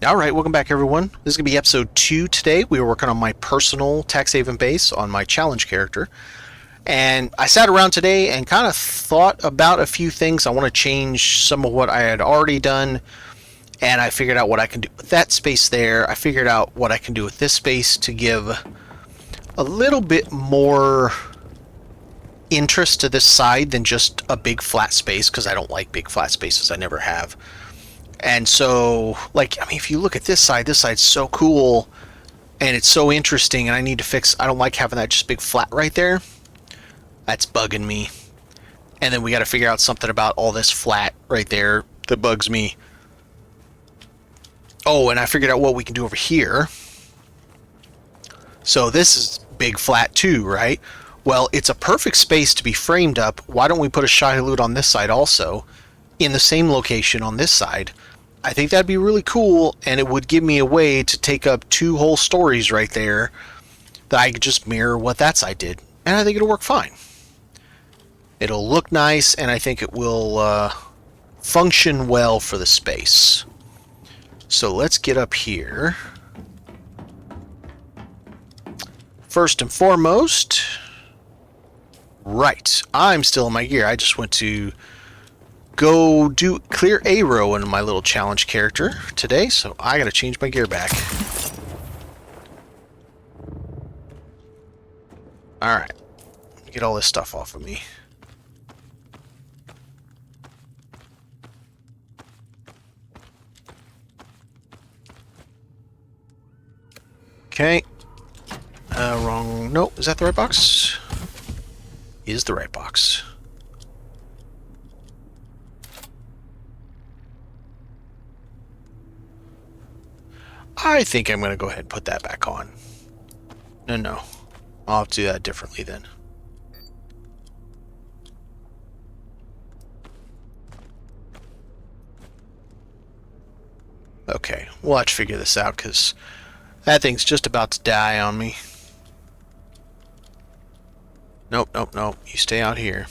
Alright, welcome back everyone. This is going to be episode 2 today. We were working on my personal tax haven base on my challenge character. And I sat around today and kind of thought about a few things. I want to change some of what I had already done. And I figured out what I can do with that space there. I figured out what I can do with this space to give a little bit more interest to this side than just a big flat space, because I don't like big flat spaces. I never have. And so, like, I mean, if you look at this side's so cool, and it's so interesting, and I need to fix, I don't like having that just big flat right there. That's bugging me. And then we got to figure out something about all this flat right there that bugs me. Oh, and I figured out what we can do over here. So this is big flat too, right? Well, it's a perfect space to be framed up. Why don't we put a Shai-Hulud on this side also, in the same location on this side? I think that'd be really cool, and it would give me a way to take up 2 whole stories right there that I could just mirror what that side did. And I think it'll work fine. It'll look nice, and I think it will function well for the space. So let's get up here. First and foremost, right, I'm still in my gear. I just went to go do clear a row in my little challenge character today, so I gotta change my gear back. Alright, get all this stuff off of me. Okay. Wrong. Nope. Is that the right box? Is the right box. I think I'm going to go ahead and put that back on. No. I'll have to do that differently then. Okay. We'll have to figure this out because that thing's just about to die on me. Nope. You stay out here.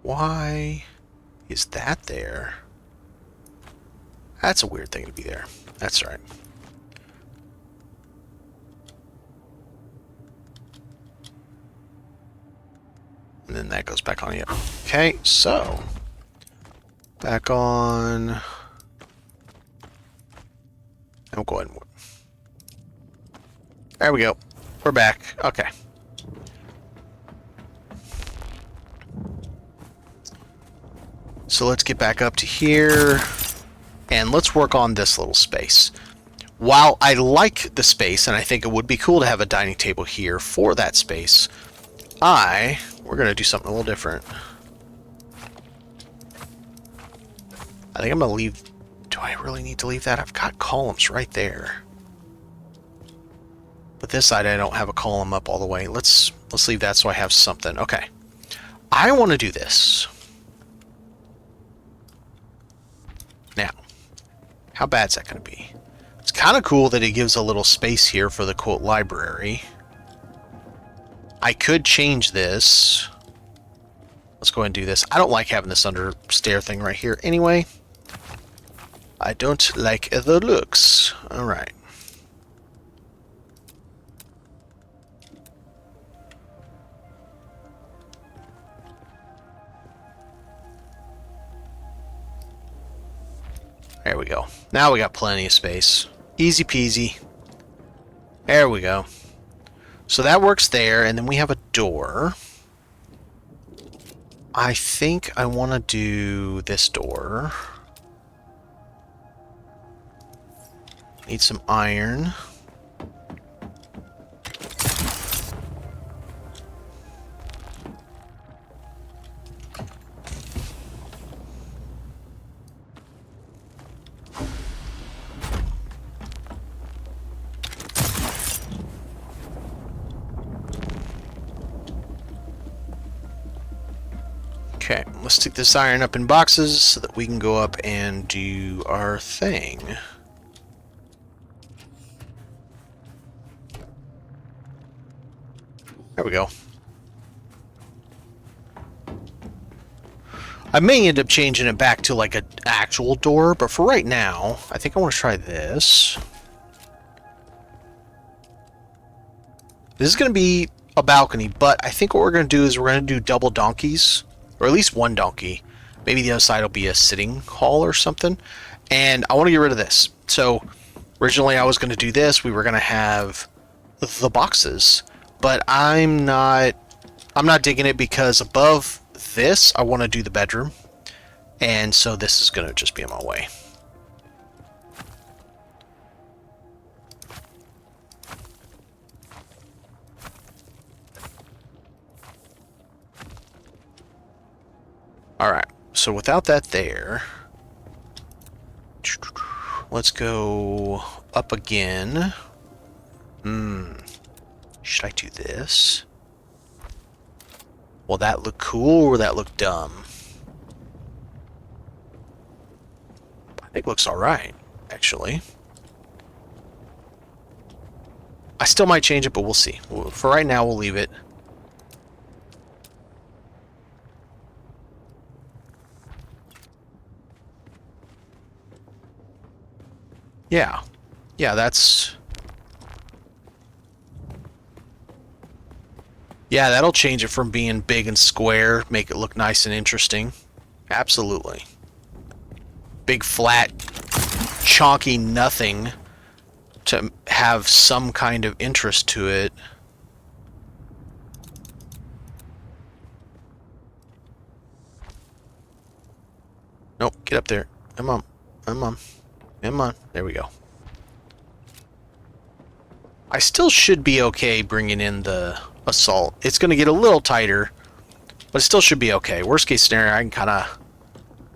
Why is that there? That's a weird thing to be there. That's right. And then that goes back on. Yep. Okay, so back on. I'm going. There we go. We're back. Okay. So let's get back up to here, and let's work on this little space. While I like the space, and I think it would be cool to have a dining table here for that space, we're going to do something a little different. I think I'm going to leave... Do I really need to leave that? I've got columns right there. But this side, I don't have a column up all the way. Let's leave that so I have something. Okay. I want to do this. Now, how bad is that going to be? It's kind of cool that it gives a little space here for the quote library. I could change this. Let's go ahead and do this. I don't like having this under stair thing right here anyway. I don't like the looks. Alright. There we go. Now we got plenty of space. Easy peasy. There we go. So that works there, and then we have a door. I think I want to do this door. Need some iron. Okay, let's stick this iron up in boxes so that we can go up and do our thing. There we go. I may end up changing it back to like an actual door, but for right now, I think I want to try this. This is going to be a balcony, but I think what we're going to do is we're going to do double donkeys, or at least one donkey. Maybe the other side will be a sitting hall or something. And I want to get rid of this. So originally I was going to do this. We were going to have the boxes, but I'm not digging it because above this, I want to do the bedroom. And so this is going to just be in my way. Alright, so without that there, let's go up again. Should I do this? Will that look cool or will that look dumb? I think it looks alright, actually. I still might change it, but we'll see. For right now, we'll leave it. Yeah. Yeah, that's... Yeah, that'll change it from being big and square, make it look nice and interesting. Absolutely. Big, flat, chonky nothing to have some kind of interest to it. Nope, get up there. Come on. Come on. Come on. There we go. I still should be okay bringing in the assault. It's going to get a little tighter, but it still should be okay. Worst case scenario, I can kind of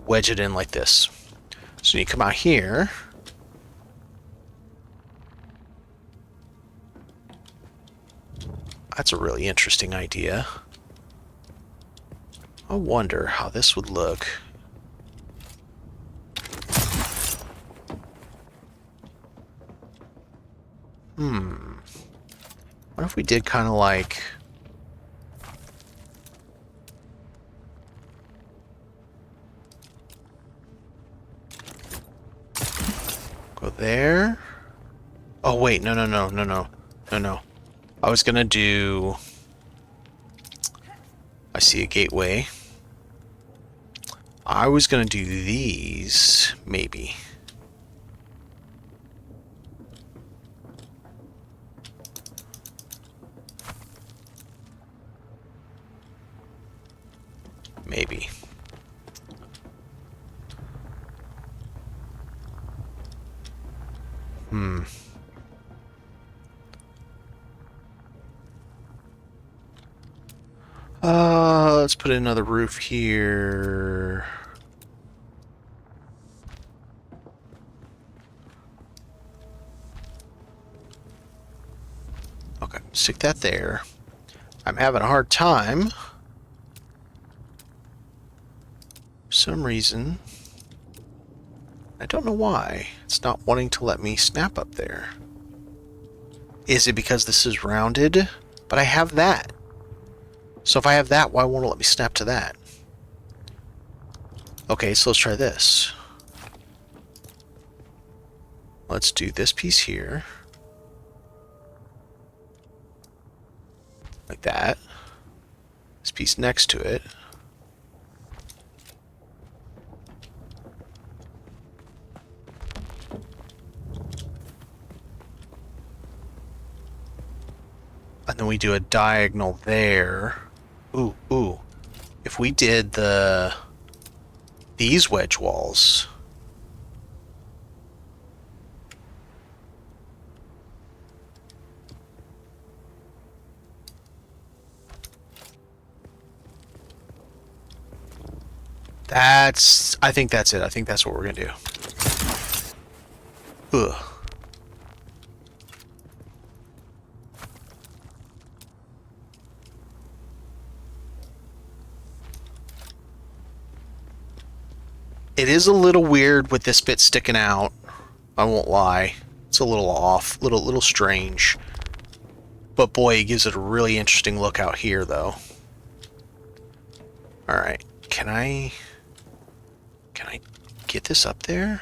wedge it in like this. So you come out here. That's a really interesting idea. I wonder how this would look. What if we did kind of like... Go there? Oh, wait, no. I was gonna do... I see a gateway. I was gonna do these, maybe. Maybe. Let's put another roof here. Okay, stick that there. I'm having a hard time. For some reason, I don't know why, it's not wanting to let me snap up there. Is it because this is rounded? But I have that. So if I have that, why won't it let me snap to that? Okay, so let's try this. Let's do this piece here. Like that. This piece next to it. And then we do a diagonal there. Ooh. If we did these wedge walls. I think that's it. I think that's what we're gonna do. Ugh. It is a little weird with this bit sticking out. I won't lie. It's a little off, little strange. But boy, it gives it a really interesting look out here, though. All right, can I Can I get this up there?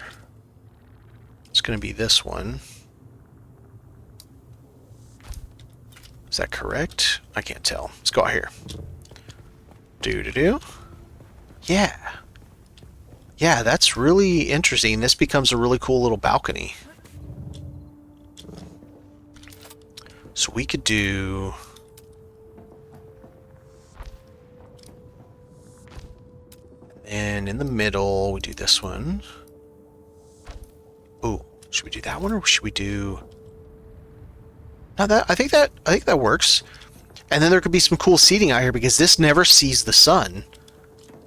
It's going to be this one. Is that correct? I can't tell. Let's go out here. Do. Yeah. Yeah, that's really interesting. This becomes a really cool little balcony. So we could do... And in the middle, we do this one. Oh, should we do that one, or should we do... No, I think that works. And then there could be some cool seating out here because this never sees the sun.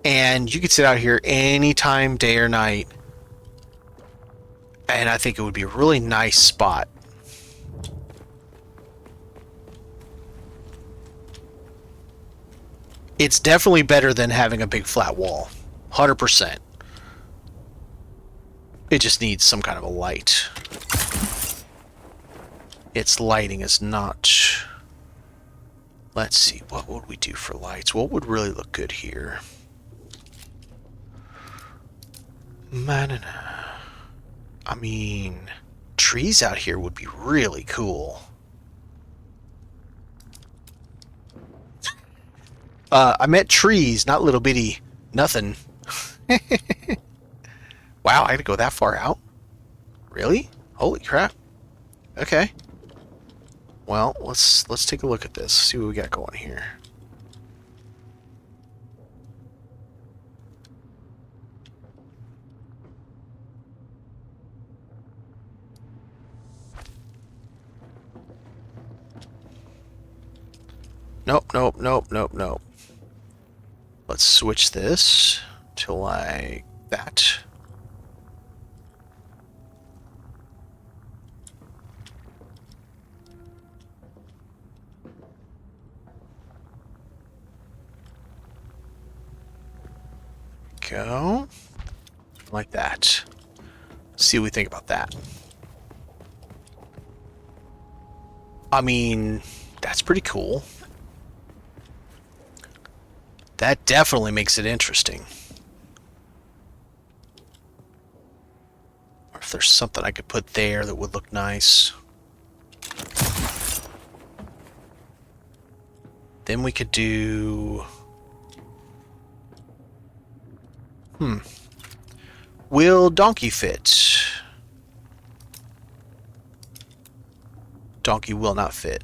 And you could sit out here anytime, day or night. And I think it would be a really nice spot. It's definitely better than having a big flat wall. 100%. It just needs some kind of a light. Its lighting is not... Let's see, what would we do for lights? What would really look good here? I mean, trees out here would be really cool. I meant trees, not little bitty nothing. Wow, I had to go that far out? Really? Holy crap. Okay. Well, let's take a look at this. See what we got going here. Nope. Let's switch this to like that. Go. Like that. See what we think about that. I mean, that's pretty cool. That definitely makes it interesting. Or if there's something I could put there that would look nice. Then we could do... Will donkey fit? Donkey will not fit.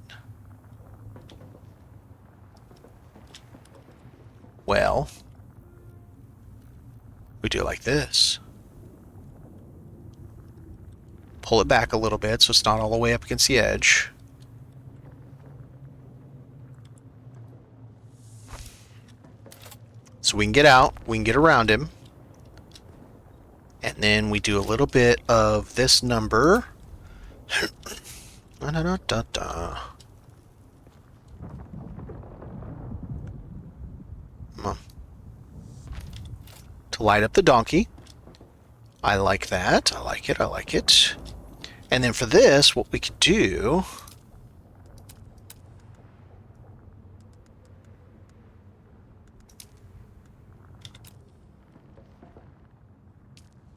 Well, we do it like this. Pull it back a little bit so it's not all the way up against the edge. So we can get out, we can get around him. And then we do a little bit of this number. Da-da-da-da-da. To light up the donkey. I like that. I like it. And then for this, what we could do...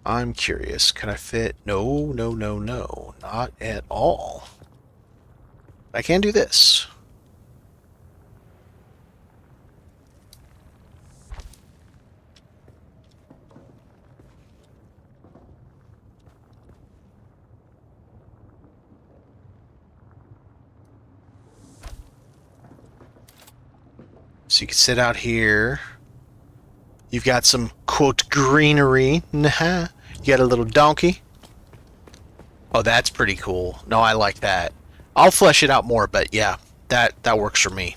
I'm curious. Can I fit? No. Not at all. I can do this. So you can sit out here. You've got some, quote, greenery. Nah. You got a little donkey. Oh, that's pretty cool. No, I like that. I'll flesh it out more, but yeah, that works for me.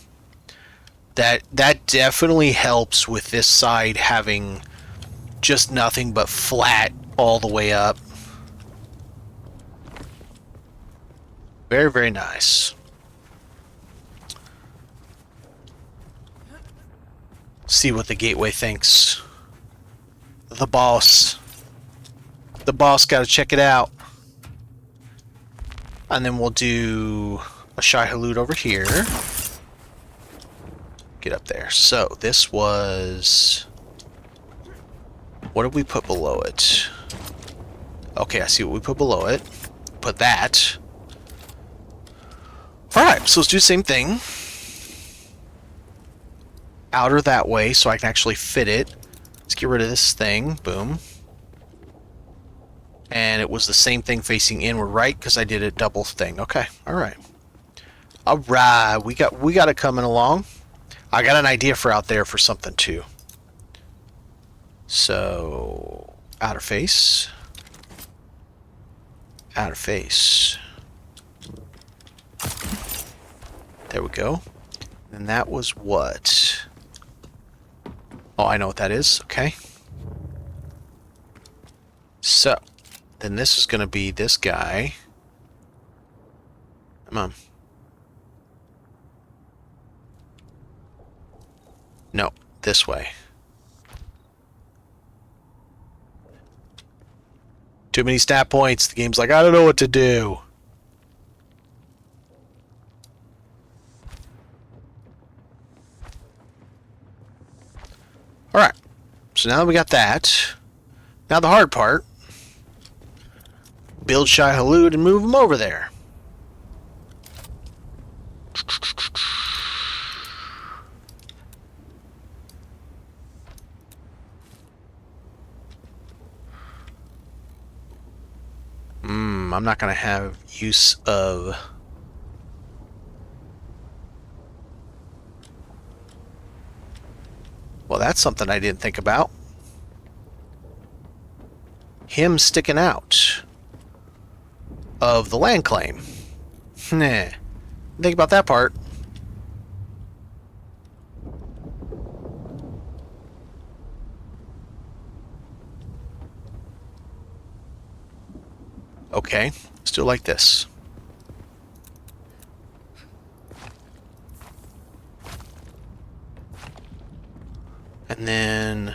That definitely helps with this side having just nothing but flat all the way up. Very, very nice. See what the gateway thinks. The boss. The boss got to check it out. And then we'll do a Shy Halud over here. Get up there. So this was... What did we put below it? Okay, I see what we put below it. Put that. Alright, so let's do the same thing. Outer that way so I can actually fit it. Let's get rid of this thing. Boom. And it was the same thing facing inward, right? Because I did a double thing. Okay, alright. Alright, we got it coming along. I got an idea for out there for something too. So, outer face. Outer face. There we go. And that was what? Oh, I know what that is. Okay. So, then this is going to be this guy. Come on. No, this way. Too many stat points. The game's like, I don't know what to do. Alright. So now that we got that, now the hard part. Build Shai Hulud and move him over there. I'm not going to have use of... Well, that's something I didn't think about. Him sticking out of the land claim. Nah. Think about that part. Okay, let's do it like this. And then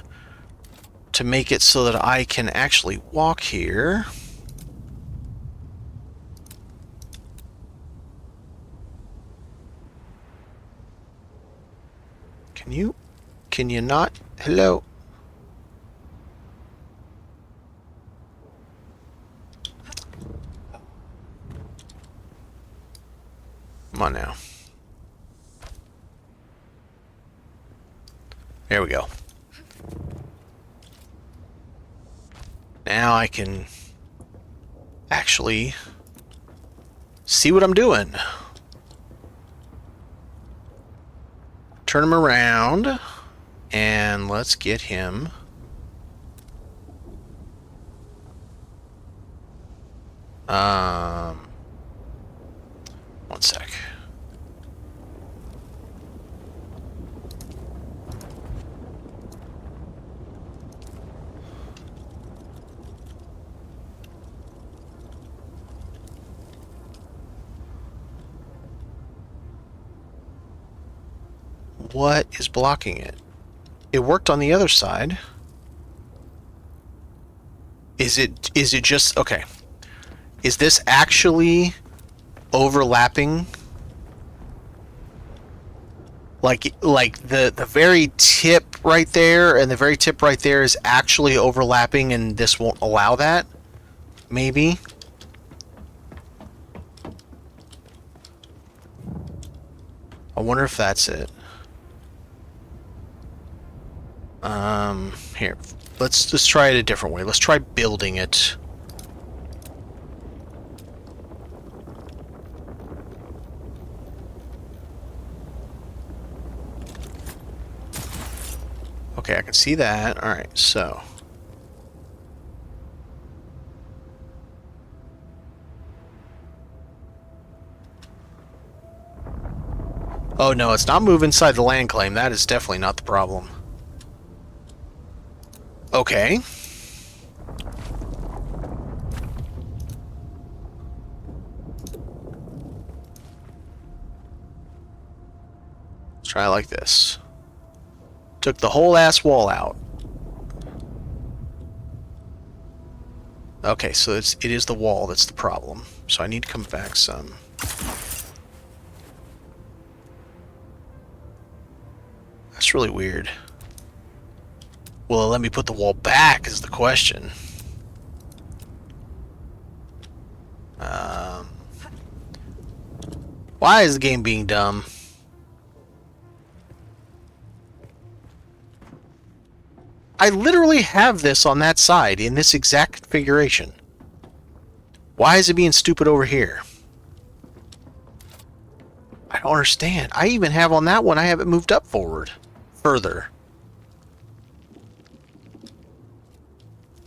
to make it so that I can actually walk here. Can you not? Hello? Come on now. There we go. Now I can actually see what I'm doing. Turn him around and let's get him. One sec. What is blocking it? It worked on the other side. Is it just okay? Is this actually overlapping? Like the very tip right there and the very tip right there is actually overlapping and this won't allow that? Maybe. I wonder if that's it. Here, let's just try it a different way. Let's try building it. Okay, I can see that. Alright, so. Oh no, it's not moving inside the land claim. That is definitely not the problem. Okay. Let's try it like this. Took the whole ass wall out. Okay, so it is the wall that's the problem. So I need to come back some. That's really weird. Well, let me put the wall back is the question. Why is the game being dumb? I literally have this on that side in this exact configuration. Why is it being stupid over here? I don't understand. I even have on that one, I have it moved up forward. Further.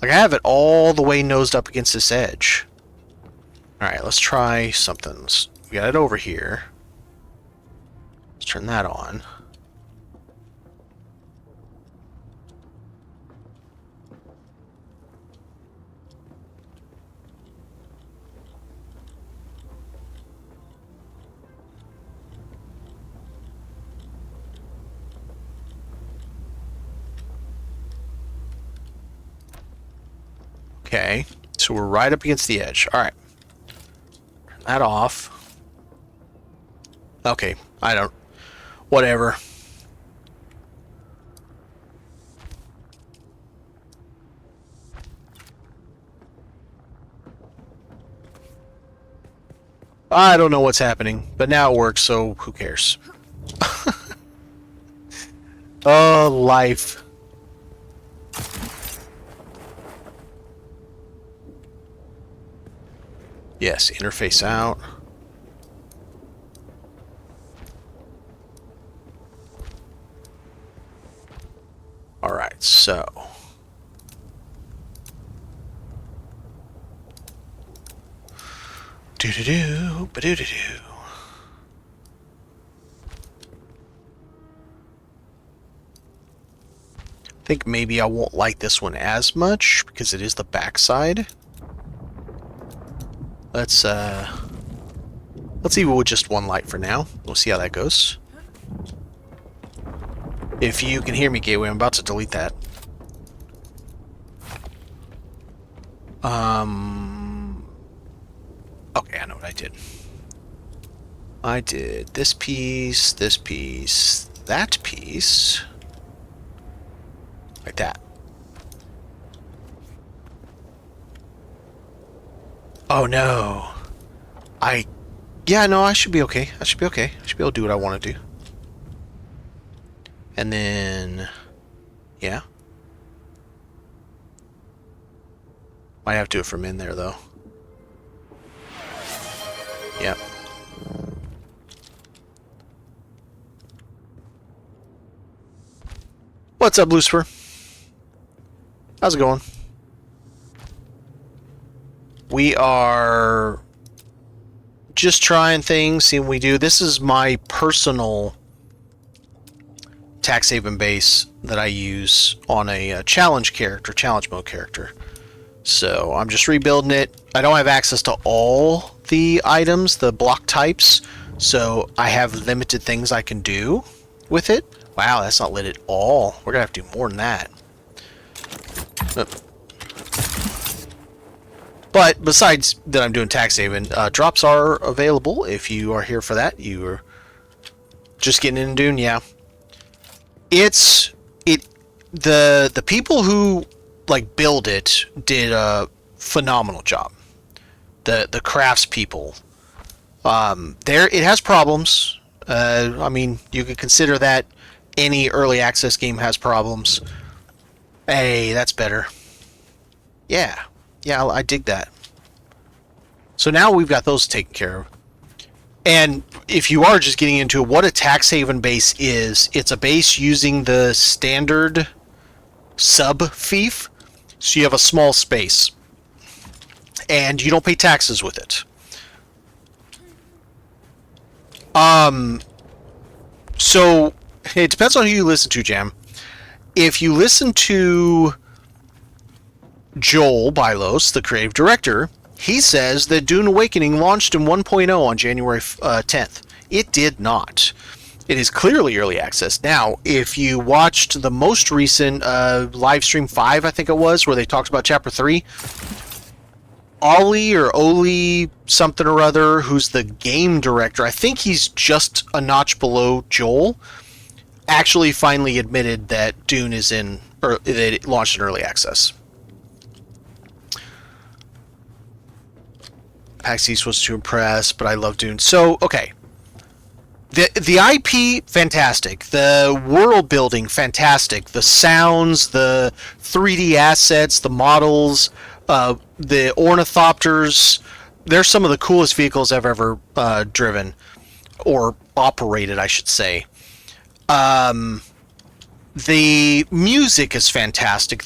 Like I have it all the way nosed up against this edge. Alright, let's try something. We got it over here. Let's turn that on. Okay, so we're right up against the edge. Alright. Turn that off. Okay, I don't... Whatever. I don't know what's happening, but now it works, so who cares? Oh, life. Yes, interface out. Alright, so... Do-do-do, ba-do-do-do. I think maybe I won't like this one as much, because it is the backside. Let's leave it with just one light for now. We'll see how that goes. If you can hear me, Gateway, I'm about to delete that. Okay, I know what I did. I did this piece, that piece. Like that. Oh no. Yeah, no, I should be okay. I should be okay. I should be able to do what I want to do. And then... Yeah. Might have to do it from in there, though. Yep. What's up, Lucifer? How's it going? We are just trying things, seeing what we do. This is my personal tax haven base that I use on a challenge mode character. So I'm just rebuilding it. I don't have access to all the items, the block types, so I have limited things I can do with it. Wow, that's not lit at all. We're gonna have to do more than that. But besides that, I'm doing tax haven. Drops are available if you are here for that. You are just getting into Dune, yeah. The people who like build it did a phenomenal job. The crafts people. It has problems. I mean, you could consider that any early access game has problems. Hey, that's better. Yeah. Yeah, I dig that. So now we've got those taken care of. And if you are just getting into what a tax haven base is, it's a base using the standard sub-fief. So you have a small space. And you don't pay taxes with it. So it depends on who you listen to, Jam. If you listen to Joel Bylos, the creative director, he says that Dune Awakening launched in 1.0 on January 10th. It did not. It is clearly early access. Now, if you watched the most recent live stream 5, I think it was, where they talked about Chapter 3, Oli something or other, who's the game director, I think he's just a notch below Joel, actually finally admitted that Dune is in or it launched in early access. PAX East was to impress, but I love Dune. So, okay. The IP, fantastic. The world building, fantastic. The sounds, the 3D assets, the models, the ornithopters. They're some of the coolest vehicles I've ever driven. Or operated, I should say. The music is fantastic.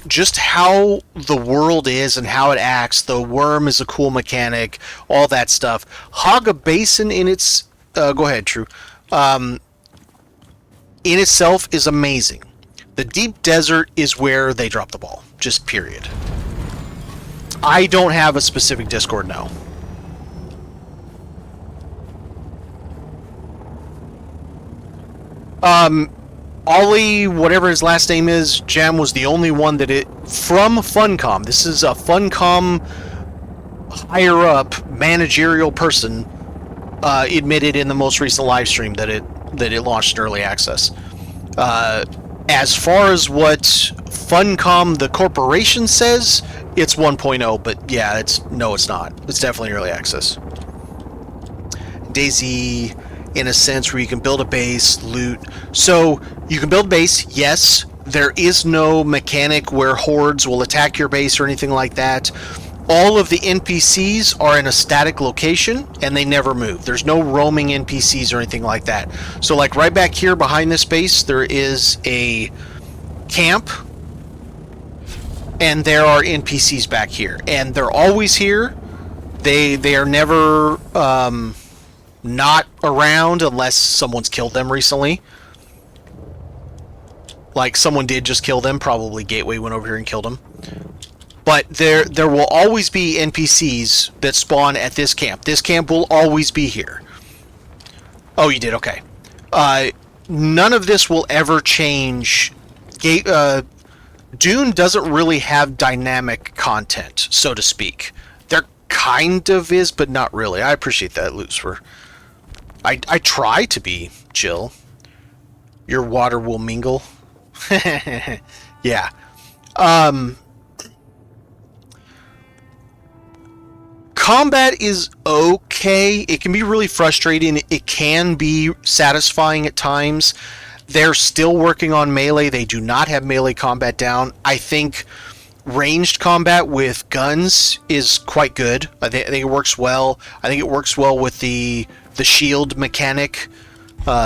Just how the world is and how it acts. The worm is a cool mechanic. All that stuff. Haga Basin in its... go ahead, True. In itself is amazing. The deep desert is where they drop the ball. Just period. I don't have a specific Discord now. Ollie, whatever his last name is, Jam was the only one that from Funcom. This is a Funcom higher up managerial person admitted in the most recent live stream that it launched in early access. As far as what Funcom the corporation says, it's 1.0, but yeah, it's not. It's definitely early access. DayZ, in a sense where you can build a base, loot. So you can build a base, yes. There is no mechanic where hordes will attack your base or anything like that. All of the NPCs are in a static location and they never move. There's no roaming NPCs or anything like that. So like right back here behind this base, there is a camp and there are NPCs back here. And they're always here. They are never... not around unless someone's killed them recently. Like someone did just kill them, probably Gateway went over here and killed them. But there will always be NPCs that spawn at this camp. This camp will always be here. Oh, you did? Okay. None of this will ever change. Dune doesn't really have dynamic content, so to speak. There kind of is, but not really. I appreciate that, Lucifer. I try to be chill. Your water will mingle. Yeah. Combat is okay. It can be really frustrating. It can be satisfying at times. They're still working on melee. They do not have melee combat down. I think ranged combat with guns is quite good. I think it works well. I think it works well with the shield mechanic.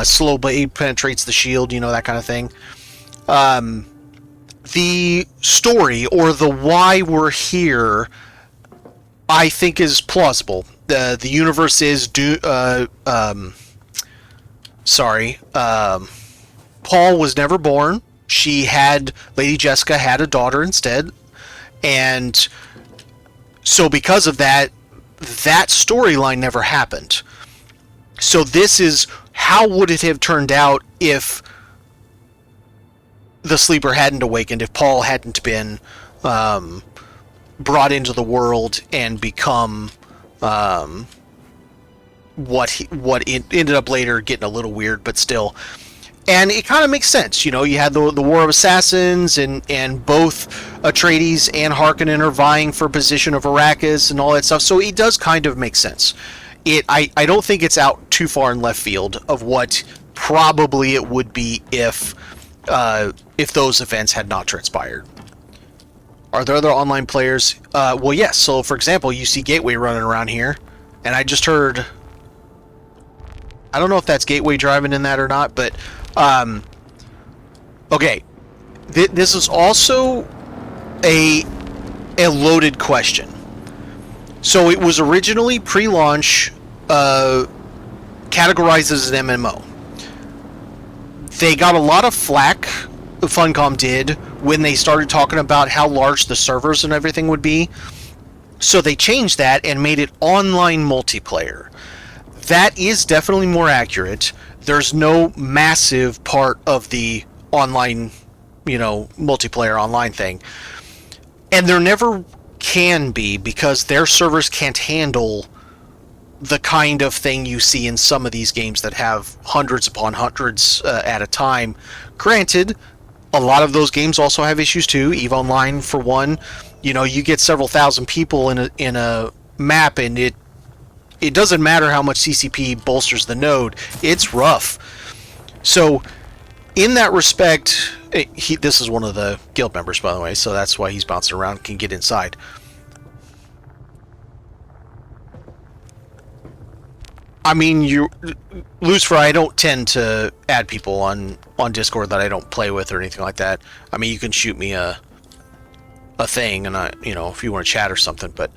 Slow blade penetrates the shield, that kind of thing. The story, or the why we're here, I think is plausible. The universe is... Paul was never born. Lady Jessica had a daughter instead. And so because of that storyline never happened. So this is, how would it have turned out if the sleeper hadn't awakened, if Paul hadn't been brought into the world and become what it ended up later getting a little weird, but still. And it kind of makes sense, you had the War of Assassins, and both Atreides and Harkonnen are vying for position of Arrakis and all that stuff, so it does kind of make sense. I don't think it's out too far in left field of what probably it would be if those events had not transpired. Are there other online players? Well, yes. So, for example, you see Gateway running around here, and I just heard... I don't know if that's Gateway driving in that or not, but... okay. This is also a loaded question. So, it was originally pre-launch categorized as an MMO. They got a lot of flack, Funcom did, when they started talking about how large the servers and everything would be. So they changed that and made it online multiplayer. That is definitely more accurate. There's no massive part of the online, multiplayer online thing. And there never can be, because their servers can't handle the kind of thing you see in some of these games that have hundreds upon hundreds at a time. Granted, A lot of those games also have issues too. EVE Online, for one, you know, you get several thousand people in a map, and it doesn't matter how much CCP bolsters the node. It's rough. So, in that respect, this is one of the guild members, by the way, so that's why he's bouncing around, can get inside. I mean, Lucifer, I don't tend to add people on Discord that I don't play with or anything like that. I mean, you can shoot me a thing, and you know, if you want to chat or something, but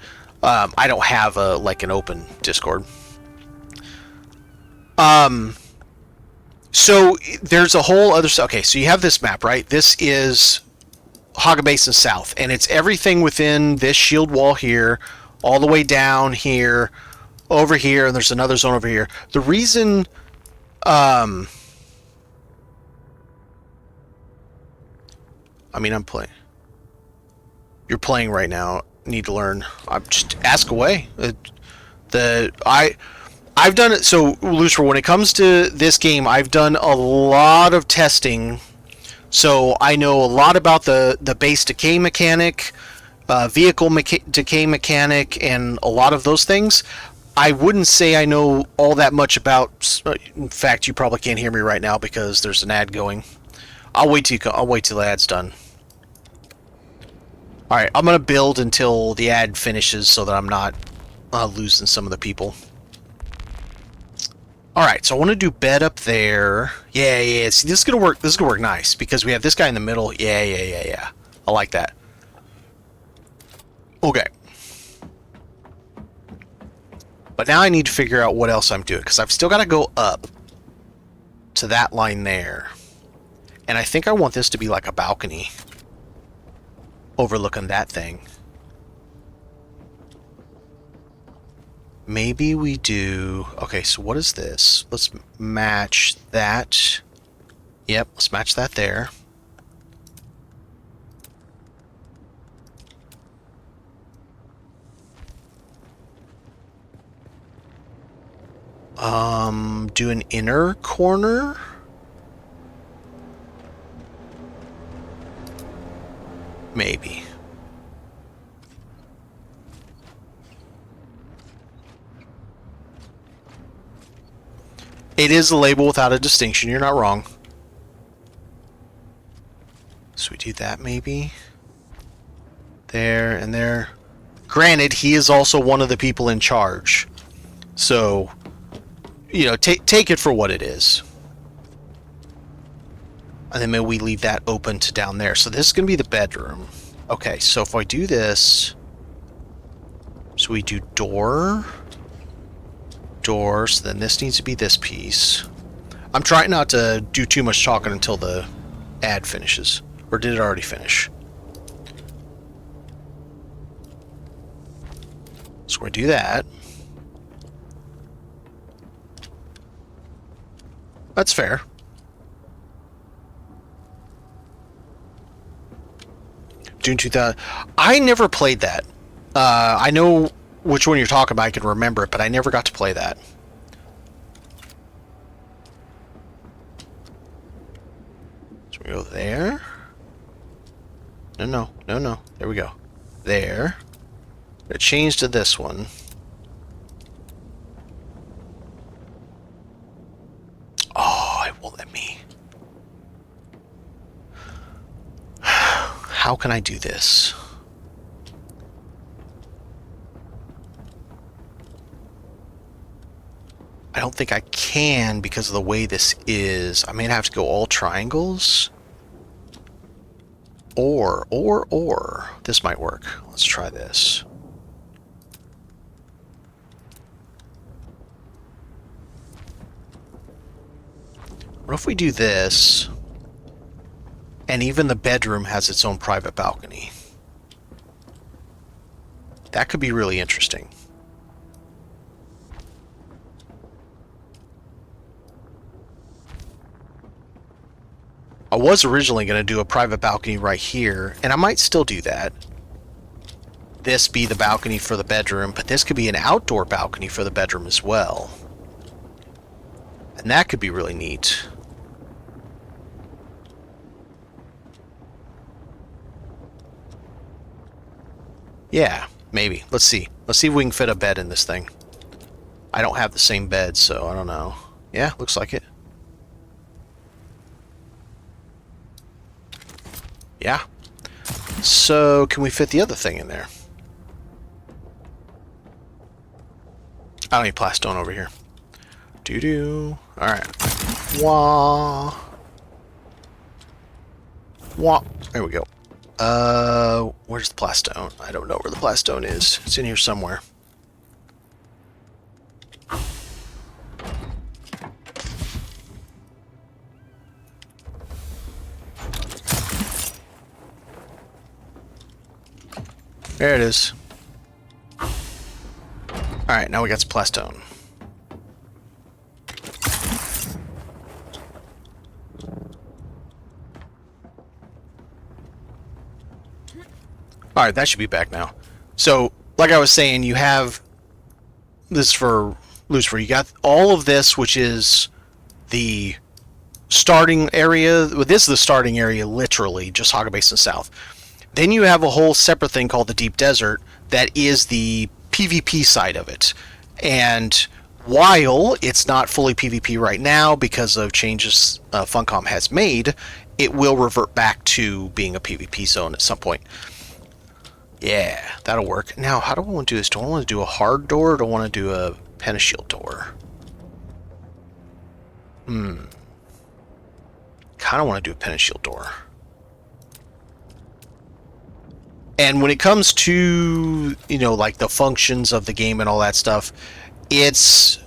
I don't have like an open Discord. So there's a whole other stuff. Okay, so you have this map, right? This is Haga Basin South, and it's everything within this shield wall here, all the way down here, over here, and there's another zone over here. The reason, I mean, I'm playing. You're playing right now. Need to learn. I'm just ask away. I've done it. So, Lucifer, when it comes to this game, I've done a lot of testing. So I know a lot about the base decay mechanic, vehicle decay mechanic, and a lot of those things. I wouldn't say I know all that much about. In fact, you probably can't hear me right now because there's an ad going. I'll wait till the ad's done. All right, I'm gonna build until the ad finishes so that I'm not losing some of the people. All right, so I want to do bed up there. Yeah. See, this is gonna work. This is gonna work nice because we have this guy in the middle. Yeah. I like that. Okay. But now I need to figure out what else I'm doing, because I've still got to go up to that line there. And I think I want this to be like a balcony overlooking that thing. Maybe we do... Okay, so what is this? Let's match that. Yep, let's match that there. Do an inner corner? Maybe. It is a label without a distinction, you're not wrong. So we do that maybe. There and there. Granted, he is also one of the people in charge. So... you know, take it for what it is. And then maybe we leave that open to down there. So this is going to be the bedroom. Okay, so if I do this... So we do door. Door, so then this needs to be this piece. I'm trying not to do too much talking until the ad finishes. Or did it already finish? So we do that. That's fair. Dune 2000. I never played that. I know which one you're talking about. I can remember it, but I never got to play that. So we go there. No. There we go. There. It changed to this one. Oh, it won't let me. How can I do this? I don't think I can because of the way this is. I may have to go all triangles. Or. This might work. Let's try this. What if we do this, and even the bedroom has its own private balcony? That could be really interesting. I was originally going to do a private balcony right here, and I might still do that. This be the balcony for the bedroom, but this could be an outdoor balcony for the bedroom as well. And that could be really neat. Yeah, maybe. Let's see. Let's see if we can fit a bed in this thing. I don't have the same bed, so I don't know. Yeah, looks like it. Yeah. So, can we fit the other thing in there? I don't need plastone over here. Doo-doo. Alright. Wah. Wah. There we go. Where's the plastone? I don't know where the plastone is. It's in here somewhere. There it is. Alright, now we got some plastone. Alright, that should be back now. So, like I was saying, you have this for Lucifer. You got all of this, which is the starting area. Well, this is the starting area, literally, just Haga Basin South. Then you have a whole separate thing called the Deep Desert that is the PvP side of it. And while it's not fully PvP right now because of changes Funcom has made, it will revert back to being a PvP zone at some point. Yeah, that'll work. Now, how do I want to do this? Do I want to do a hard door or do I want to do a Pentashield door? Kind of want to do a Pentashield door. And when it comes to, you know, like the functions of the game and all that stuff, it's...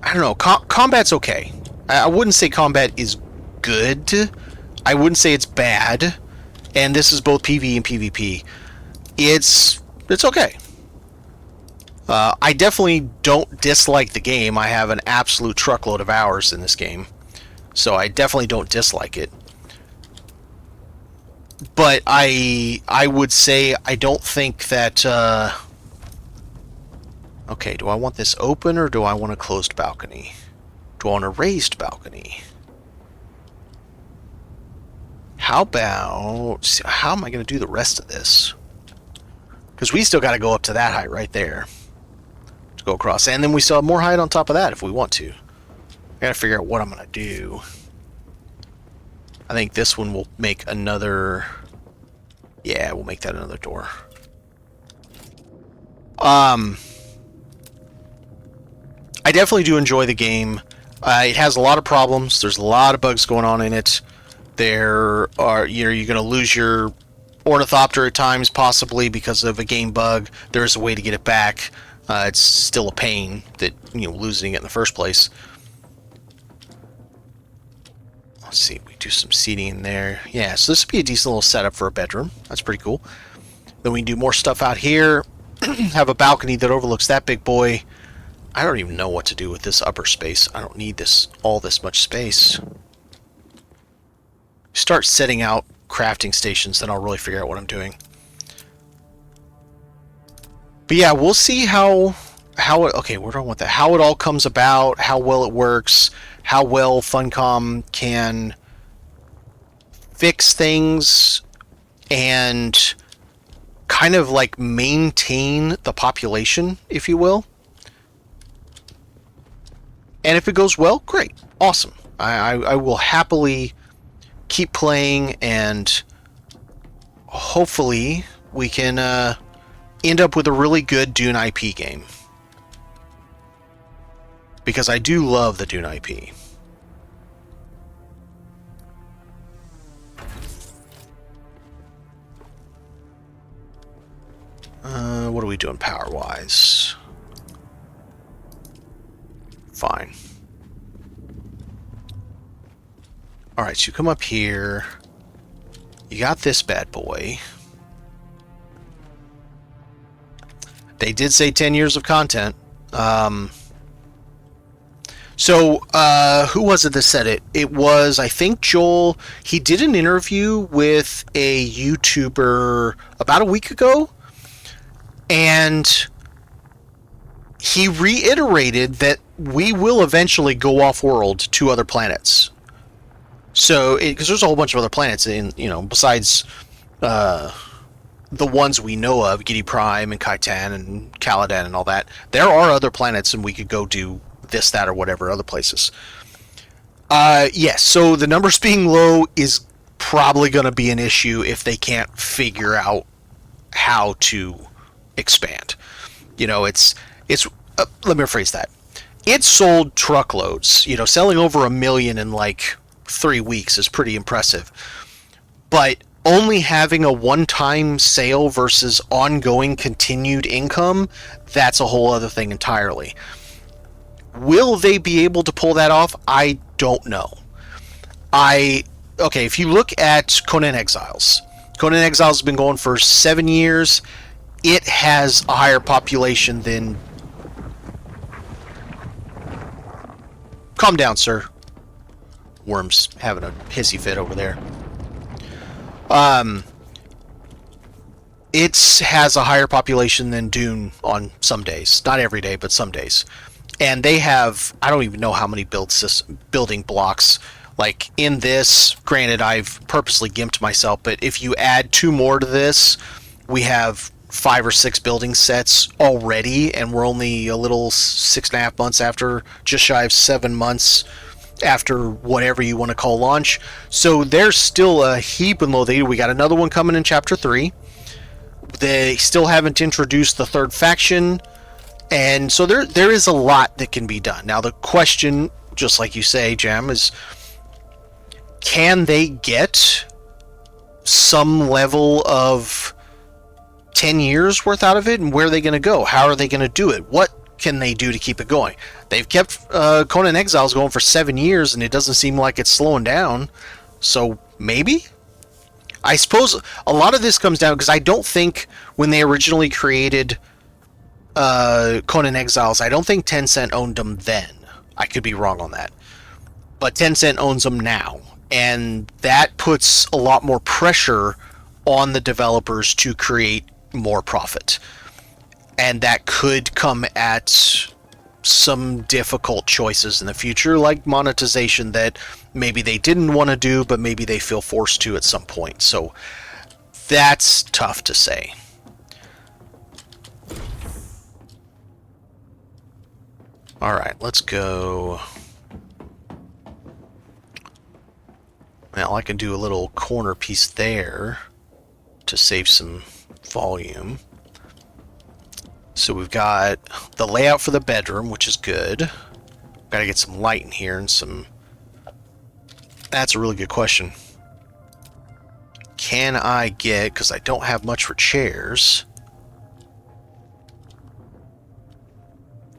I don't know. Combat's okay. I wouldn't say combat is good. I wouldn't say it's bad. And this is both PvE and PvP. It's okay. I definitely don't dislike the game. I have an absolute truckload of hours in this game. So I definitely don't dislike it. But I would say I don't think that... Okay, do I want this open or do I want a closed balcony? Do I want a raised balcony? How about... How am I going to do the rest of this? Because we still got to go up to that height right there. To go across. And then we still have more height on top of that if we want to. I got to figure out what I'm going to do. I think this one will make another... Yeah, we'll make that another door. I definitely do enjoy the game. It has a lot of problems. There's a lot of bugs going on in it. There are, you're going to lose your ornithopter at times, possibly because of a game bug. There is a way to get it back. It's still a pain that, you know, losing it in the first place. Let's see, we do some seating in there. Yeah, so this would be a decent little setup for a bedroom. That's pretty cool. Then we can do more stuff out here. Have a balcony that overlooks that big boy. I don't even know what to do with this upper space. I don't need all this much space. Start setting out crafting stations, then I'll really figure out what I'm doing. But yeah, we'll see how it, okay, where do I want that? How it all comes about, how well it works, how well Funcom can fix things and kind of like maintain the population, if you will. And if it goes well, great, awesome. I will happily keep playing, and hopefully we can end up with a really good Dune IP game. Because I do love the Dune IP. What are we doing power-wise? Fine. Alright, so you come up here. You got this bad boy. They did say 10 years of content. So, who was it that said it? It was, I think, Joel. He did an interview with a YouTuber about a week ago. And he reiterated that we will eventually go off-world to other planets. So, because there's a whole bunch of other planets in, you know, besides the ones we know of, Giddy Prime and Kaitan and Caladan and all that. There are other planets, and we could go do this, that, or whatever other places. Yes, so the numbers being low is probably going to be an issue if they can't figure out how to expand. Let me rephrase that. It sold truckloads. Selling over 1 million in like 3 weeks is pretty impressive. But only having a one-time sale versus ongoing continued income, that's a whole other thing entirely. Will they be able to pull that off? I don't know. If you look at Conan Exiles has been going for 7 years. It has a higher population than... Calm down, sir. Worm's having a hissy fit over there. It has a higher population than Dune on some days. Not every day, but some days. And they have, I don't even know how many building blocks. Like in this, granted, I've purposely gimped myself, but if you add 2 more to this, we have 5 or 6 building sets already, and we're only a little 6.5 months after, just shy of 7 months after whatever you want to call launch. So there's still a heap and low. We got another one coming in Chapter 3. They still haven't introduced the 3rd faction, and so there is a lot that can be done. Now the question, just like you say, Jam, is can they get some level of 10 years worth out of it, and where are they going to go? How are they going to do it? What can they do to keep it going? They've kept Conan Exiles going for 7 years, and it doesn't seem like it's slowing down. So maybe? I suppose a lot of this comes down because I don't think when they originally created Conan Exiles, I don't think Tencent owned them then. I could be wrong on that. But Tencent owns them now. And that puts a lot more pressure on the developers to create more profit. And that could come at some difficult choices in the future, like monetization that maybe they didn't want to do, but maybe they feel forced to at some point. So that's tough to say. Alright, let's go. Well, I can do a little corner piece there to save some volume. So we've got the layout for the bedroom, which is good. Got to get some light in here and some... That's a really good question. Can I get... Because I don't have much for chairs.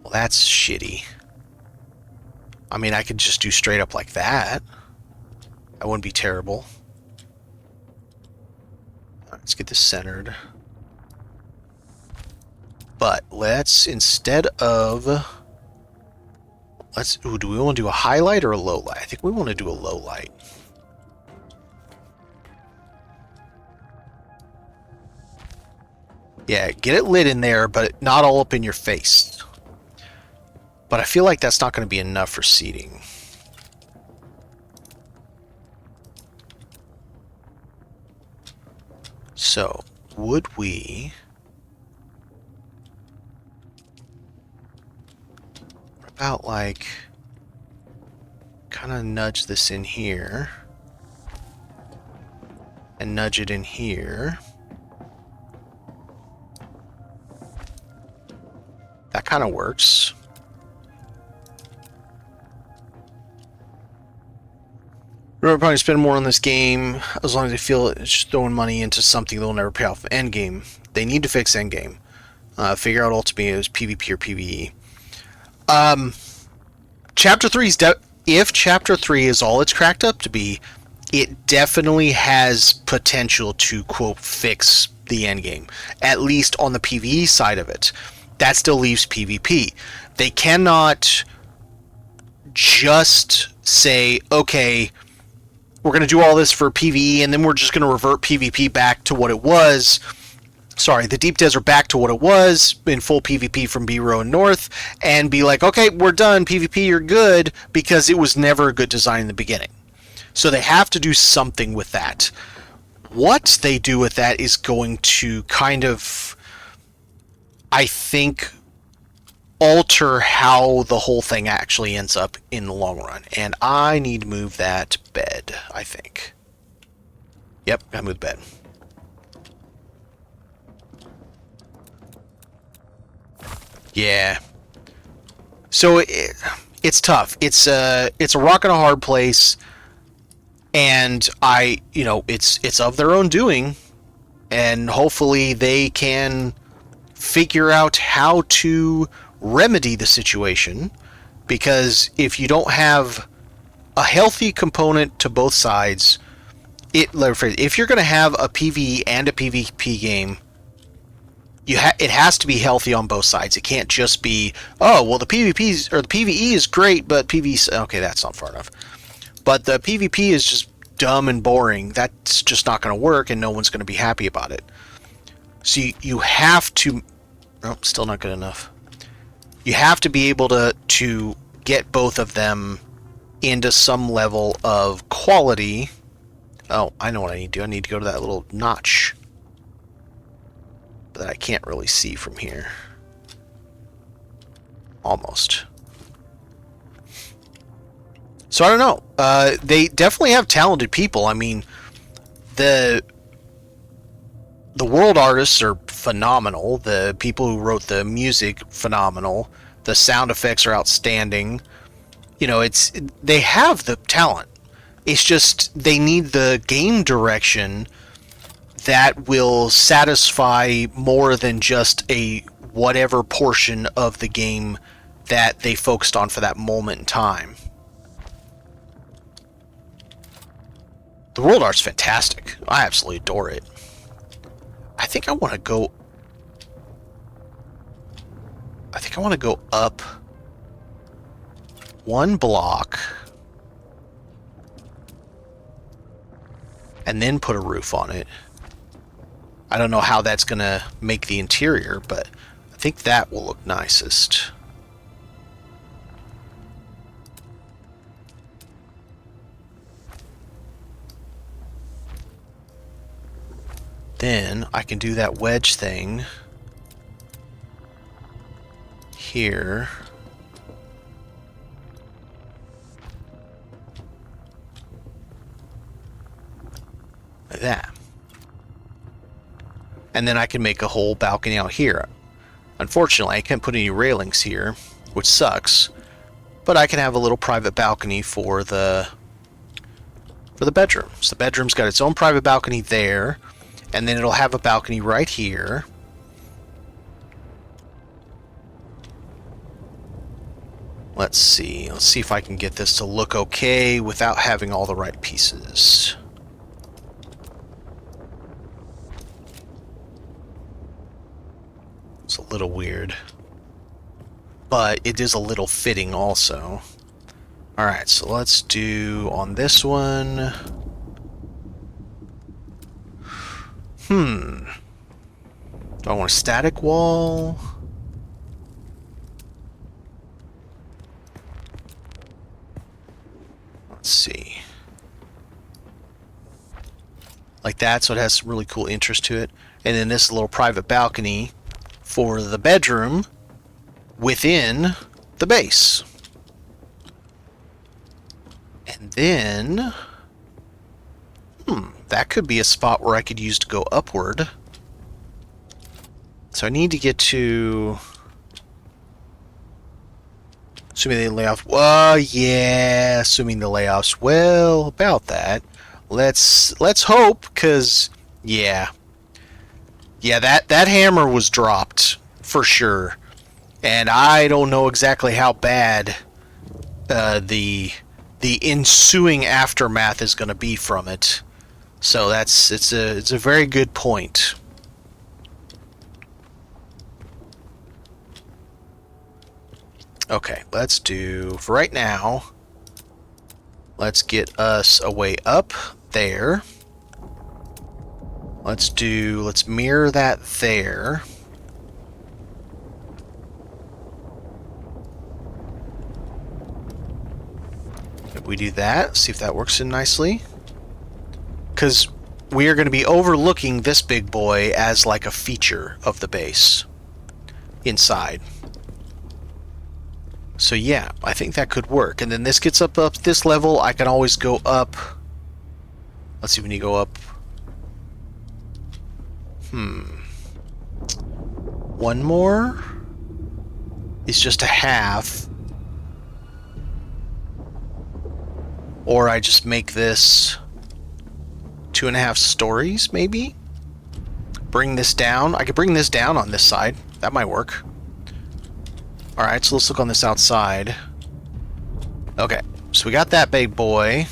Well, that's shitty. I mean, I could just do straight up like that. That wouldn't be terrible. Alright, let's get this centered. But let's, instead of... do we want to do a highlight or a low light? I think we want to do a low light. Yeah, get it lit in there, but not all up in your face. But I feel like that's not going to be enough for seating. So, would we... about like... kind of nudge this in here. And nudge it in here. That kind of works. We're probably spend more on this game as long as they feel it's throwing money into something they'll never pay off. Endgame. They need to fix Endgame. Figure out ultimately it was PvP or PvE. Chapter 3 is if Chapter 3 is all it's cracked up to be, it definitely has potential to, quote, fix the endgame. At least on the PvE side of it. That still leaves PvP. They cannot just say, okay, we're going to do all this for PvE, and then we're just going to revert PvP back to what it was. Sorry, the Deep Desert back to what it was in full PvP from B-Row and North, and be like, okay, we're done, PvP, you're good, because it was never a good design in the beginning. So they have to do something with that. what they do with that is going to kind of, I think, alter how the whole thing actually ends up in the long run. And I need to move that bed, I think. Yep, I moved the bed. Yeah. So it's tough. It's a rock and a hard place, and it's of their own doing, and hopefully they can figure out how to remedy the situation, because if you don't have a healthy component to both sides, if you're going to have a PvE and a PvP game, it has to be healthy on both sides. It can't just be, oh, well, the PvP or the PvE is great, but PvE, okay, that's not far enough. But the PvP is just dumb and boring. That's just not going to work, and no one's going to be happy about it. So you have to, oh, still not good enough. You have to be able to get both of them into some level of quality. Oh, I know what I need to do. I need to go to that little notch that I can't really see from here. Almost. So I don't know. They definitely have talented people. I mean, the world artists are phenomenal. The people who wrote the music, phenomenal. The sound effects are outstanding. They have the talent. It's just they need the game direction that will satisfy more than just a whatever portion of the game that they focused on for that moment in time. The world art's fantastic. I absolutely adore it. I think I want to go up one block and then put a roof on it. I don't know how that's going to make the interior, but I think that will look nicest. Then I can do that wedge thing here. Like that. And then I can make a whole balcony out here. Unfortunately, I can't put any railings here, which sucks. But I can have a little private balcony for the bedrooms. The bedroom's got its own private balcony there, and then it'll have a balcony right here. Let's see if I can get this to look okay without having all the right pieces. It's a little weird, but it is a little fitting also. Alright, so let's do on this one. Do I want a static wall? Let's see. Like that, so it has some really cool interest to it. And then this little private balcony for the bedroom within the base. And then that could be a spot where I could use to go upward. So I need to get to, assuming they lay off, yeah, assuming the layoff's well about that. Let's hope, because yeah, that hammer was dropped for sure, and I don't know exactly how bad the ensuing aftermath is going to be from it. So it's a very good point. Okay, let's do, for right now, let's get us a way up there. Let's mirror that there. If we do that, see if that works in nicely. Because we are going to be overlooking this big boy as like a feature of the base inside. So yeah, I think that could work. And then this gets up this level. I can always go up. Let's see, when you go up. One more is just a half. Or I just make this 2.5 stories, maybe? Bring this down. I could bring this down on this side. That might work. Alright, so let's look on this outside. Okay, so we got that big boy.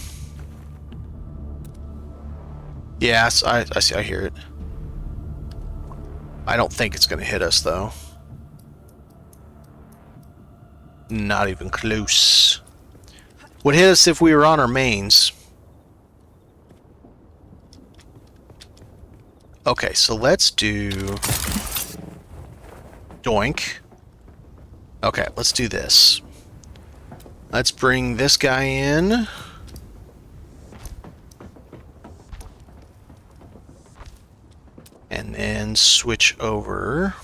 Yes, I see, I hear it. I don't think it's going to hit us, though. Not even close. Would hit us if we were on our mains. Okay, so let's do... Doink. Okay, let's do this. Let's bring this guy in. And then switch over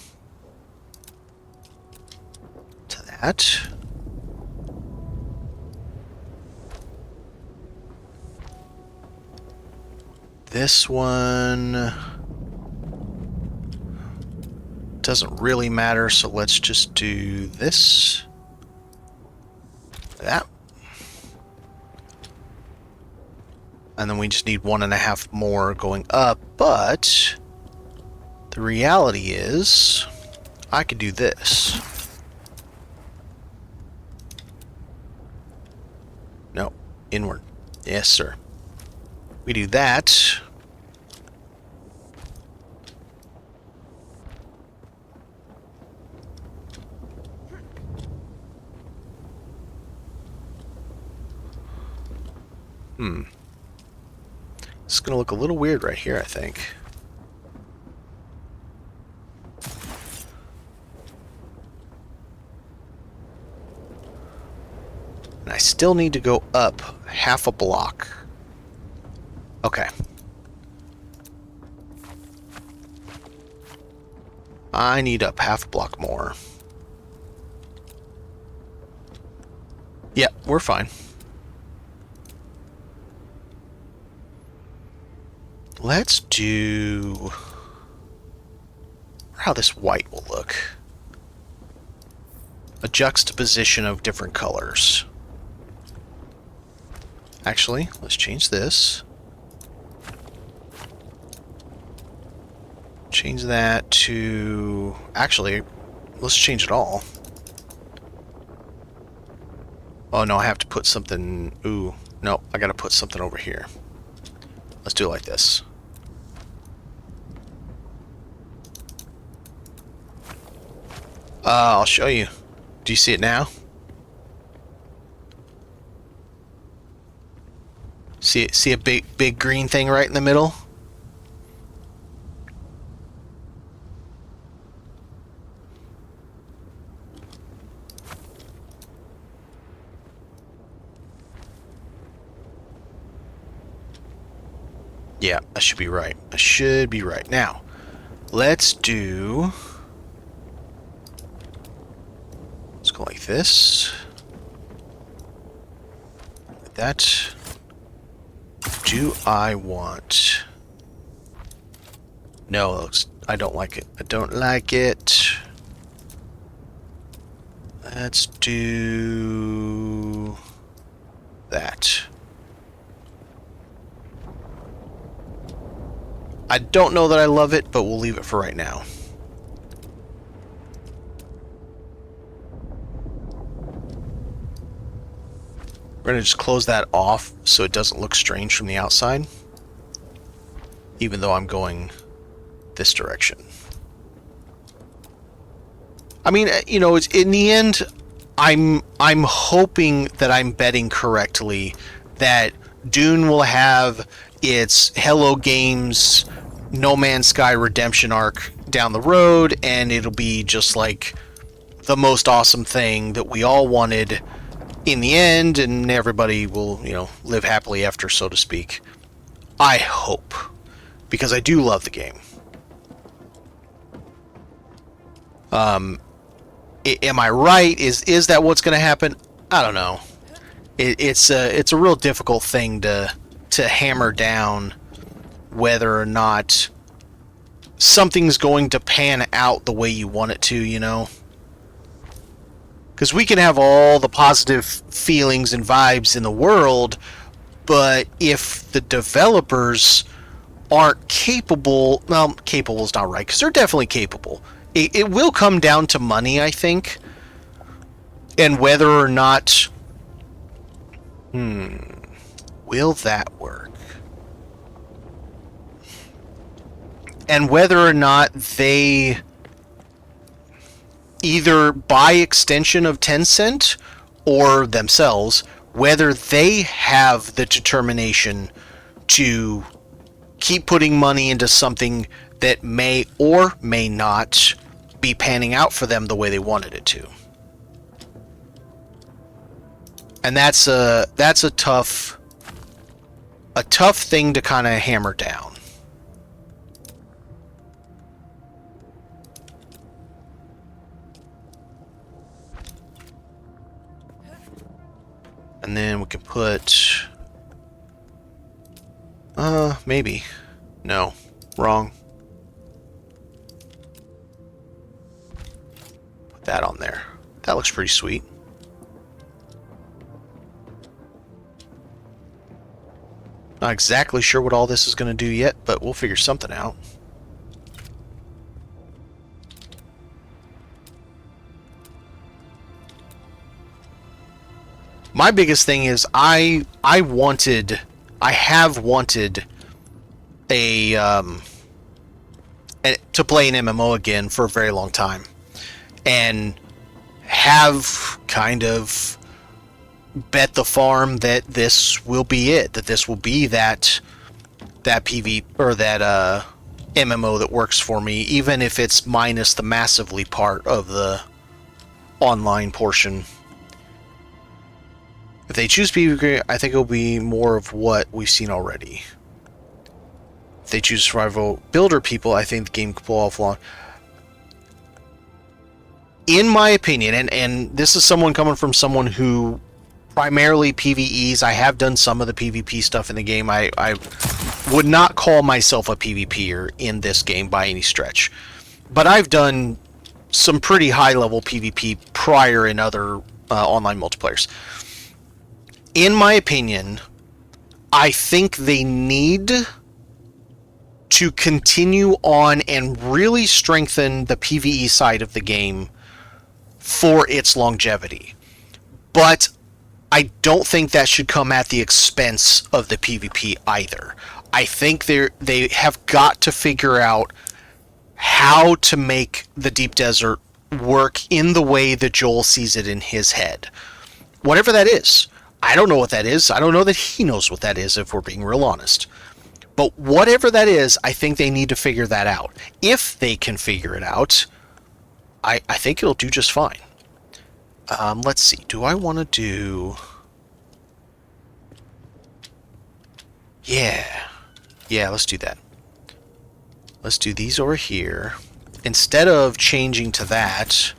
to that. This one doesn't really matter, so let's just do this. That. And then we just need 1.5 more going up, but the reality is I could do this. No, inward. Yes, sir. We do that. It's gonna look a little weird right here, I think. And I still need to go up half a block. Okay. I need up half a block more. Yep, we're fine. Let's do how this white will look. A juxtaposition of different colors. Actually, let's change this. Change that to... Actually, let's change it all. Oh no, I have to put something... Ooh, no, I gotta put something over here. Let's do it like this. I'll show you. Do you see it now? See a big green thing right in the middle? Yeah, I should be right. I should be right. Now, let's do... Let's go like this. Like that. Do I want... No, I don't like it. I don't like it. Let's do... that. I don't know that I love it, but we'll leave it for right now. We're going to just close that off so it doesn't look strange from the outside, even though I'm going this direction. I mean, you know, it's, in the end, I'm hoping that I'm betting correctly that Dune will have its Hello Games No Man's Sky redemption arc down the road, and it'll be just like the most awesome thing that we all wanted in the end, and everybody will, you know, live happily after, so to speak. I hope. because I do love the game. Am I right? Is that what's going to happen? I don't know. It's a real difficult thing to hammer down whether or not something's going to pan out the way you want it to, you know? Because we can have all the positive feelings and vibes in the world, but if the developers aren't capable, well, capable is not right, because they're definitely capable. It will come down to money, I think, and whether or not, will that work? And whether or not they, either by extension of Tencent or themselves, whether they have the determination to keep putting money into something that may or may not be panning out for them the way they wanted it to. And that's a tough thing to kind of hammer down. And then we can put... maybe. No. Wrong. Put that on there. That looks pretty sweet. Not exactly sure what all this is going to do yet, but we'll figure something out. My biggest thing is I have wanted to play an MMO again for a very long time, and have kind of bet the farm that this will be it, that this will be that PV or that MMO that works for me, even if it's minus the massively part of the online portion. If they choose PvP, I think it'll be more of what we've seen already. If they choose survival builder people, I think the game could pull off long. In my opinion, and this is someone coming from someone who primarily PvEs, I have done some of the PvP stuff in the game. I would not call myself a PvPer in this game by any stretch. But I've done some pretty high-level PvP prior in other online multiplayers. In my opinion, I think they need to continue on and really strengthen the PvE side of the game for its longevity. But I don't think that should come at the expense of the PvP either. I think they have got to figure out how to make the Deep Desert work in the way that Joel sees it in his head. Whatever that is. I don't know what that is. I don't know that he knows what that is, if we're being real honest. But whatever that is, I think they need to figure that out. If they can figure it out, I think it'll do just fine. Let's see. Do I want to do... Yeah, let's do that. Let's do these over here. Instead of changing to that,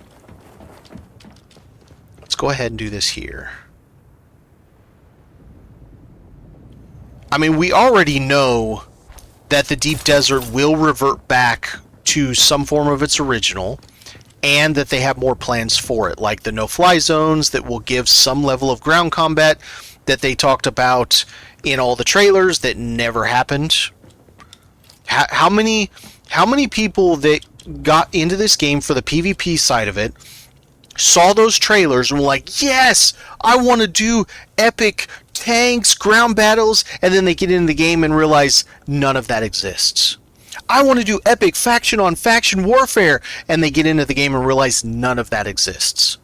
let's go ahead and do this here. I mean, we already know that the Deep Desert will revert back to some form of its original, and that they have more plans for it, like the no-fly zones that will give some level of ground combat that they talked about in all the trailers that never happened. How many people that got into this game for the PvP side of it saw those trailers and were like, yes, I want to do epic tanks, ground battles, and then they get into the game and realize none of that exists. I want to do epic faction-on-faction warfare, and they get into the game and realize none of that exists.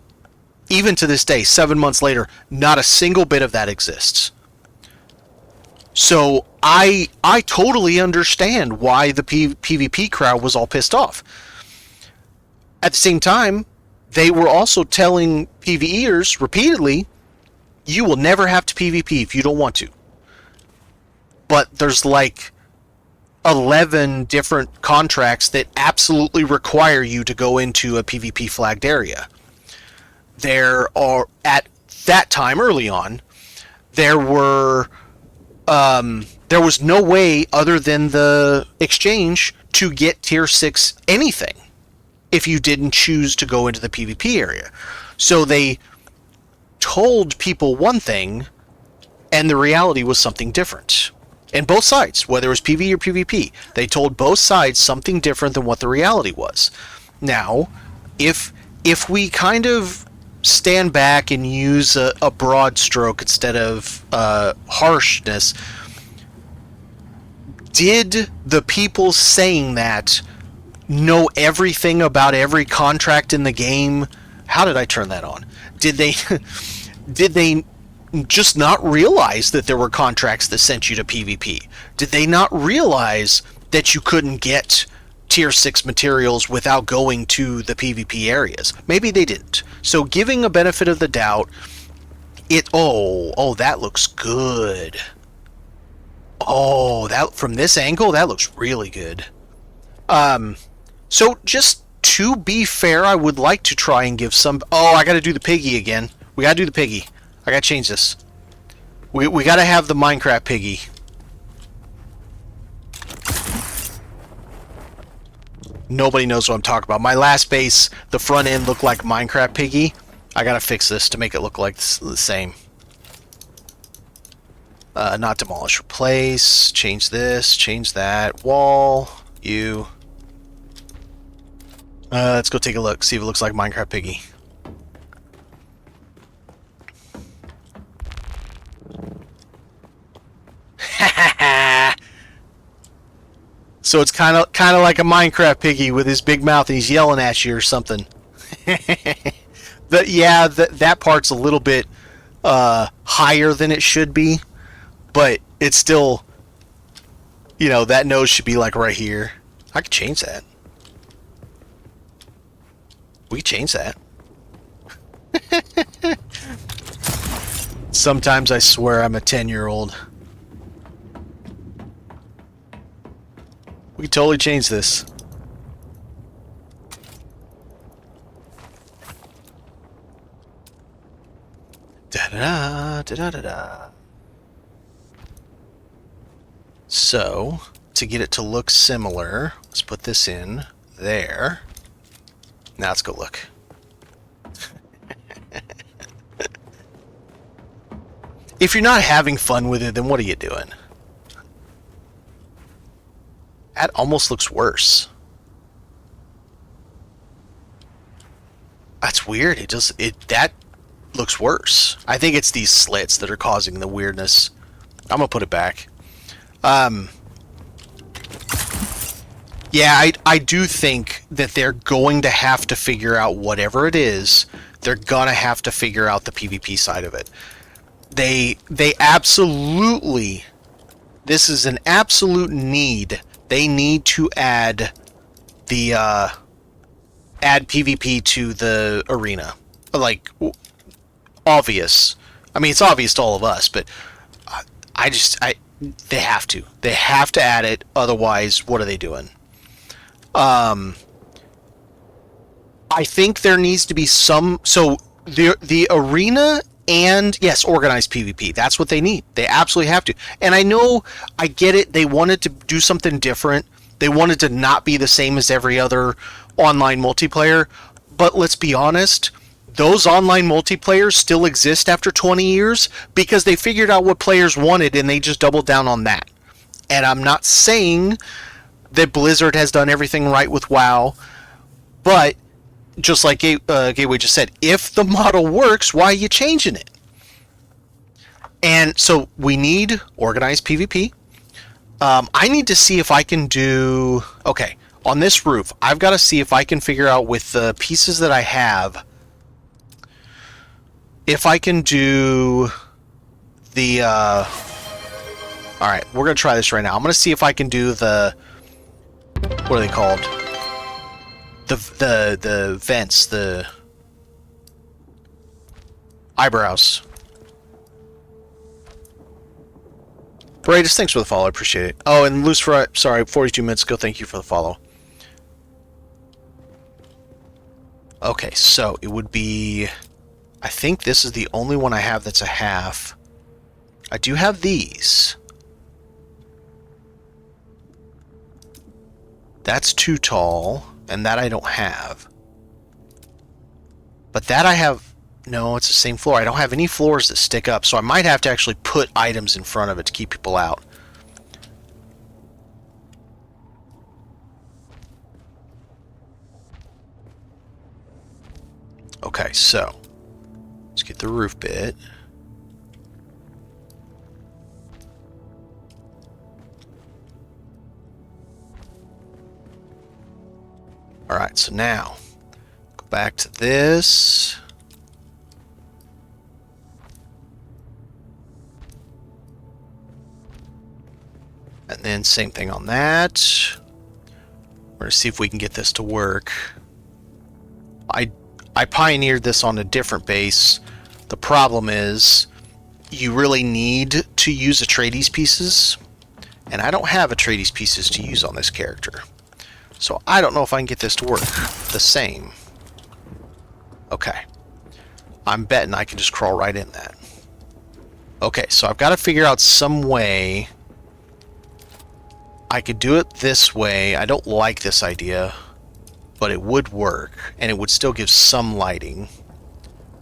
Even to this day, 7 months later, not a single bit of that exists. So I totally understand why the PvP crowd was all pissed off. At the same time, they were also telling PvEers repeatedly, you will never have to PvP if you don't want to. But there's like 11 different contracts that absolutely require you to go into a PvP flagged area. There are, at that time early on, there was no way other than the exchange to get tier 6 anything if you didn't choose to go into the PvP area. So they told people one thing, and the reality was something different. And both sides, whether it was PvE or PvP, they told both sides something different than what the reality was. Now, if we kind of stand back and use a broad stroke instead of harshness, did the people saying that know everything about every contract in the game? How did I turn that on? Did they just not realize that there were contracts that sent you to PvP? Did they not realize that you couldn't get tier 6 materials without going to the PvP areas? Maybe they didn't. So giving a benefit of the doubt, that looks good. Oh, that from this angle, that looks really good. So just to be fair, I would like to try and give some... Oh, I gotta do the piggy again. We gotta do the piggy. I gotta change this. We gotta have the Minecraft piggy. Nobody knows what I'm talking about. My last base, the front end looked like Minecraft piggy. I gotta fix this to make it look like the same. Not demolish, replace. Change this, change that. Wall. You. Let's go take a look, see if it looks like Minecraft piggy. So it's kind of like a Minecraft piggy with his big mouth and he's yelling at you or something. That part's a little bit higher than it should be, but it's still, that nose should be like right here. I could change that. We could change that. Sometimes I swear I'm a 10-year-old. We could totally change this. Da-da-da, da-da-da-da. So, to get it to look similar, let's put this in there. Now let's go look. If you're not having fun with it, then what are you doing? That almost looks worse. That's weird. That looks worse. I think it's these slits that are causing the weirdness. I'm gonna put it back. Yeah, I do think that they're going to have to figure out whatever it is. They're gonna have to figure out the PvP side of it. They absolutely, this is an absolute need. They need to add the add PvP to the arena. Like, obvious. I mean, it's obvious to all of us, but they have to. They have to add it. Otherwise, what are they doing? I think there needs to be some. So the arena and yes, organized PvP. That's what they need. They absolutely have to. And I know, I get it. They wanted to do something different. They wanted to not be the same as every other online multiplayer. But let's be honest, those online multiplayers still exist after 20 years because they figured out what players wanted and they just doubled down on that. And I'm not saying that Blizzard has done everything right with WoW, but just like Gateway just said, if the model works, why are you changing it? And so we need organized PvP. I need to see if I can do... Okay, on this roof, I've got to see if I can figure out with the pieces that I have, if I can do the... Alright, we're going to try this right now. I'm going to see if I can do the... What are they called? The vents, the eyebrows. Bradis, thanks for the follow. I appreciate it. Oh, and Lucifer, sorry, 42 minutes ago. Thank you for the follow. Okay, so it would be... I think this is the only one I have that's a half. I do have these. That's too tall, and that I don't have. But that I have... No, it's the same floor. I don't have any floors that stick up, so I might have to actually put items in front of it to keep people out. Okay, so let's get the roof bit. Alright, so now go back to this. And then same thing on that. We're going to see if we can get this to work. I pioneered this on a different base. The problem is you really need to use Atreides pieces, and I don't have Atreides pieces to use on this character. So I don't know if I can get this to work the same. Okay. I'm betting I can just crawl right in that. Okay, so I've got to figure out some way. I could do it this way. I don't like this idea, but it would work, and it would still give some lighting.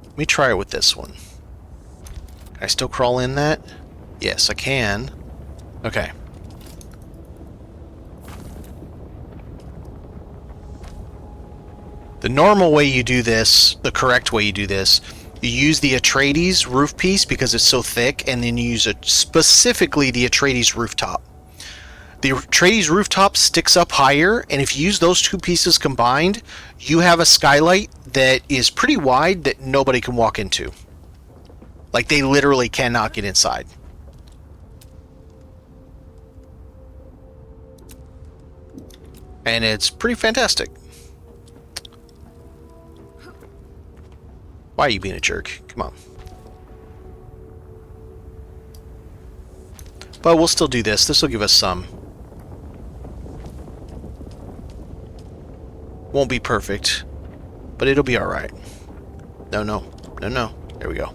Let me try it with this one. Can I still crawl in that? Yes, I can. Okay. The normal way you do this, the correct way you do this, you use the Atreides roof piece because it's so thick, and then you use specifically the Atreides rooftop. The Atreides rooftop sticks up higher, and if you use those two pieces combined, you have a skylight that is pretty wide that nobody can walk into. Like, they literally cannot get inside. And it's pretty fantastic. Why are you being a jerk? Come on. But we'll still do this. This will give us some. Won't be perfect, but it'll be alright. No, no. No, no. There we go.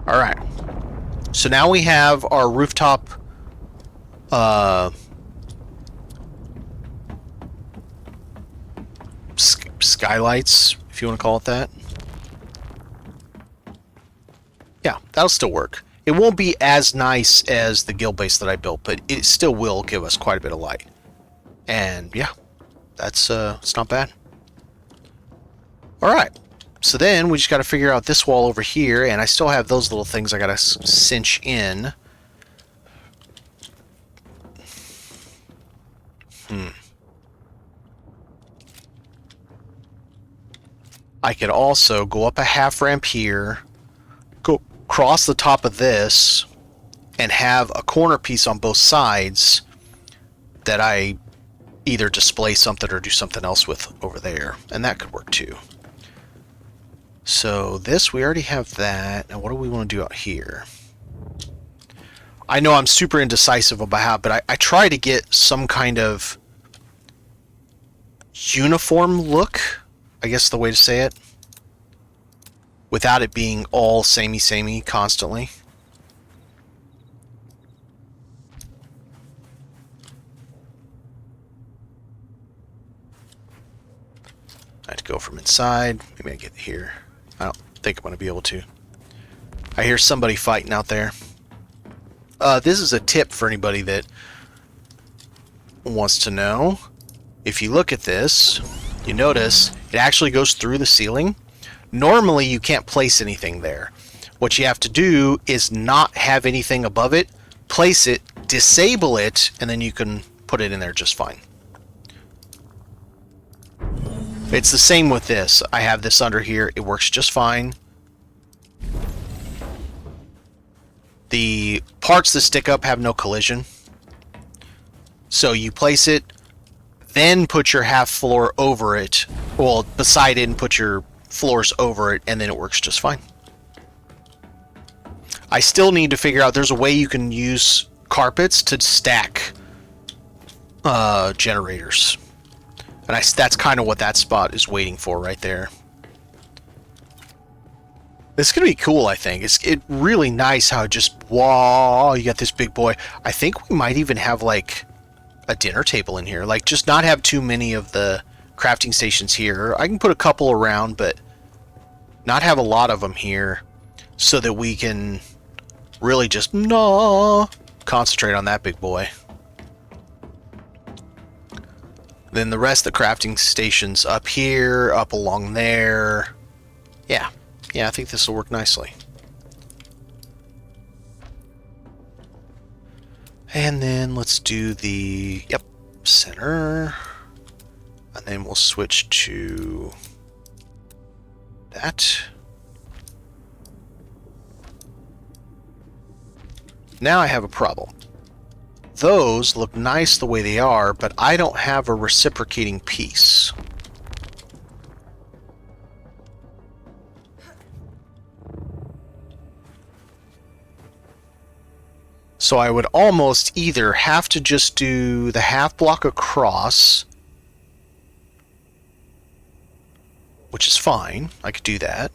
Alright. So now we have our rooftop skylights, if you want to call it that. Yeah, that'll still work. It won't be as nice as the guild base that I built, but it still will give us quite a bit of light. And yeah, that's it's not bad. Alright, so then we just got to figure out this wall over here, and I still have those little things I got to cinch in. I could also go up a half ramp here, go across the top of this, and have a corner piece on both sides that I either display something or do something else with over there. And that could work too. So this, we already have that. Now what do we want to do out here? I know I'm super indecisive about how, but I try to get some kind of uniform look, I guess the way to say it, without it being all samey constantly. I have to go from inside. Maybe I get here. I don't think I'm going to be able to. I hear somebody fighting out there. This is a tip for anybody that wants to know. If you look at this, you notice it actually goes through the ceiling. Normally you can't place anything there. What you have to do is not have anything above it, place it, disable it, and then you can put it in there just fine. It's the same with this. I have this under here. It works just fine. The parts that stick up have no collision. So you place it, then put your half floor over it, well, beside it, and put your floors over it, and then it works just fine. I still need to figure out, there's a way you can use carpets to stack generators. And that's kind of what that spot is waiting for right there. This is going to be cool, I think. It's really nice how it just, whoa, you got this big boy. I think we might even have, like, a dinner table in here. Like, just not have too many of the crafting stations here. I can put a couple around, but not have a lot of them here so that we can really just concentrate on that big boy. Then the rest of the crafting stations up here, up along there. Yeah, I think this will work nicely. And then let's do the, center. And then we'll switch to that. Now I have a problem. Those look nice the way they are, but I don't have a reciprocating piece. So I would almost either have to just do the half block across, which is fine. I could do that.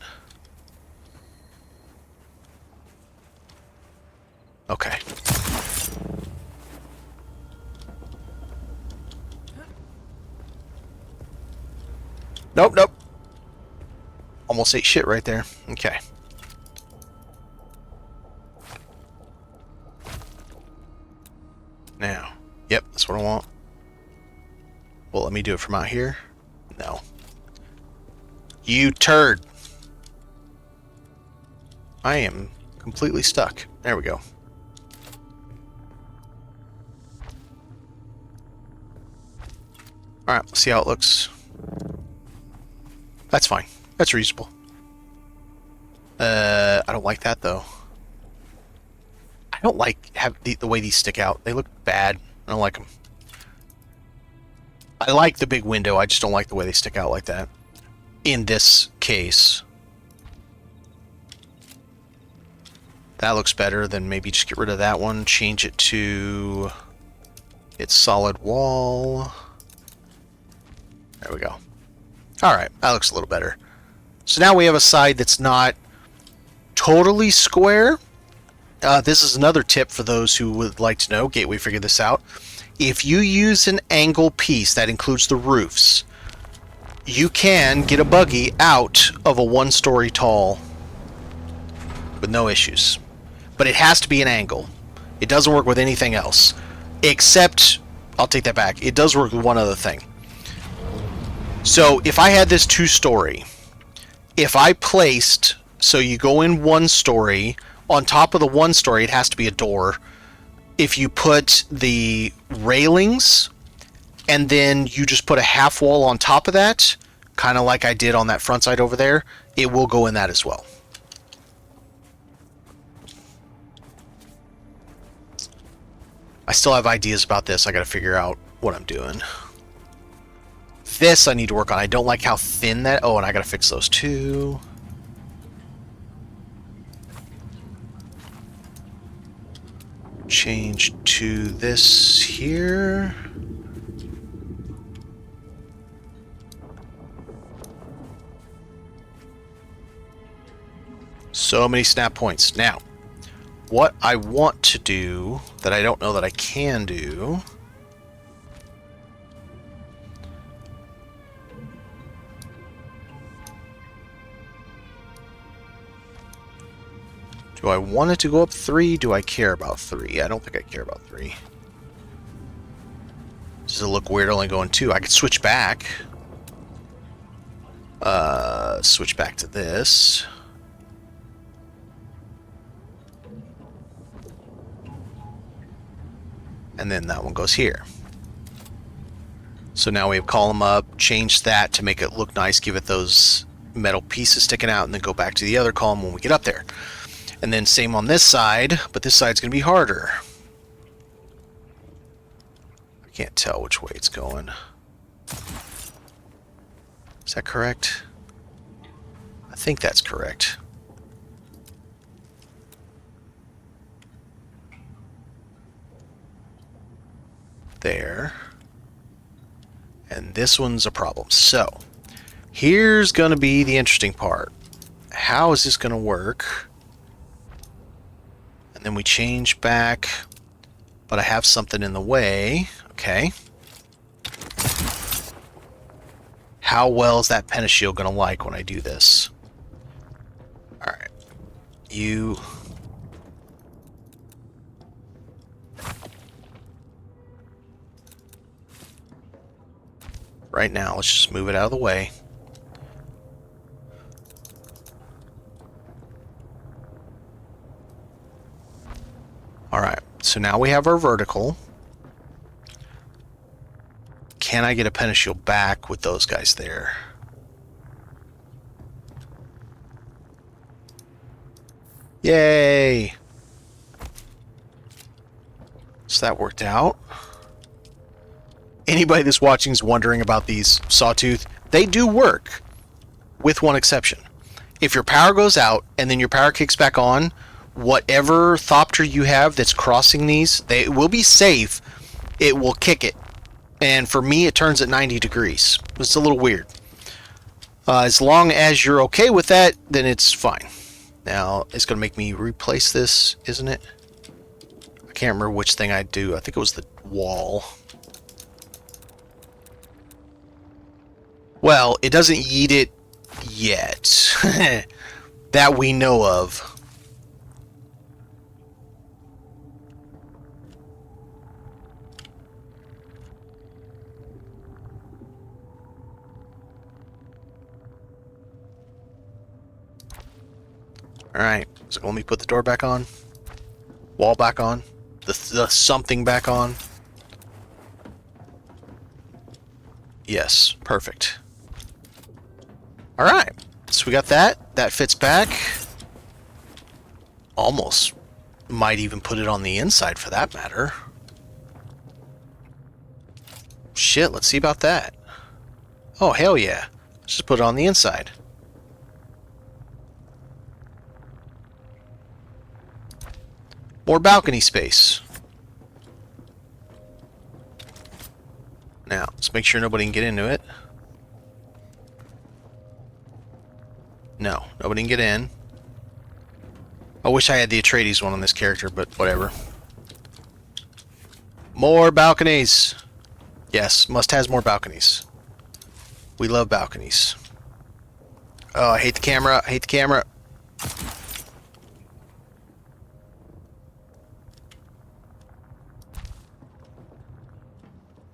Okay. Nope. Almost ate shit right there. Okay. Now, yep, that's what I want. Well, let me do it from out here. No. You turd. I am completely stuck. There we go. Alright, let's see how it looks. That's fine. That's reasonable. I don't like that, though. I don't like the way these stick out. They look bad. I don't like them. I like the big window. I just don't like the way they stick out like that. In this case. That looks better. Then maybe just get rid of that one. Change it to its solid wall. There we go. Alright, that looks a little better. So now we have a side that's not totally square. This is another tip for those who would like to know. Gateway figured this out. If you use an angle piece that includes the roofs, you can get a buggy out of a one-story tall with no issues. But it has to be an angle. It doesn't work with anything else. Except, I'll take that back, it does work with one other thing. So if I had this two-story, if I placed, so you go in one story, on top of the one story it has to be a door. If you put the railings and then you just put a half wall on top of that, kind of like I did on that front side over there, it will go in that as well. I still have ideas about this. I got to figure out what I'm doing. This I need to work on. I don't like how thin that... Oh, and I got to fix those too. Change to this here. So many snap points. Now, what I want to do that I don't know that I can do... Do I want it to go up 3? Do I care about 3? I don't think I care about 3. Does it look weird only going 2? I could switch back. Switch back to this. And then that one goes here. So now we have column up, change that to make it look nice, give it those metal pieces sticking out, and then go back to the other column when we get up there. And And then same on this side, but this side's going to be harder. I can't tell which way it's going. Is that correct? I think that's correct. There. And this one's a problem. So, here's going to be the interesting part. How is this going to work? And then we change back, but I have something in the way. Okay. How well is that Pentashield going to like when I do this? Alright. You... Right now, let's just move it out of the way. Alright, so now we have our vertical. Can I get a Pentashield back with those guys there? Yay! So that worked out. Anybody that's watching is wondering about these Sawtooth. They do work, with one exception. If your power goes out and then your power kicks back on, whatever Thopter you have that's crossing these, they will be safe. It will kick it. And for me, it turns at 90 degrees. It's a little weird. As long as you're okay with that, then it's fine. Now, it's going to make me replace this, isn't it? I can't remember which thing I do. I think it was the wall. Well, it doesn't yeet it yet. That we know of. Alright, so let me put the door back on. Wall back on. The something back on. Yes, perfect. Alright, so we got that. That fits back. Almost might even put it on the inside for that matter. Shit, let's see about that. Oh, hell yeah. Let's just put it on the inside. More balcony space. Now, let's make sure nobody can get into it. No, nobody can get in. I wish I had the Atreides one on this character, but whatever. More balconies! Yes, must has more balconies. We love balconies. Oh, I hate the camera. I hate the camera.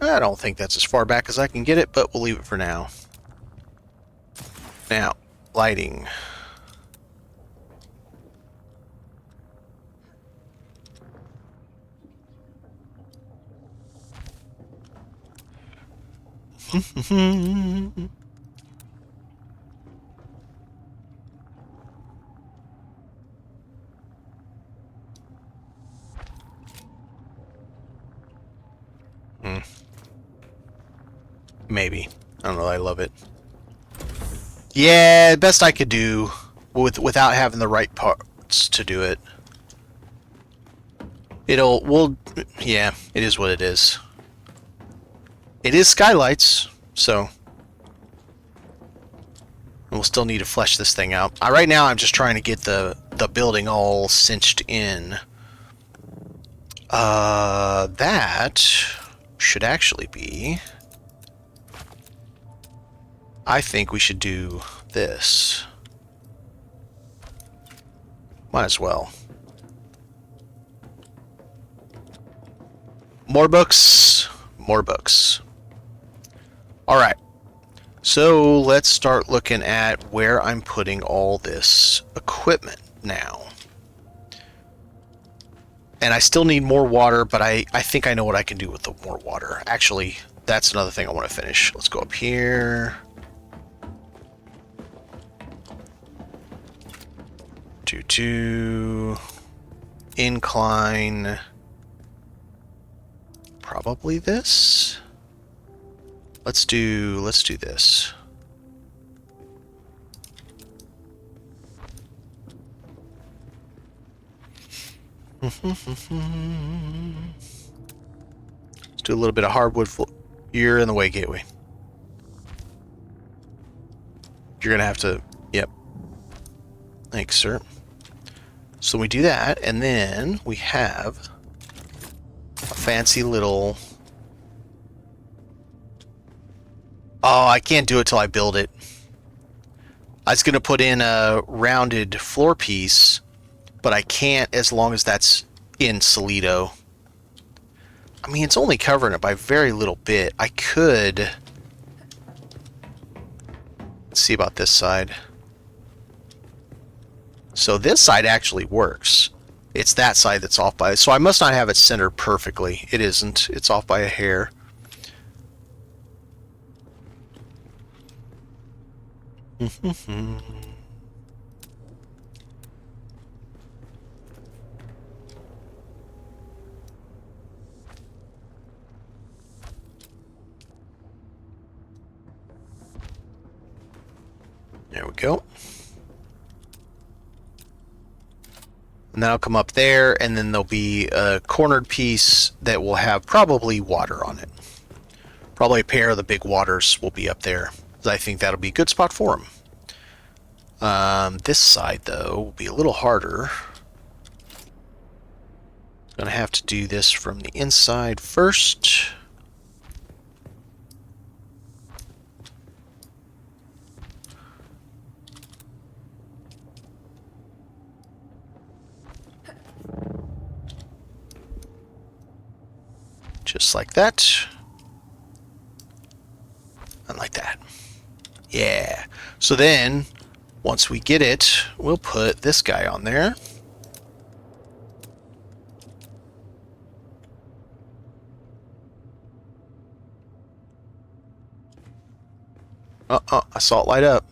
I don't think that's as far back as I can get it, but we'll leave it for now. Now, lighting. Maybe. I don't know. I love it. Yeah, best I could do without having the right parts to do it. Yeah, it is what it is. It is skylights, so we'll still need to flesh this thing out. Right now, I'm just trying to get the building all cinched in. That should actually be... I think we should do this. Might as well. More books. More books. Alright. So let's start looking at where I'm putting all this equipment now. And I still need more water, but I think I know what I can do with the more water. Actually, that's another thing I want to finish. Let's go up here. Do incline. Probably this. Let's do this. Let's do a little bit of hardwood. You're in the way, Gateway. You're gonna have to. Yep. Thanks, sir. So we do that, and then we have a fancy little. Oh, I can't do it till I build it. I was gonna put in a rounded floor piece, but I can't as long as that's in Solido. I mean, it's only covering it by very little bit. I could. Let's see about this side. So this side actually works. It's that side that's off by. So I must not have it centered perfectly. It isn't. It's off by a hair. There we go. And then I'll come up there, and then there'll be a cornered piece that will have probably water on it. Probably a pair of the big waters will be up there. I think that'll be a good spot for them. This side, though, will be a little harder. I'm going to have to do this from the inside first. Just like that. And like that. Yeah. So then, once we get it, we'll put this guy on there. I saw it light up.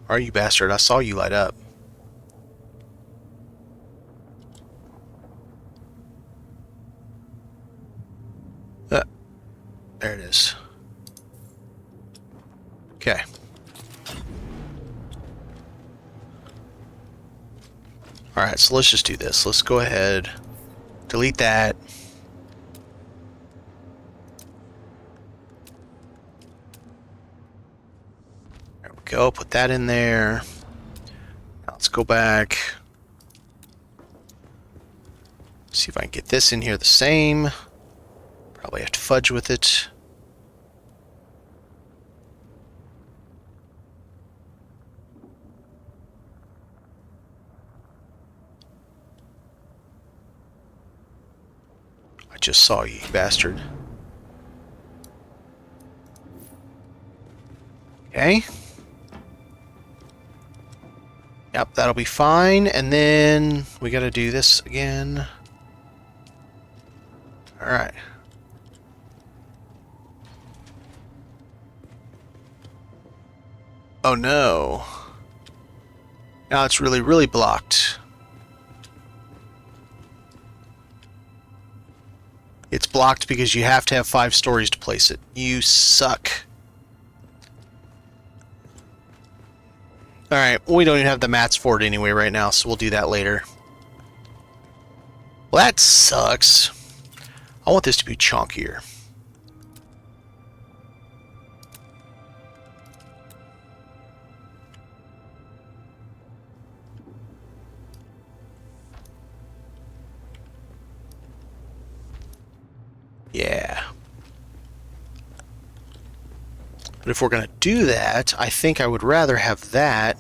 Are you bastard? I saw you light up. There it is. Okay. Alright, so let's just do this. Let's go ahead, delete that. There we go, put that in there. Now let's go back. See if I can get this in here the same. Probably have to fudge with it. I just saw you, bastard. Okay. Yep, that'll be fine. And then we gotta do this again. Alright. Oh no. Now it's really, really blocked. It's blocked because you have to have 5 stories to place it. You suck. Alright, we don't even have the mats for it anyway right now, so we'll do that later. Well, that sucks. I want this to be chunkier. Yeah. But if we're going to do that, I think I would rather have that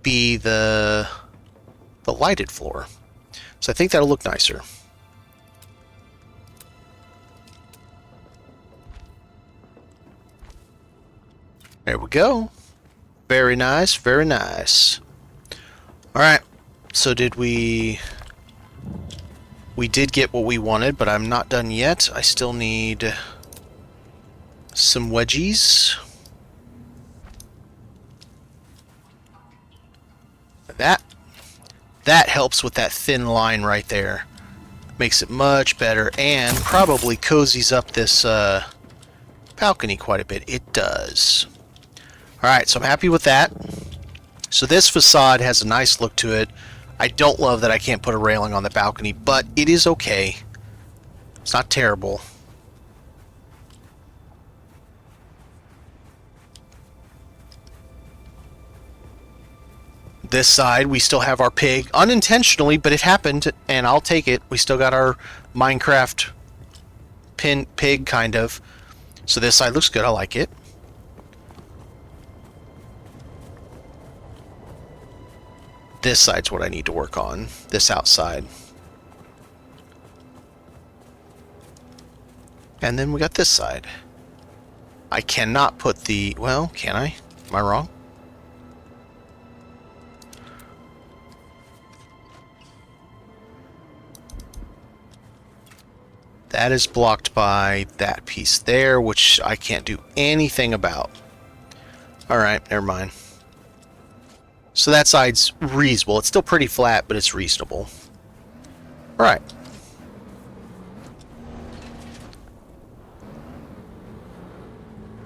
be the lighted floor. So I think that'll look nicer. There we go. Very nice, very nice. Alright, so did we... We did get what we wanted, but I'm not done yet. I still need some wedgies. That helps with that thin line right there. Makes it much better and probably cozies up this balcony quite a bit. It does. Alright, so I'm happy with that. So this facade has a nice look to it. I don't love that I can't put a railing on the balcony, but it is okay. It's not terrible. This side, we still have our pig. Unintentionally, but it happened, and I'll take it. We still got our Minecraft pig, kind of. So this side looks good. I like it. This side's what I need to work on. This outside. And then we got this side. I cannot put the... Well, can I? Am I wrong? That is blocked by that piece there, which I can't do anything about. Alright, never mind. So that side's reasonable. It's still pretty flat, but it's reasonable. Alright.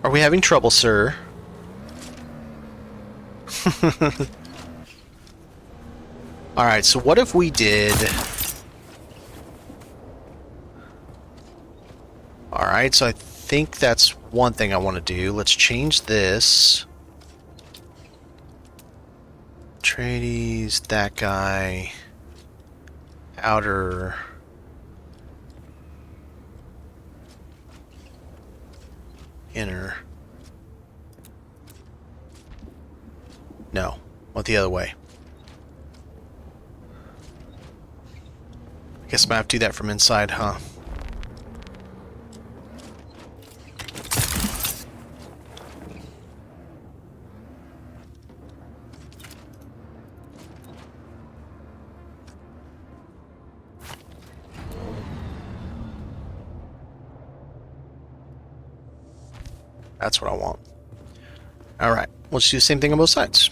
Are we having trouble, sir? Alright, so what if we did... Alright, so I think that's one thing I want to do. Let's change this. Trades, that guy. Outer. Inner. No, went the other way. I guess I'm gonna have to do that from inside, huh? That's what I want. Alright, let's do the same thing on both sides.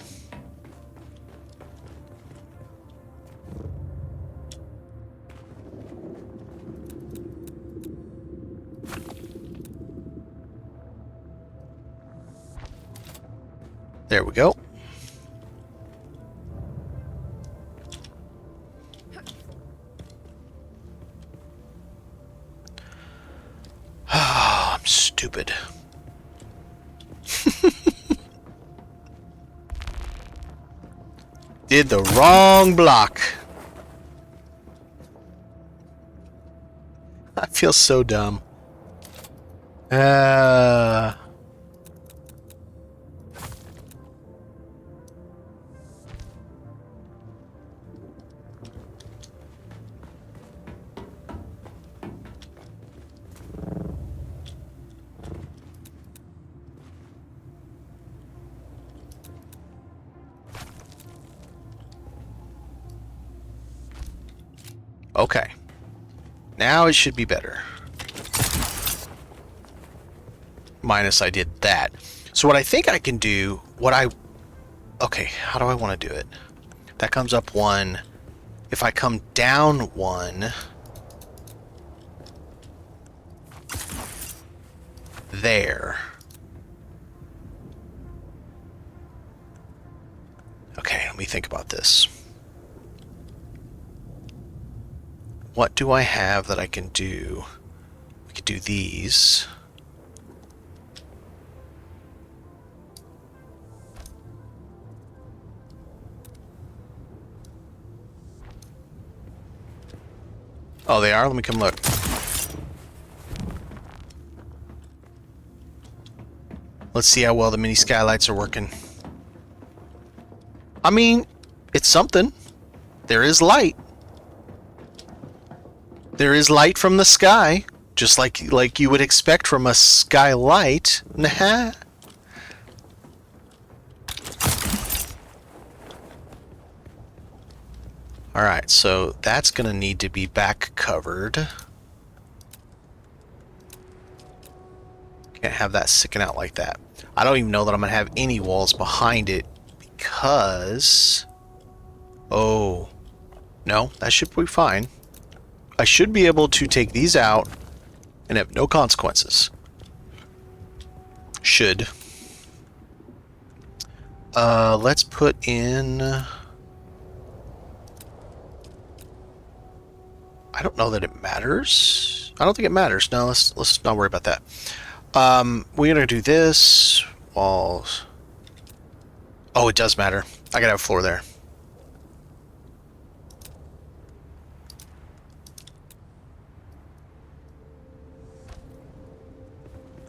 There we go. I'm stupid. Did the wrong block. I feel so dumb. Okay. Now it should be better. Minus I did that. So what I think I can do, okay, how do I want to do it? That comes up one. If I come down one, there. Okay, let me think about this. What do I have that I can do? We could do these. Oh, they are? Let me come look. Let's see how well the mini skylights are working. I mean, it's something. There is light. There is light from the sky, just like you would expect from a skylight. Nah. Alright, so that's going to need to be back covered. Can't have that sticking out like that. I don't even know that I'm going to have any walls behind it because... Oh, no, that should be fine. I should be able to take these out and have no consequences. Should. Let's put in... I don't know that it matters. I don't think it matters. No, let's not worry about that. We're gonna do this. Walls. Oh, it does matter. I gotta have a floor there.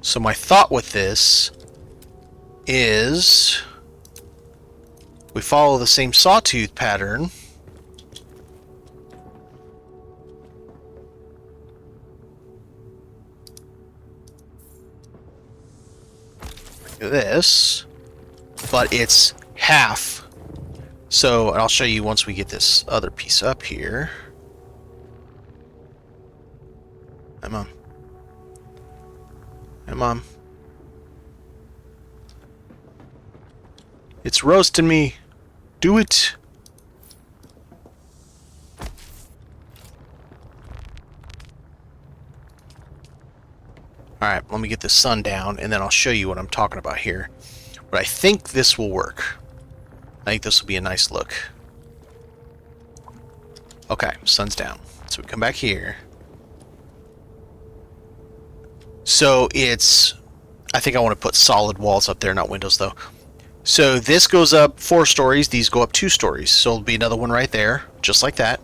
So my thought with this is we follow the same sawtooth pattern. This, but it's half. So, and I'll show you once we get this other piece up here. Come on. Come on. It's roasting me. Do it. Alright, let me get the sun down, and then I'll show you what I'm talking about here. But I think this will work. I think this will be a nice look. Okay, sun's down. So we come back here. So it's... I think I want to put solid walls up there, not windows, though. So this goes up 4 stories. These go up 2 stories. So there'll be another one right there, just like that.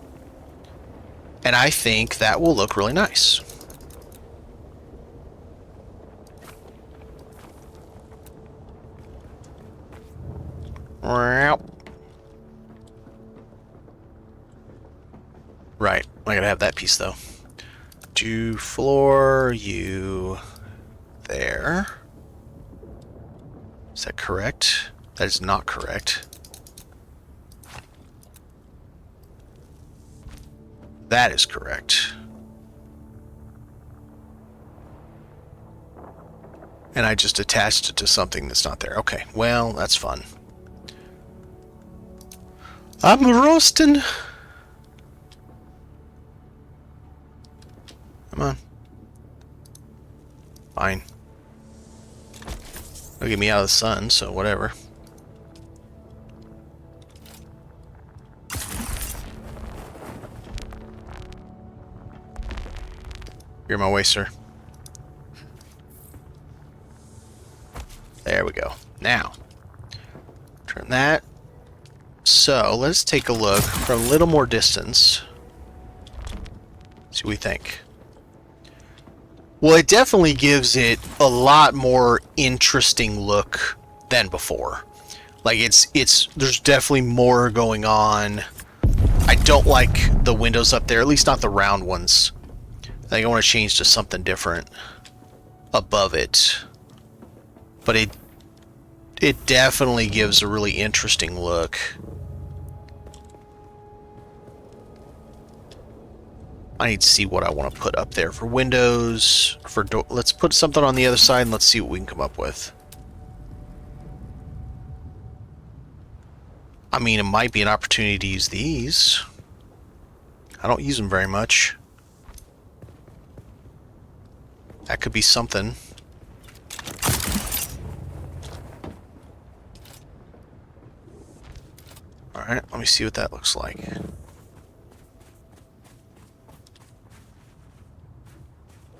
And I think that will look really nice. Right, I gotta have that piece though. Do floor you there. Is that correct? That is not correct. That is correct. And I just attached it to something that's not there. Okay, well, that's fun. I'm roasting. Come on. Fine. It'll get me out of the sun, so whatever. You're my way, sir. There we go. Now, turn that. So, let's take a look from a little more distance. See what we think. Well, it definitely gives it a lot more interesting look than before. Like, there's definitely more going on. I don't like the windows up there, at least not the round ones. I think I want to change to something different above it. But it definitely gives a really interesting look. I need to see what I want to put up there for windows, for door. Let's put something on the other side and let's see what we can come up with. I mean, it might be an opportunity to use these. I don't use them very much. That could be something. Alright, let me see what that looks like.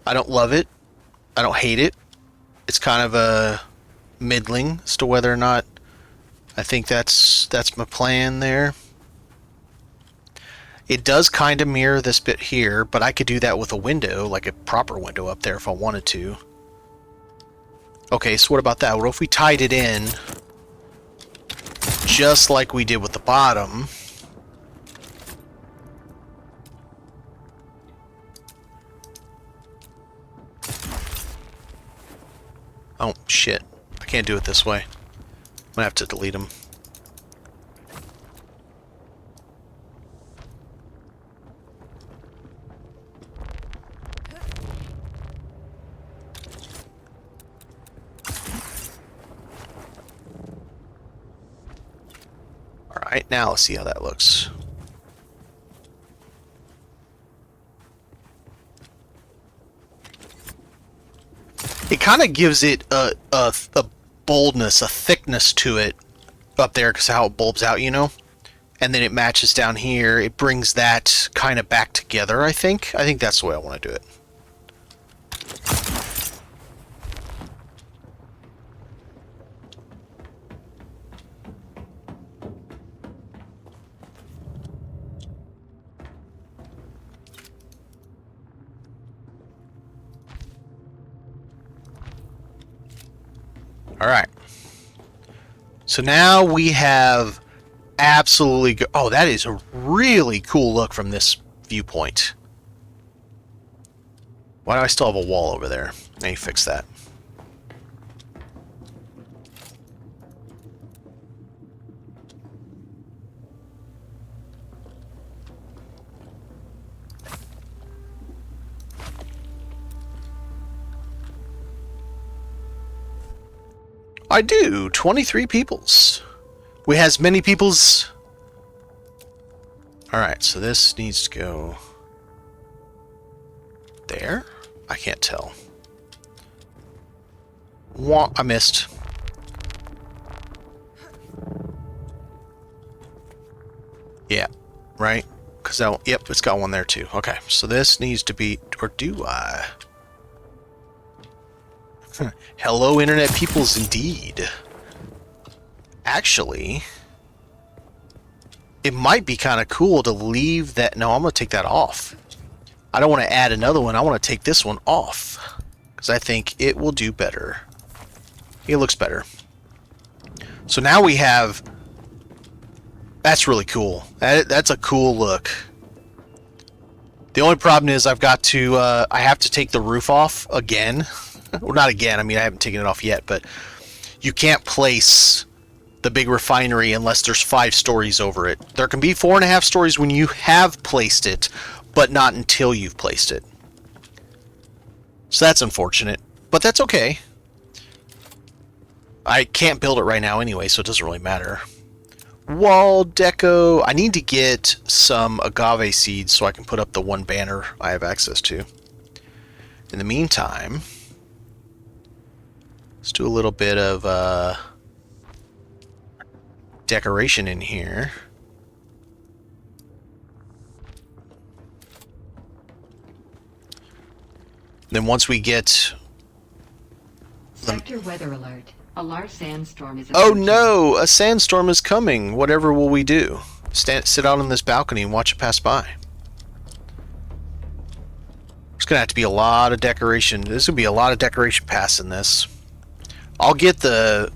I don't love it. I don't hate it. It's kind of a middling as to whether or not I think that's my plan there. It does kind of mirror this bit here, but I could do that with a window, like a proper window up there if I wanted to. Okay, so what about that? What if we tied it in just like we did with the bottom? Oh, shit. I can't do it this way. I'm gonna have to delete them. Alright, now let's see how that looks. It kind of gives it a boldness, a thickness to it up there because how it bulbs out, you know? And then it matches down here. It brings that kind of back together, I think. I think that's the way I want to do it. All right. So now we have absolutely good. Oh, that is a really cool look from this viewpoint. Why do I still have a wall over there? Now you fix that. I do. 23 peoples. We has many peoples. Alright, so this needs to go there? I can't tell. Wah, I missed. Yeah, right? Because that, yep, it's got one there too. Okay, so this needs to be, or do I? Hello, Internet peoples, indeed. Actually, it might be kind of cool to leave that. No, I'm going to take that off. I don't want to add another one. I want to take this one off because I think it will do better. It looks better. So now we have... That's really cool. That's a cool look. The only problem is I've got to... I have to take the roof off again. Well, not again. I mean, I haven't taken it off yet, but you can't place the big refinery unless there's 5 stories over it. There can be 4.5 stories when you have placed it, but not until you've placed it. So that's unfortunate, but that's okay. I can't build it right now anyway, so it doesn't really matter. Wall deco. I need to get some agave seeds so I can put up the one banner I have access to. In the meantime... Let's do a little bit of decoration in here. Then once we get... Sector weather alert. A large sandstorm is Oh approaching. no! A sandstorm is coming! Whatever will we do? Sit out on this balcony and watch it pass by. There's gonna have to be a lot of decoration. There's gonna be a lot of decoration passing this. I'll get the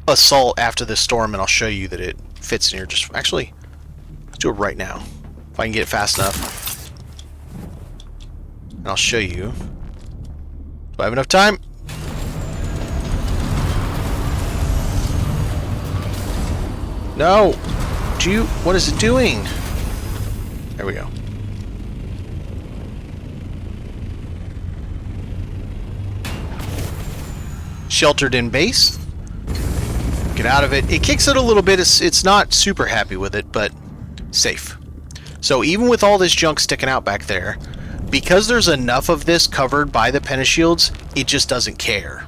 assault after this storm and I'll show you that it fits in here. Just actually, let's do it right now. If I can get it fast enough. And I'll show you. Do I have enough time? No! What is it doing? There we go. Sheltered in base. Get out of it. It kicks it a little bit. It's not super happy with it, but safe. So even with all this junk sticking out back there, because there's enough of this covered by the pentashields, it just doesn't care.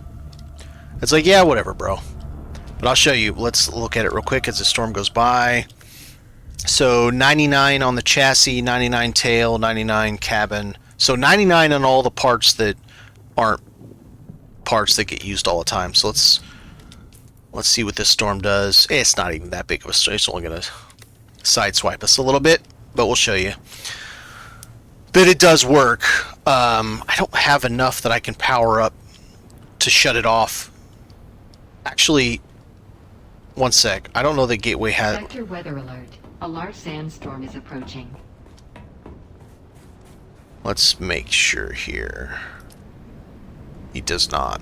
It's like, yeah, whatever, bro. But I'll show you. Let's look at it real quick as the storm goes by. So 99 on the chassis, 99 tail, 99 cabin. So 99 on all the parts that aren't parts that get used all the time. So let's see what this storm does. It's not even that big of a storm. It's only going to sideswipe us a little bit, but we'll show you that it does work. I don't have enough that I can power up to shut it off. Actually, one sec. I don't know that Gateway has... Sector weather alert. A large sandstorm is approaching. Let's make sure here. He does not.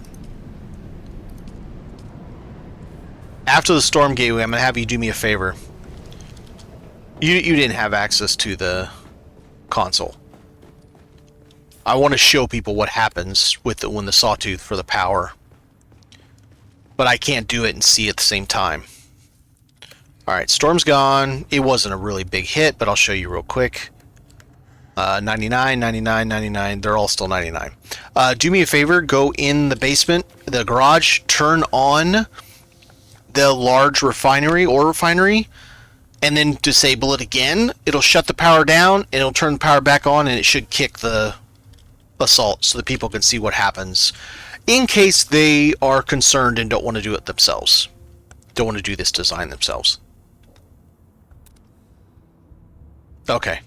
After the storm, Gateway, I'm going to have you do me a favor. You didn't have access to the console. I want to show people what happens with when the sawtooth for the power. But I can't do it and see at the same time. All right, storm's gone. It wasn't a really big hit, but I'll show you real quick. 99, 99, 99. They're all still 99. Do me a favor. Go in the basement, the garage, turn on the large refinery, and then disable it again. It'll shut the power down, and it'll turn the power back on, and it should kick the assault so that people can see what happens in case they are concerned and don't want to do it themselves. Don't want to do this design themselves. Okay.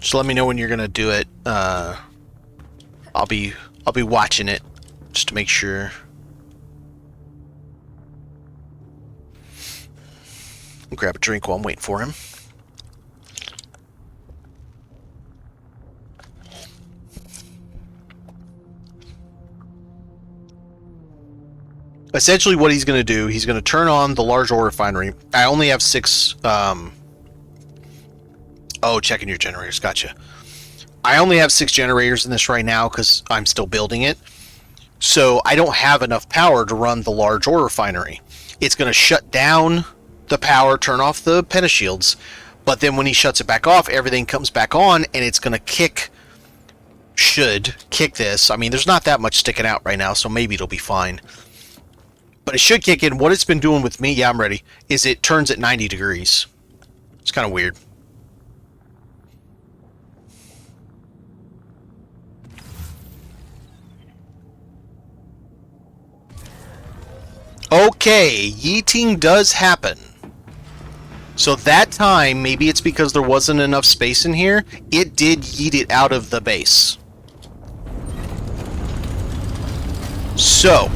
Just let me know when you're gonna do it. I'll be watching it just to make sure. I'll grab a drink while I'm waiting for him. Essentially what he's going to do, he's going to turn on the large ore refinery. I only have 6... checking your generators. Gotcha. I only have 6 generators in this right now because I'm still building it. So I don't have enough power to run the large ore refinery. It's going to shut down the power, turn off the pentashields. But then when he shuts it back off, everything comes back on, and it's going to should kick this. I mean, there's not that much sticking out right now, so maybe it'll be fine. But it should kick in. What it's been doing with me, yeah, I'm ready, is it turns at 90 degrees. It's kind of weird. Okay, yeeting does happen. So that time, maybe it's because there wasn't enough space in here, it did yeet it out of the base. So,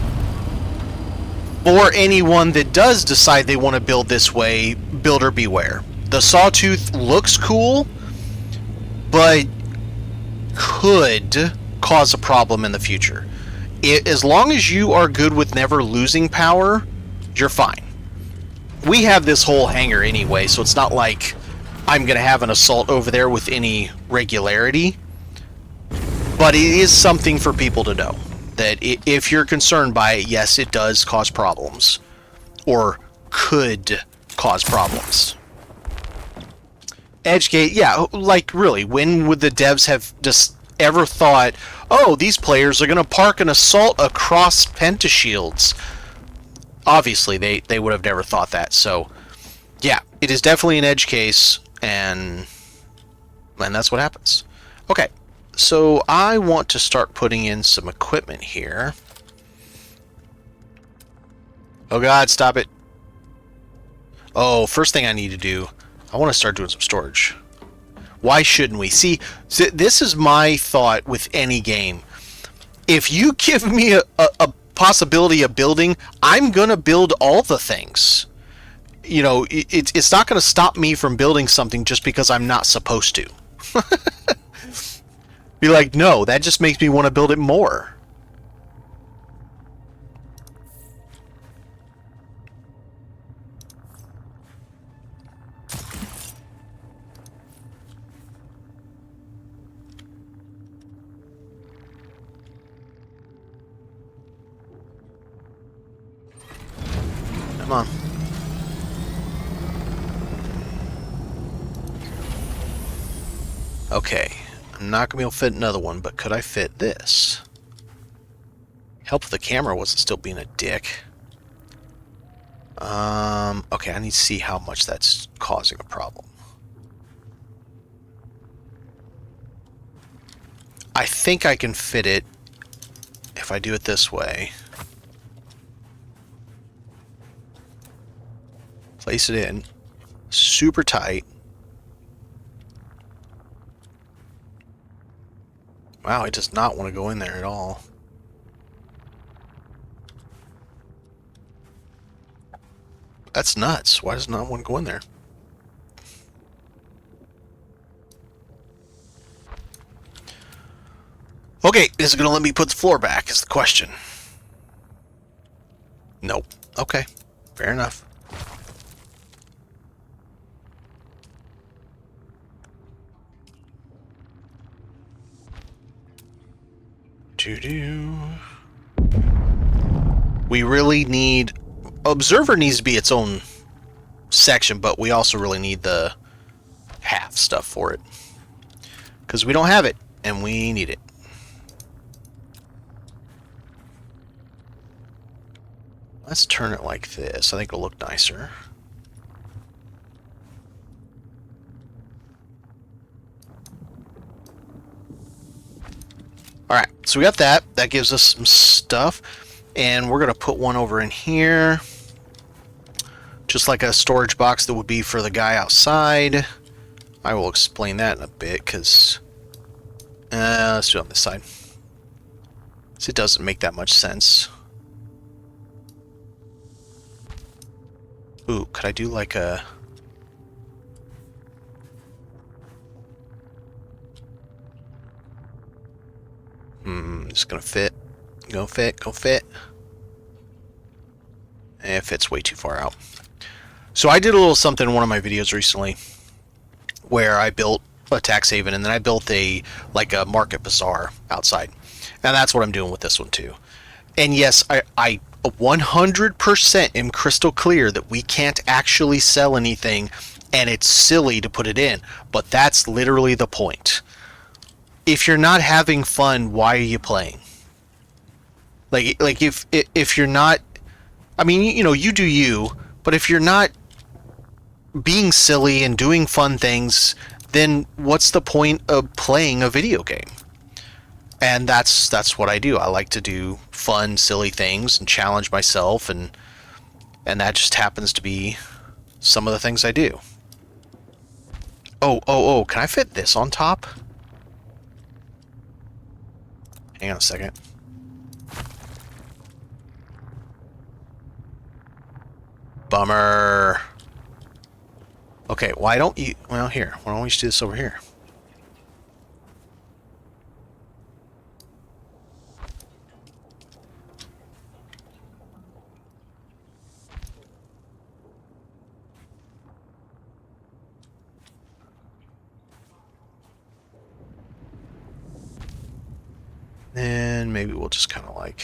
for anyone that does decide they want to build this way, builder beware. The sawtooth looks cool, but could cause a problem in the future. As long as you are good with never losing power, you're fine. We have this whole hangar anyway, so it's not like I'm going to have an assault over there with any regularity. But it is something for people to know. That if you're concerned by it, yes, it does cause problems. Or could cause problems. Edgegate, yeah, like really, when would the devs have just ever thought, oh, these players are going to park an assault across pentashields? Obviously, they would have never thought that. So, yeah, it is definitely an edge case, and that's what happens. Okay. So I want to start putting in some equipment here. Oh god, stop it. Oh, first thing I need to do, I want to start doing some storage. Why shouldn't we? See, this is my thought with any game. If you give me a possibility of building, I'm going to build all the things. You know, it's not going to stop me from building something just because I'm not supposed to. Be like, no, that just makes me want to build it more. Come on. Okay. I'm not going to be able to fit another one, but could I fit this? Help if the camera wasn't still being a dick. Okay, I need to see how much that's causing a problem. I think I can fit it if I do it this way. Place it in. Super tight. Wow, it does not want to go in there at all. That's nuts. Why does it not want to go in there? Okay, is it going to let me put the floor back is the question. Nope. Okay, fair enough. Doo-doo. We really need... Observer needs to be its own section, but we also really need the half stuff for it. Because we don't have it, and we need it. Let's turn it like this. I think it'll look nicer. Alright, so we got that. That gives us some stuff. And we're going to put one over in here. Just like a storage box that would be for the guy outside. I will explain that in a bit, because... let's do it on this side. So it doesn't make that much sense. Ooh, could I do like a... It's gonna fit. Go fit, go fit. It fits way too far out. So I did a little something in one of my videos recently where I built a tax haven, and then I built a market bazaar outside. And that's what I'm doing with this one too. And yes, I 100% am crystal clear that we can't actually sell anything, and it's silly to put it in, but that's literally the point. If you're not having fun, why are you playing? Like if you're not, I mean, you know, you do you, but if you're not being silly and doing fun things, then what's the point of playing a video game? And that's what I do. I like to do fun, silly things and challenge myself, and that just happens to be some of the things I do. Oh, can I fit this on top? Hang on a second. Bummer. Okay, why don't you... Well, here. Why don't we just do this over here? Then maybe we'll just kind of like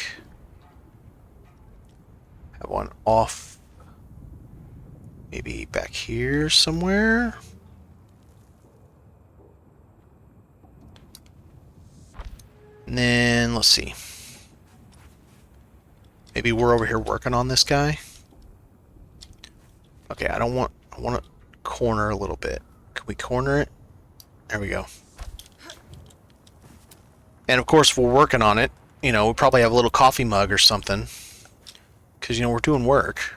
have one off, maybe back here somewhere. And then let's see. Maybe we're over here working on this guy. Okay, I want to corner a little bit. Can we corner it? There we go. And of course, if we're working on it, you know, we probably have a little coffee mug or something. Because, you know, we're doing work.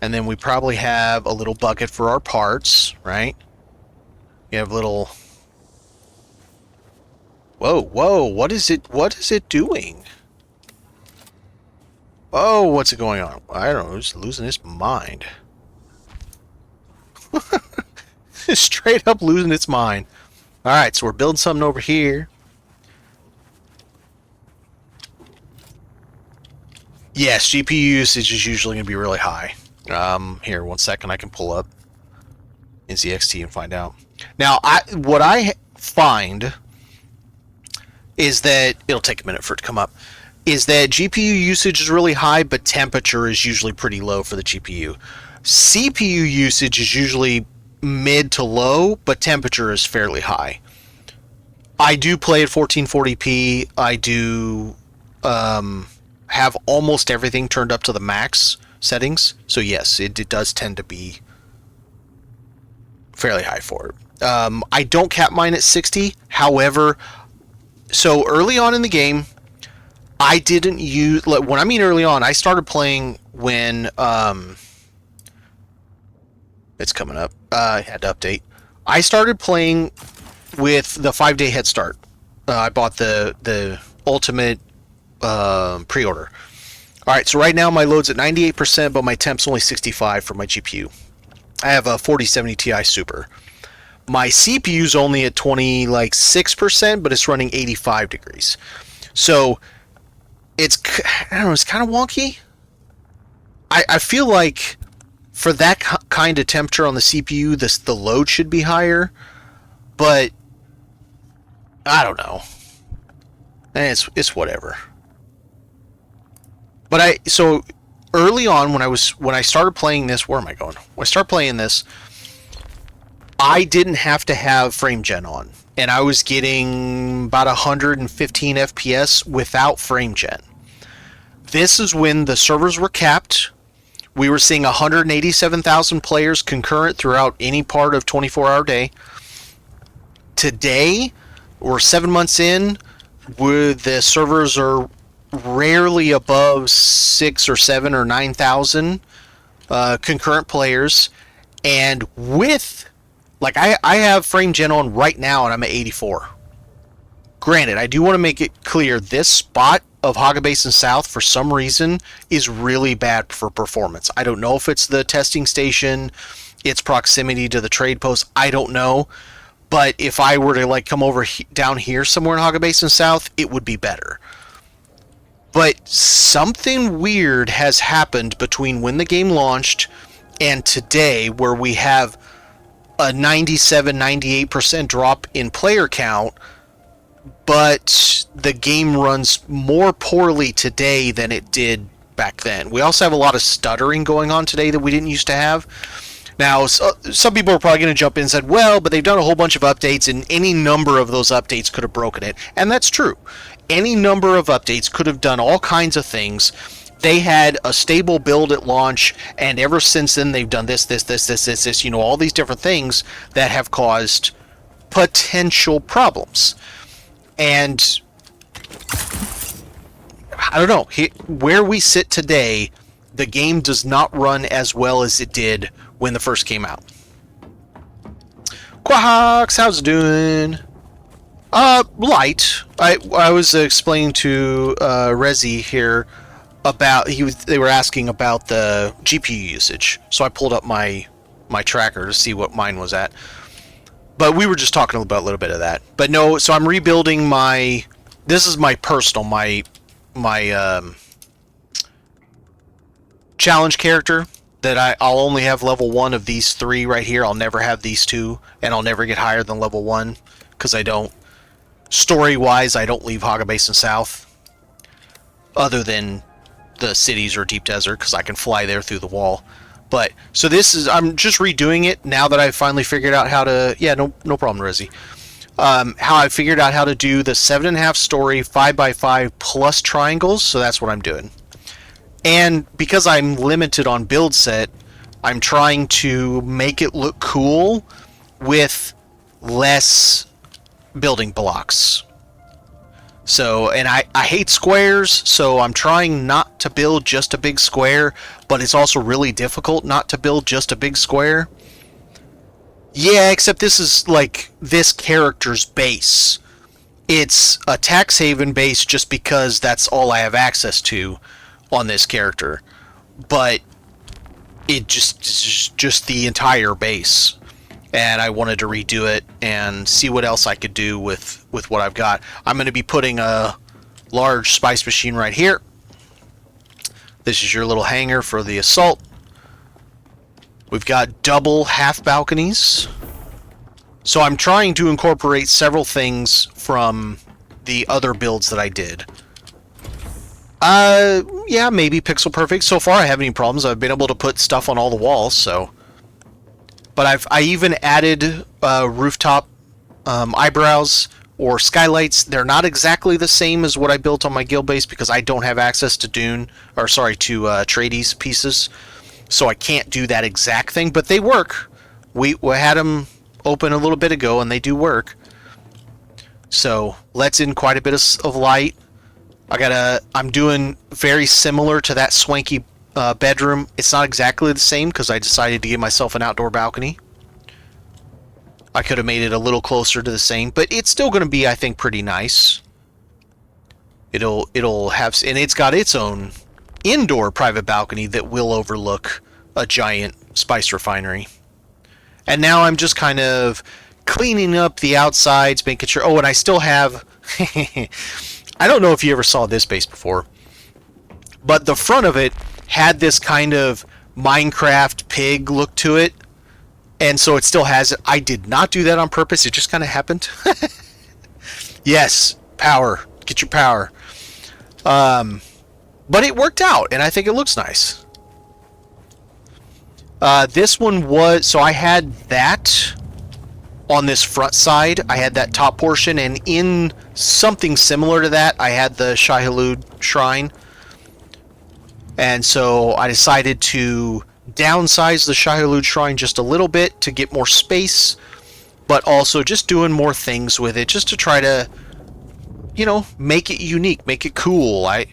And then we probably have a little bucket for our parts, right? We have little... Whoa, what is it doing? Oh, what's it going on? I don't know, it's losing its mind. Straight up losing its mind. Alright, so we're building something over here. Yes, GPU usage is usually going to be really high. Here, 1 second, I can pull up NZXT and find out. Now, what I find is that, it'll take a minute for it to come up, is that GPU usage is really high, but temperature is usually pretty low for the GPU. CPU usage is usually mid to low, but temperature is fairly high. I do play at 1440p. I do have almost everything turned up to the max settings. So yes, it does tend to be fairly high for it. I don't cap mine at 60. However, so early on in the game, I didn't use... When I mean early on, I started playing when... it's coming up. I had to update. I started playing with the 5-day head start. I bought the ultimate pre-order. Alright, so right now my load's at 98%, but my temp's only 65 for my GPU. I have a 4070 Ti Super. My CPU's only at 6%, but it's running 85 degrees. So, it's, I don't know, it's kind of wonky. I feel like for that kind of temperature on the CPU, the load should be higher, but I don't know. And it's whatever. But so early on when I started playing this, where am I going? When I started playing this, I didn't have to have frame gen on, and I was getting about 115 FPS without frame gen. This is when the servers were capped. We were seeing 187,000 players concurrent throughout any part of 24-hour day. Today, we're 7 months in, where the servers are rarely above 6 or 7 or 9,000 concurrent players, and with I have frame gen on right now and I'm at 84. Granted, I do want to make it clear this spot of Haga Basin South for some reason is really bad for performance. I don't know if it's the testing station, its proximity to the trade post, I don't know. But if I were to come over down here somewhere in Haga Basin South, it would be better. But something weird has happened between when the game launched and today, where we have a 97-98% drop in player count, but the game runs more poorly today than it did back then. We also have a lot of stuttering going on today that we didn't used to have. Now, some people are probably going to jump in and said, well, but they've done a whole bunch of updates, and any number of those updates could have broken it. And that's true. Any number of updates could have done all kinds of things. They had a stable build at launch, and ever since then they've done this, all these different things that have caused potential problems. And I don't know, where we sit today, the game does not run as well as it did when the first came out. Quahawks, how's it doing? Light. I was explaining to Rezi here about they were asking about the GPU usage, so I pulled up my tracker to see what mine was at. But we were just talking about a little bit of that. But no, so I'm rebuilding this is my personal my challenge character that I'll only have level 1 of these 3 right here. I'll never have these 2, and I'll never get higher than level 1 because I don't, story-wise, I don't leave Haga Basin South other than the cities or deep desert because I can fly there through the wall. But so I'm just redoing it now that I've finally figured out how to. Yeah, no problem, Rizzy. How I figured out how to do the 7.5 story 5x5 plus triangles. So that's what I'm doing. And because I'm limited on build set, I'm trying to make it look cool with less building blocks. So, and I hate squares, so I'm trying not to build just a big square, but it's also really difficult not to build just a big square. Yeah, except this is this character's base. It's a tax haven base just because that's all I have access to on this character. But it just the entire base. And I wanted to redo it and see what else I could do with what I've got. I'm going to be putting a large spice machine right here. This is your little hangar for the assault. We've got double half balconies. So I'm trying to incorporate several things from the other builds that I did. Yeah, maybe pixel perfect. So far I haven't any problems. I've been able to put stuff on all the walls, so... But I even added rooftop eyebrows or skylights. They're not exactly the same as what I built on my guild base because I don't have access to to Trades pieces. So I can't do that exact thing, but they work. We had them open a little bit ago and they do work. So lets in quite a bit of light. I'm doing very similar to that swanky bedroom. It's not exactly the same because I decided to give myself an outdoor balcony. I could have made it a little closer to the same, but it's still going to be, I think, pretty nice. It'll have, and it's got its own indoor private balcony that will overlook a giant spice refinery. And now I'm just kind of cleaning up the outsides, making sure. Oh, and I still have. I don't know if you ever saw this base before, but the front of it had this kind of Minecraft pig look to it, and so it still has it. I did not do that on purpose. It just kind of happened. Yes, power. get your power. But it worked out, and I think it looks nice. This one was, so I had that on this front side. I had that top portion, and in something similar to that, I had the Shai Hulud shrine. And so I decided to downsize the Shai Hulud shrine just a little bit to get more space, but also just doing more things with it, just to try to, you know, make it unique, make it cool. I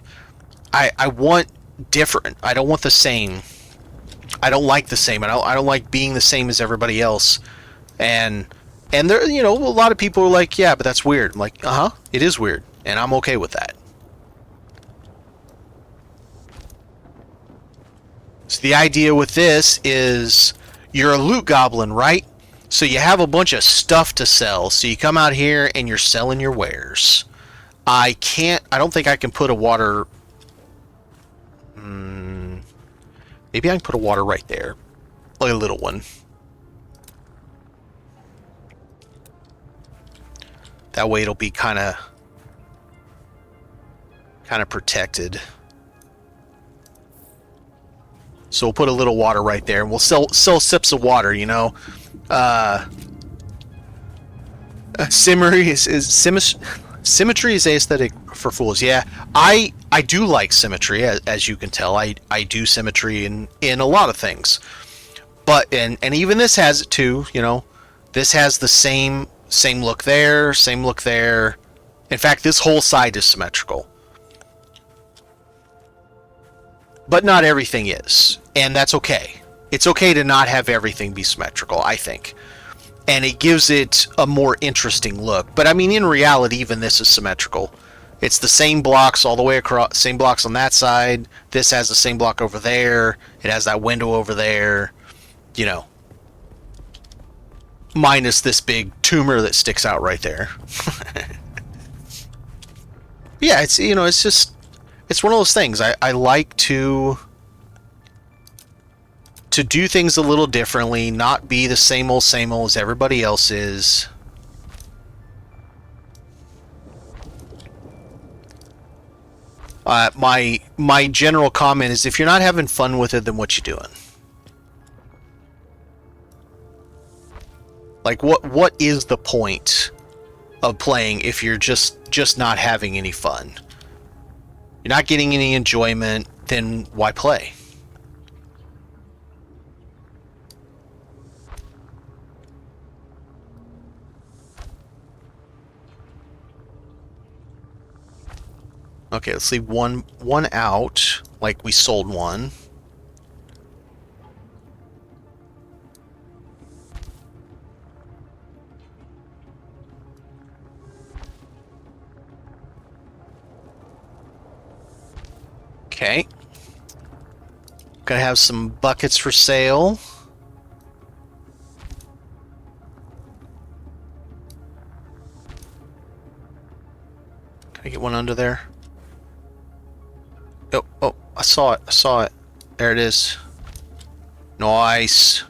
want different. I don't want the same. I don't like the same. I don't like being the same as everybody else. And there, you know, a lot of people are like, yeah, but that's weird. I'm like, it is weird, and I'm okay with that. So the idea with this is you're a loot goblin, right? So you have a bunch of stuff to sell. So you come out here and you're selling your wares. I don't think I can put a water... maybe I can put a water right there. Like a little one. That way it'll be kind of protected. So we'll put a little water right there, and we'll sell sips of water, you know. Symmetry is aesthetic for fools. Yeah, I do like symmetry, as you can tell. I do symmetry in a lot of things. But and even this has it too, you know. This has the same look there, same look there. In fact, this whole side is symmetrical. But not everything is, and that's okay. It's okay to not have everything be symmetrical, I think. And it gives it a more interesting look. But I mean, in reality, even this is symmetrical. It's the same blocks all the way across, same blocks on that side. This has the same block over there. It has that window over there. You know. Minus this big tumor that sticks out right there. Yeah, it's, you know, it's just... It's one of those things. I like to do things a little differently, not be the same old as everybody else is. My general comment is, if you're not having fun with it, then what you doing? Like, what is the point of playing if you're just not having any fun? You're not getting any enjoyment, then why play? Okay, let's leave one out, like we sold one. Okay. Gonna have some buckets for sale. Can I get one under there? Oh, I saw it. There it is. Nice.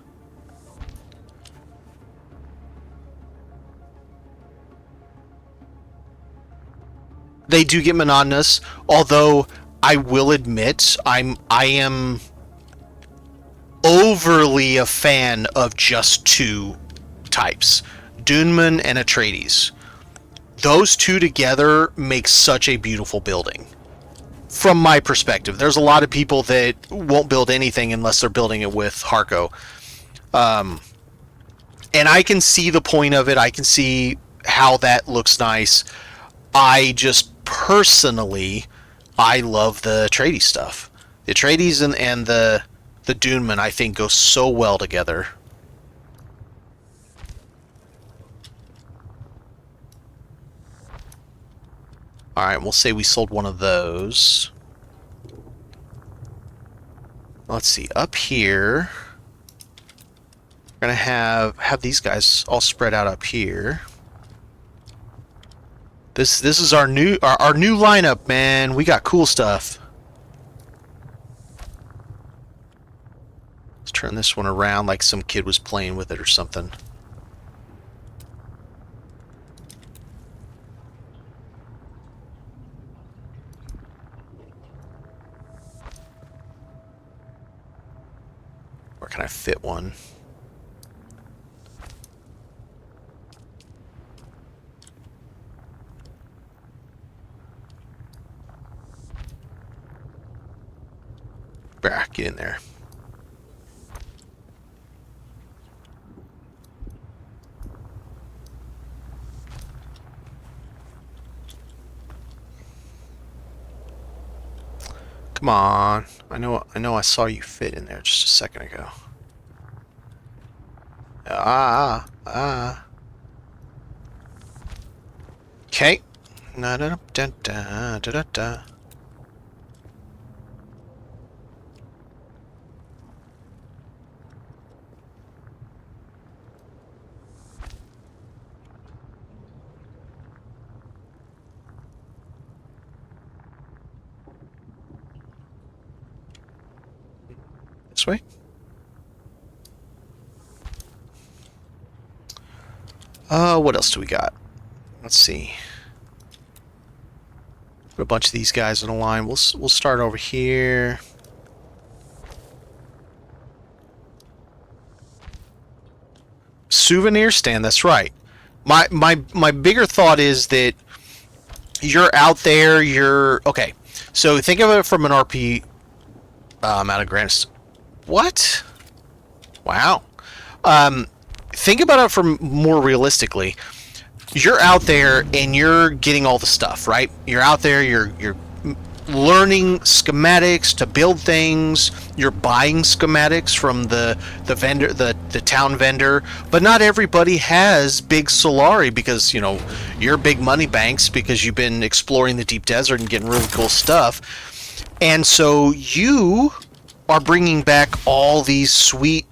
They do get monotonous, although I will admit I am overly a fan of just two types, Duneman and Atreides. Those two together make such a beautiful building. From my perspective, there's a lot of people that won't build anything unless they're building it with Harco. And I can see the point of it. I can see how that looks nice. I just personally, I love the Atreides stuff. The Atreides and the Duneman, I think, go so well together. Alright, we'll say we sold one of those. Let's see, up here, we're gonna have these guys all spread out up here. This is our new lineup, man. We got cool stuff. Let's turn this one around like some kid was playing with it or something. can I fit one? Get in there. Come on. I know I saw you fit in there just a second ago. Okay. Da da da da da da. This way. What else do we got? Let's see. Put a bunch of these guys in a line. We'll start over here. Souvenir stand. That's right. My bigger thought is that you're out there. You're okay. So think of it from an RP. Out of Grants. What? Wow. Think about it from more realistically. You're out there and you're getting all the stuff, right? You're out there, you're learning schematics to build things. You're buying schematics from the vendor, the town vendor. But not everybody has big Solari because, you know, you're big money banks because you've been exploring the deep desert and getting really cool stuff. And so you are bringing back all these sweet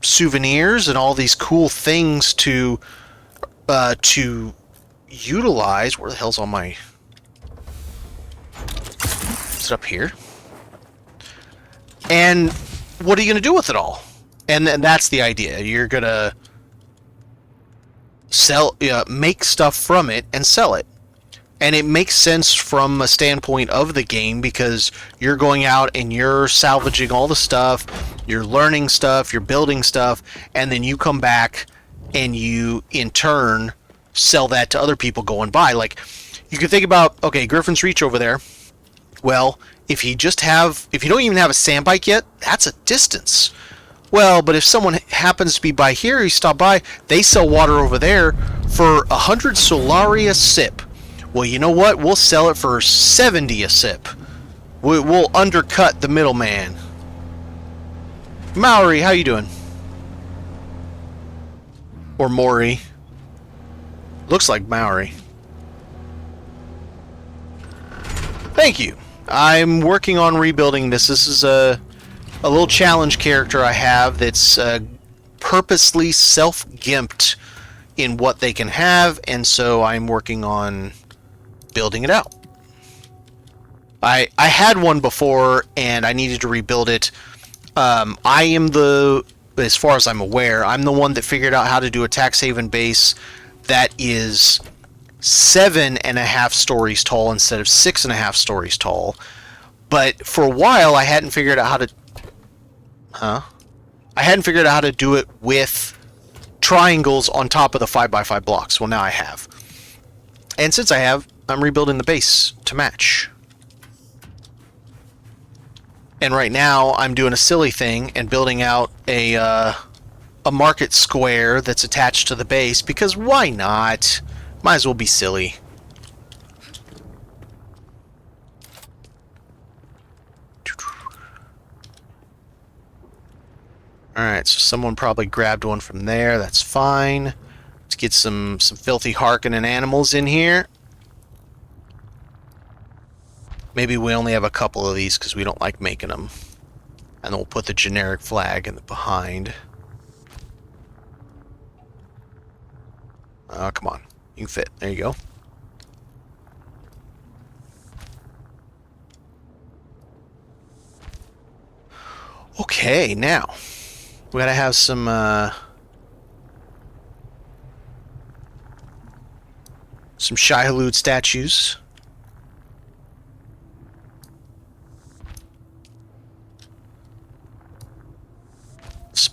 souvenirs and all these cool things to utilize. Where the hell's all my... Is it up here? And what are you going to do with it all? And that's the idea. You're going to sell, make stuff from it and sell it. And it makes sense from a standpoint of the game because you're going out and you're salvaging all the stuff, you're learning stuff, you're building stuff, and then you come back and you, in turn, sell that to other people going by. Like, you can think about, okay, Griffin's Reach over there. Well, if you don't even have a sand bike yet, that's a distance. Well, but if someone happens to be by here, you stop by, they sell water over there for 100 Solari a sip. Well, you know what? We'll sell it for 70 a sip. We'll undercut the middleman. Maori, how you doing? Or Maury. Looks like Maori. Thank you. I'm working on rebuilding this. This is a little challenge character I have that's purposely self-gimped in what they can have, and so I'm working on building it out. I had one before, and I needed to rebuild it. I am as far as I'm aware, I'm the one that figured out how to do a tax haven base that is 7.5 stories tall instead of 6.5 stories tall. But for a while, I hadn't figured out how to... I hadn't figured out how to do it with triangles on top of the 5x5 blocks. Well, now I have. And since I have, I'm rebuilding the base to match. And right now, I'm doing a silly thing and building out a market square that's attached to the base, because why not? Might as well be silly. Alright, so someone probably grabbed one from there. That's fine. Let's get some filthy Harkonnen animals in here. Maybe we only have a couple of these because we don't like making them. And then we'll put the generic flag in the behind. Oh, come on. You can fit. There you go. Okay, now we gotta have some Shai-Hulud statues.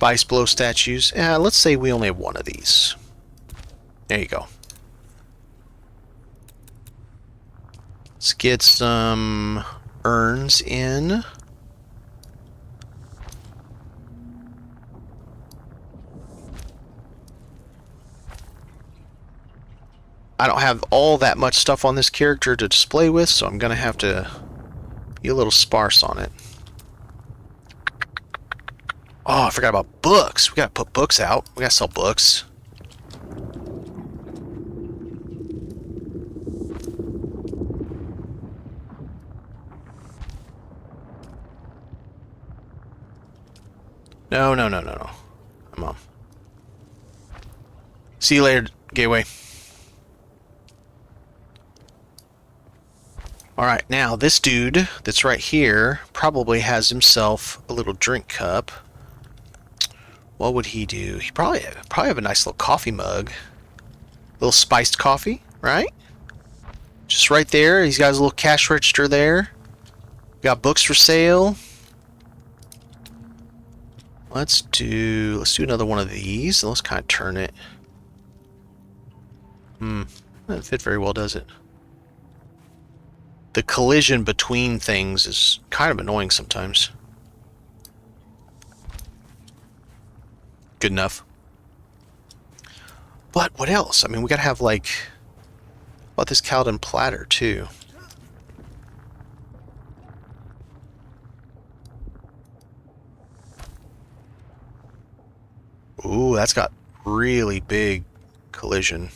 Spice blow statues. Let's say we only have one of these. There you go. Let's get some urns in. I don't have all that much stuff on this character to display with, so I'm going to have to be a little sparse on it. Oh, I forgot about books. We got to put books out. We got to sell books. No. Come on. See you later, Gateway. Alright, now this dude that's right here probably has himself a little drink cup. What would he do? He probably have a nice little coffee mug. A little spiced coffee, right? Just right there. He's got his little cash register there. Got books for sale. Let's do another one of these. Let's kind of turn it. Doesn't fit very well, does it? The collision between things is kind of annoying sometimes. Good enough. But what else? I mean, we gotta have like... What about this Calden platter too? Ooh, that's got really big collision.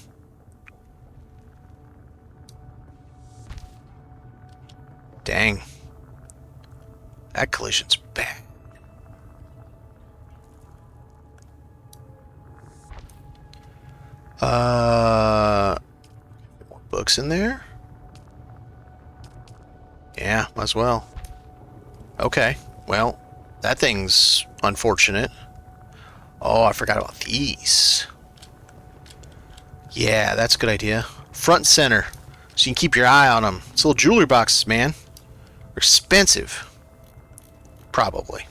Dang. That collision's bad. What books in there? Yeah, might as well. Okay, well, that thing's unfortunate. Oh, I forgot about these. Yeah, that's a good idea. Front and center, so you can keep your eye on them. It's little jewelry boxes, man. They're expensive. Probably.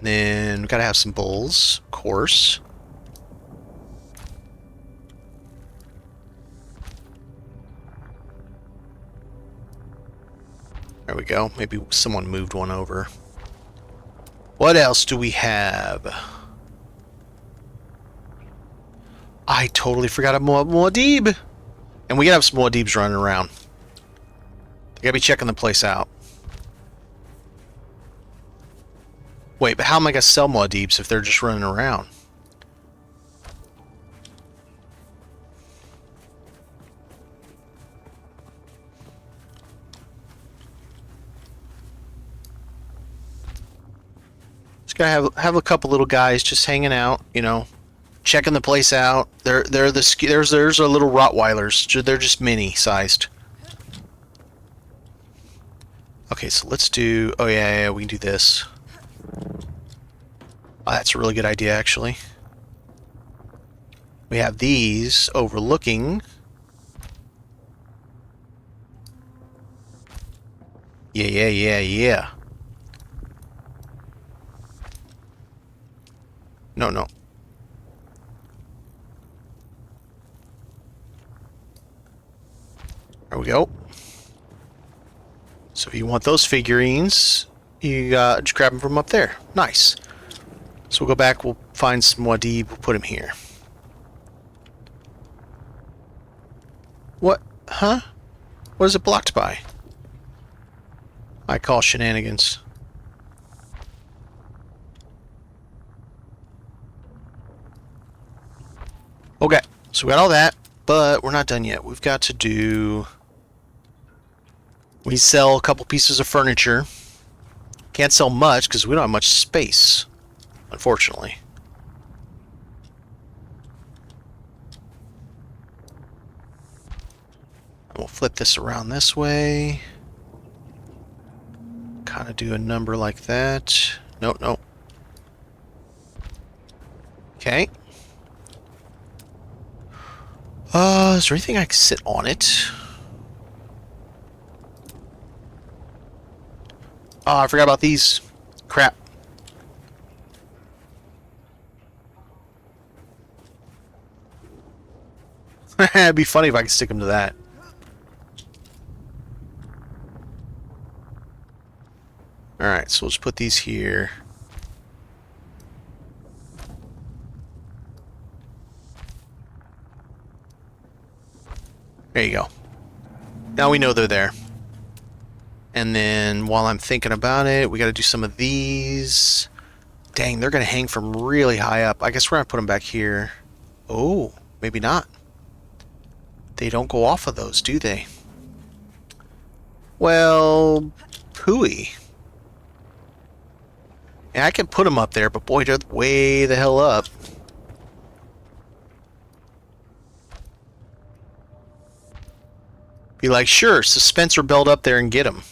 Then we gotta have some bowls, of course. There we go. Maybe someone moved one over. What else do we have? I totally forgot about Muad'Dib. And we gotta have some Muad'Dibs running around. They gotta be checking the place out. Wait, but how am I gonna sell Muad'Dibs if they're just running around? Just gotta have a couple little guys just hanging out, you know, checking the place out. There's a little Rottweilers. They're just mini sized. Okay, so let's do. Oh yeah, we can do this. Oh, that's a really good idea, actually. We have these overlooking. Yeah. No. There we go. So if you want those figurines, you just grab them from up there. Nice. So we'll go back, we'll find some Muad'Dib, we'll put him here. What? Huh? What is it blocked by? I call shenanigans. Okay, so we got all that, but we're not done yet. We've got to do... We sell a couple pieces of furniture. Can't sell much because we don't have much space, unfortunately. We'll flip this around this way. Kind of do a number like that. No. Okay. Is there anything I can sit on it? Oh, I forgot about these. Crap. It'd be funny if I could stick them to that. Alright, so we'll just put these here. There you go. Now we know they're there. And then while I'm thinking about it, we got to do some of these. Dang, they're going to hang from really high up. I guess we're going to put them back here. Oh, maybe not. They don't go off of those, do they? Well, pooey. Yeah, I can put them up there, but boy, they're way the hell up. Be like, sure, suspensor belt up there and get them.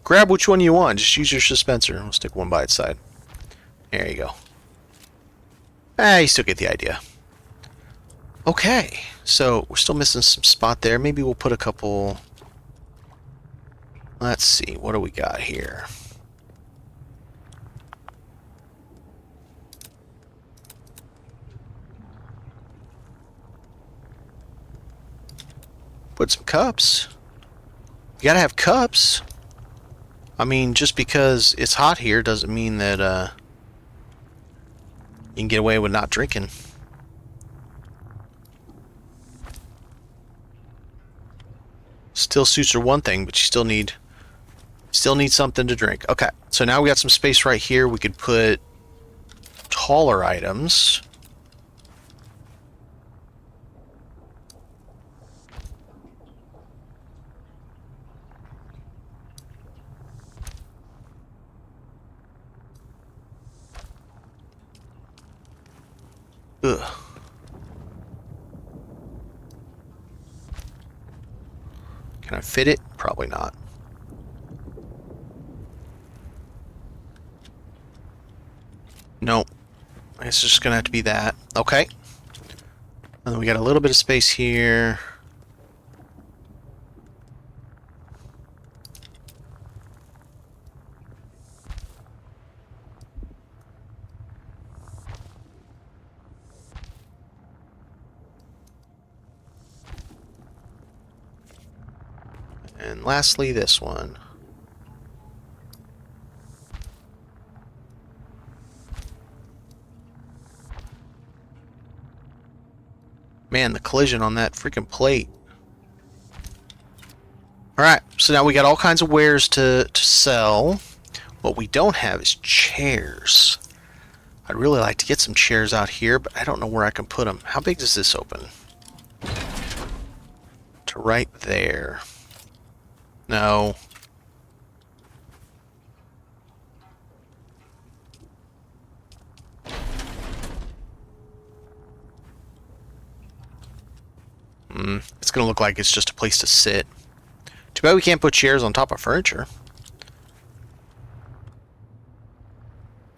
Grab which one you want. Just use your suspensor. We'll stick one by its side. There you go. You still get the idea. Okay, so we're still missing some spot there. Maybe we'll put a couple... Let's see, what do we got here? Put some cups. You gotta have cups. I mean, just because it's hot here doesn't mean that you can get away with not drinking. Still suits are one thing, but you still need something to drink. Okay, so now we got some space right here. We could put taller items. Ugh. Can I fit it? Probably not. Nope. I guess it's just gonna have to be that. Okay. And then we got a little bit of space here. And lastly, this one. Man, the collision on that freaking plate. Alright, so now we got all kinds of wares to sell. What we don't have is chairs. I'd really like to get some chairs out here, but I don't know where I can put them. How big does this open? To right there. No. It's gonna look like it's just a place to sit. Too bad we can't put chairs on top of furniture.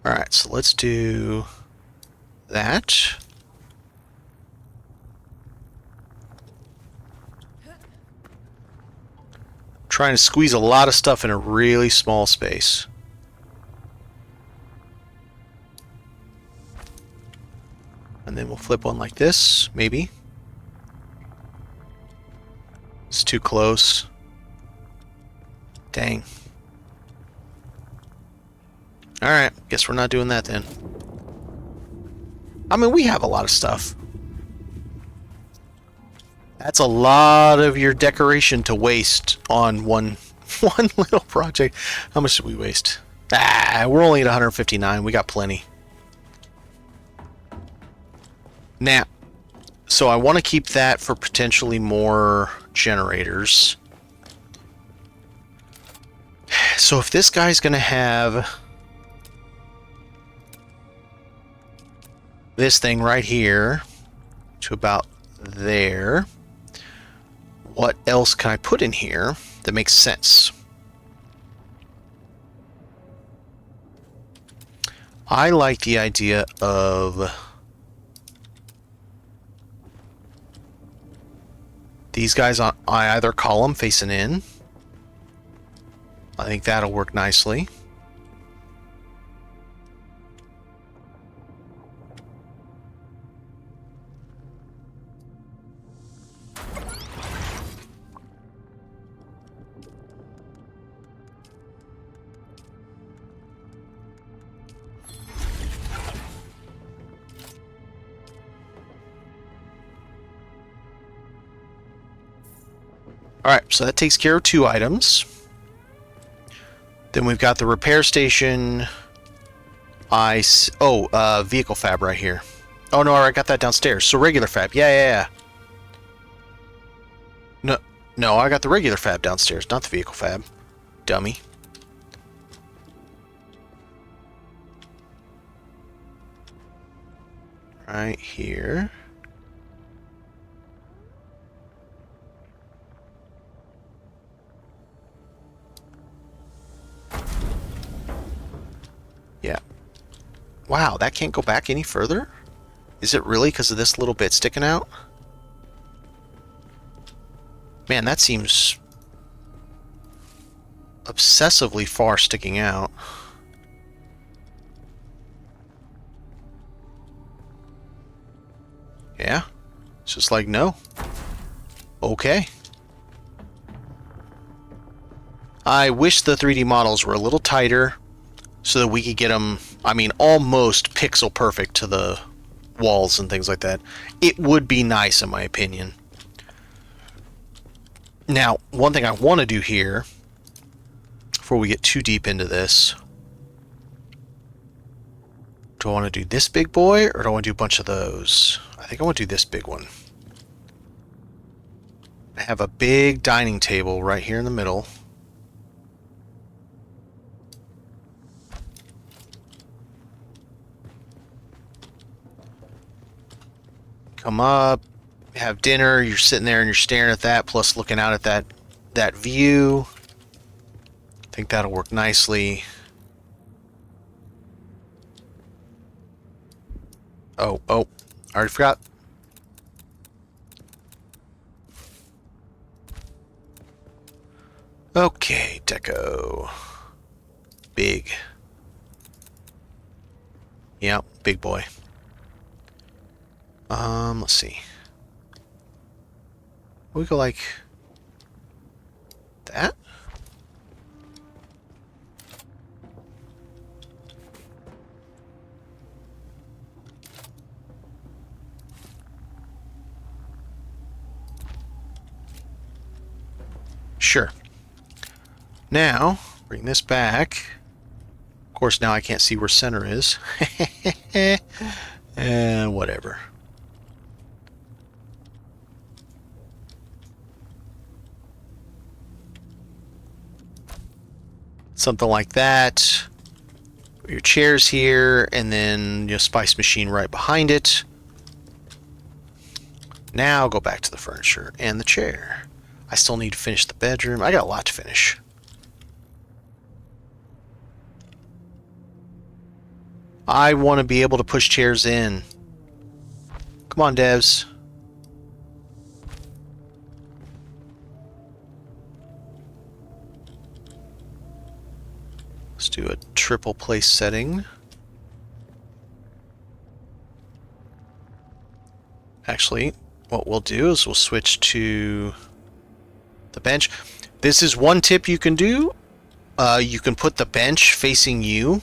Alright, so let's do that. Trying to squeeze a lot of stuff in a really small space. And then we'll flip one like this, maybe. It's too close. Dang. Alright, guess we're not doing that then. I mean, we have a lot of stuff. That's a lot of your decoration to waste on one little project. How much did we waste? We're only at 159. We got plenty. Now, so I want to keep that for potentially more generators. So if this guy's going to have this thing right here to about there, what else can I put in here that makes sense? I like the idea of these guys on, I either call them facing in, I think that'll work nicely. Alright, so that takes care of 2 items. Then we've got the repair station. Vehicle fab right here. Oh no, I got that downstairs. So regular fab. Yeah. No, I got the regular fab downstairs, not the vehicle fab. Dummy. Right here. Yeah. Wow, that can't go back any further? Is it really because of this little bit sticking out? Man, that seems obsessively far sticking out. Yeah? It's just like, no. Okay. I wish the 3D models were a little tighter so that we could get them, I mean, almost pixel perfect to the walls and things like that. It would be nice, in my opinion. Now, one thing I want to do here, before we get too deep into this, do I want to do this big boy, or do I want to do a bunch of those? I think I want to do this big one. I have a big dining table right here in the middle. Come up, have dinner, you're sitting there and you're staring at that, plus looking out at that view. I think that'll work nicely. Oh, I already forgot. Okay, deco. Big. Yep, big boy. Let's see. We go like that? Sure. Now, bring this back. Of course, now I can't see where center is. Whatever. Something like that. Put your chairs here, and then your spice machine right behind it. Now go back to the furniture and the chair. I still need to finish the bedroom. I got a lot to finish. I want to be able to push chairs in. Come on, devs. Let's do a triple place setting. Actually, what we'll do is we'll switch to the bench. This is one tip you can do. You can put the bench facing you,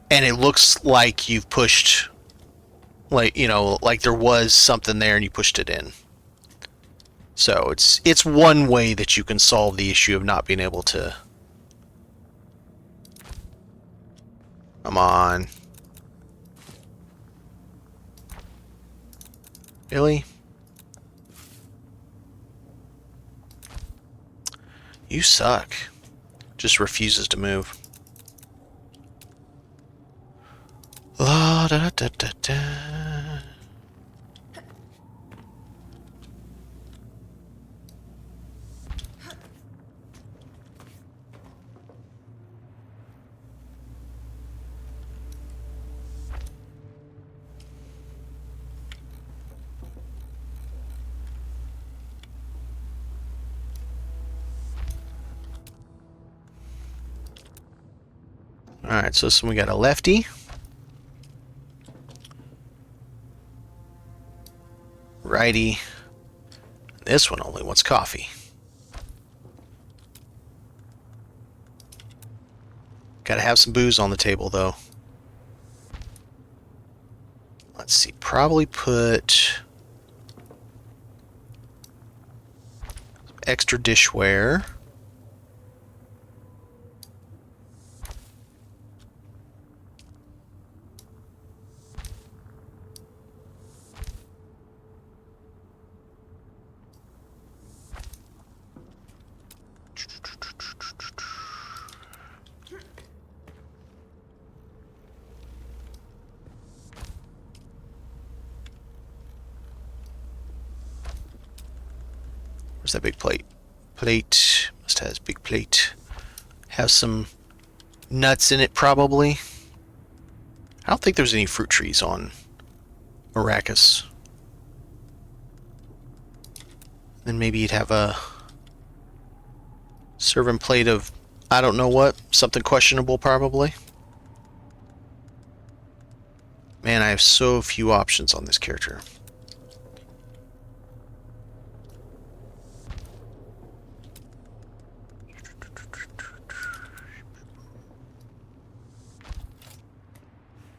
and it looks like you've pushed, like, you know, like there was something there and you pushed it in. So it's one way that you can solve the issue of not being able to. Come on. Really? You suck. Just refuses to move. La da da da da. Alright, so this one we got a lefty. Righty. This one only wants coffee. Gotta have some booze on the table, though. Let's see, probably put extra dishware. Where's that big plate? Plate. Must have a big plate. Have some nuts in it, probably. I don't think there's any fruit trees on Arrakis. Then maybe you'd have a serving plate of, I don't know what, something questionable, probably. Man, I have so few options on this character.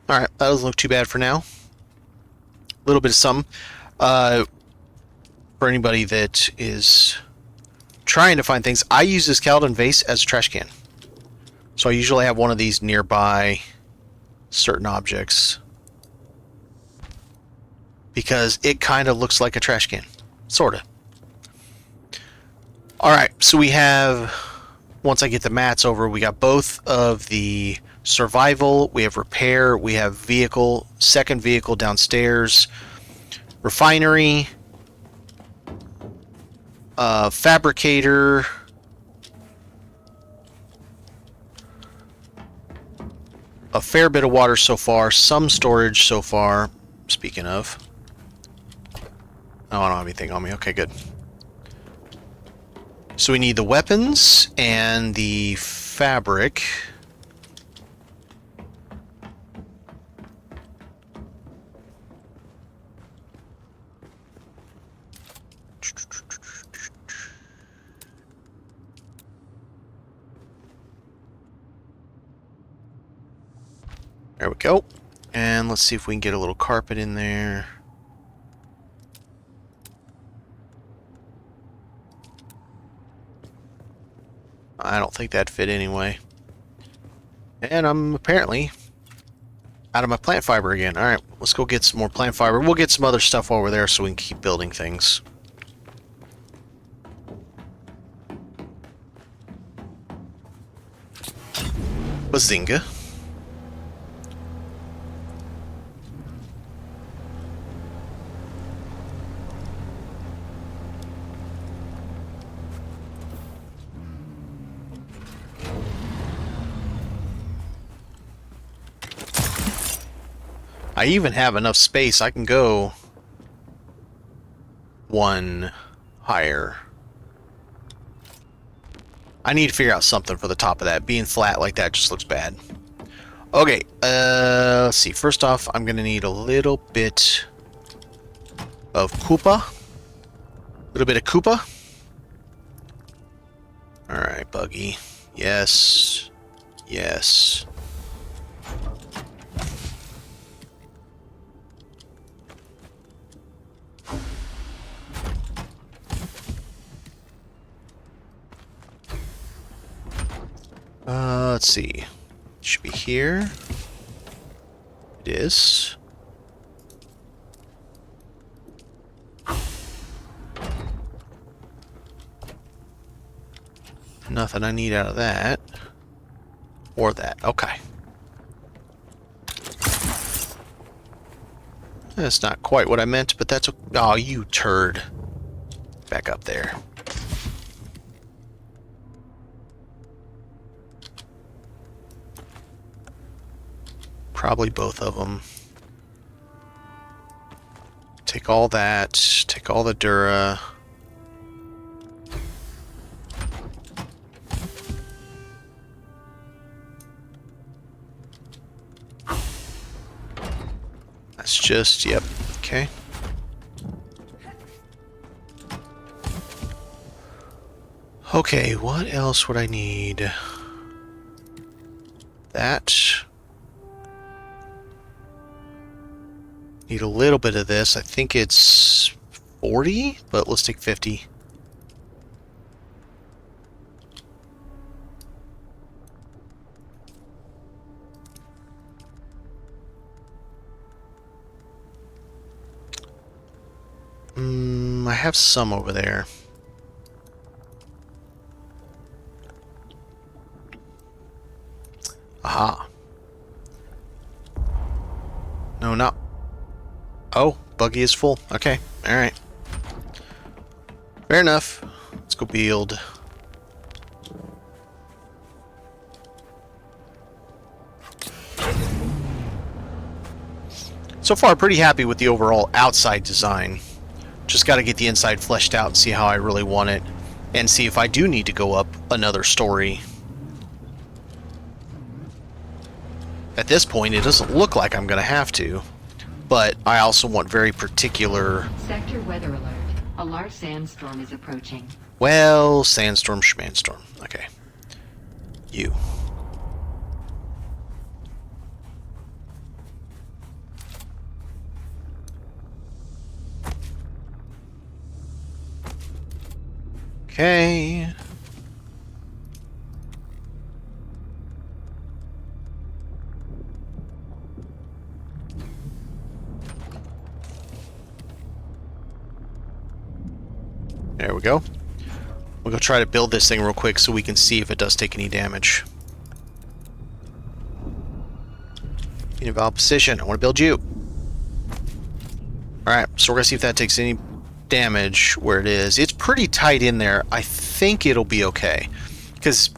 Alright, that doesn't look too bad for now. A little bit of something. For anybody that is trying to find things, I use this Kaladin vase as a trash can. So I usually have one of these nearby certain objects. Because it kind of looks like a trash can. Sorta. Alright, so we have, once I get the mats over, we got both of the survival, we have repair, we have vehicle, second vehicle downstairs, refinery, fabricator, a fair bit of water so far, some storage so far, speaking of. Oh, I don't have anything on me. Okay, good. So we need the weapons and the fabric. There we go. And let's see if we can get a little carpet in there. I don't think that'd fit anyway. And I'm apparently out of my plant fiber again. Alright, let's go get some more plant fiber. We'll get some other stuff over there so we can keep building things. Bazinga. I even have enough space. I can go one higher. I need to figure out something for the top of that. Being flat like that just looks bad. Okay, let's see. First off, I'm going to need a little bit of Koopa. A little bit of Koopa. Alright, Buggy. Yes. Yes. Let's see. Should be here. It is. Nothing I need out of that. Or that. Okay. That's not quite what I meant, but that's... Oh, you turd. Back up there. Probably both of them. Take all that. Take all the Dura. Just, yep. Okay. Okay, what else would I need? That. Need a little bit of this. I think it's 40, but let's take 50. I have some over there. Aha. No, not. Oh, buggy is full. Okay, alright. Fair enough. Let's go build. So far, pretty happy with the overall outside design. Just got to get the inside fleshed out and see how I really want it. And see if I do need to go up another story. At this point, it doesn't look like I'm going to have to. But I also want very particular... Sector weather alert. A large sandstorm is approaching. Well, sandstorm, schmanstorm. Okay. You. Okay. There we go. We'll go try to build this thing real quick so we can see if it does take any damage. In valid position. I want to build you. Alright, so we're going to see if that takes any damage where it is. It's pretty tight in there. I think it'll be okay. Because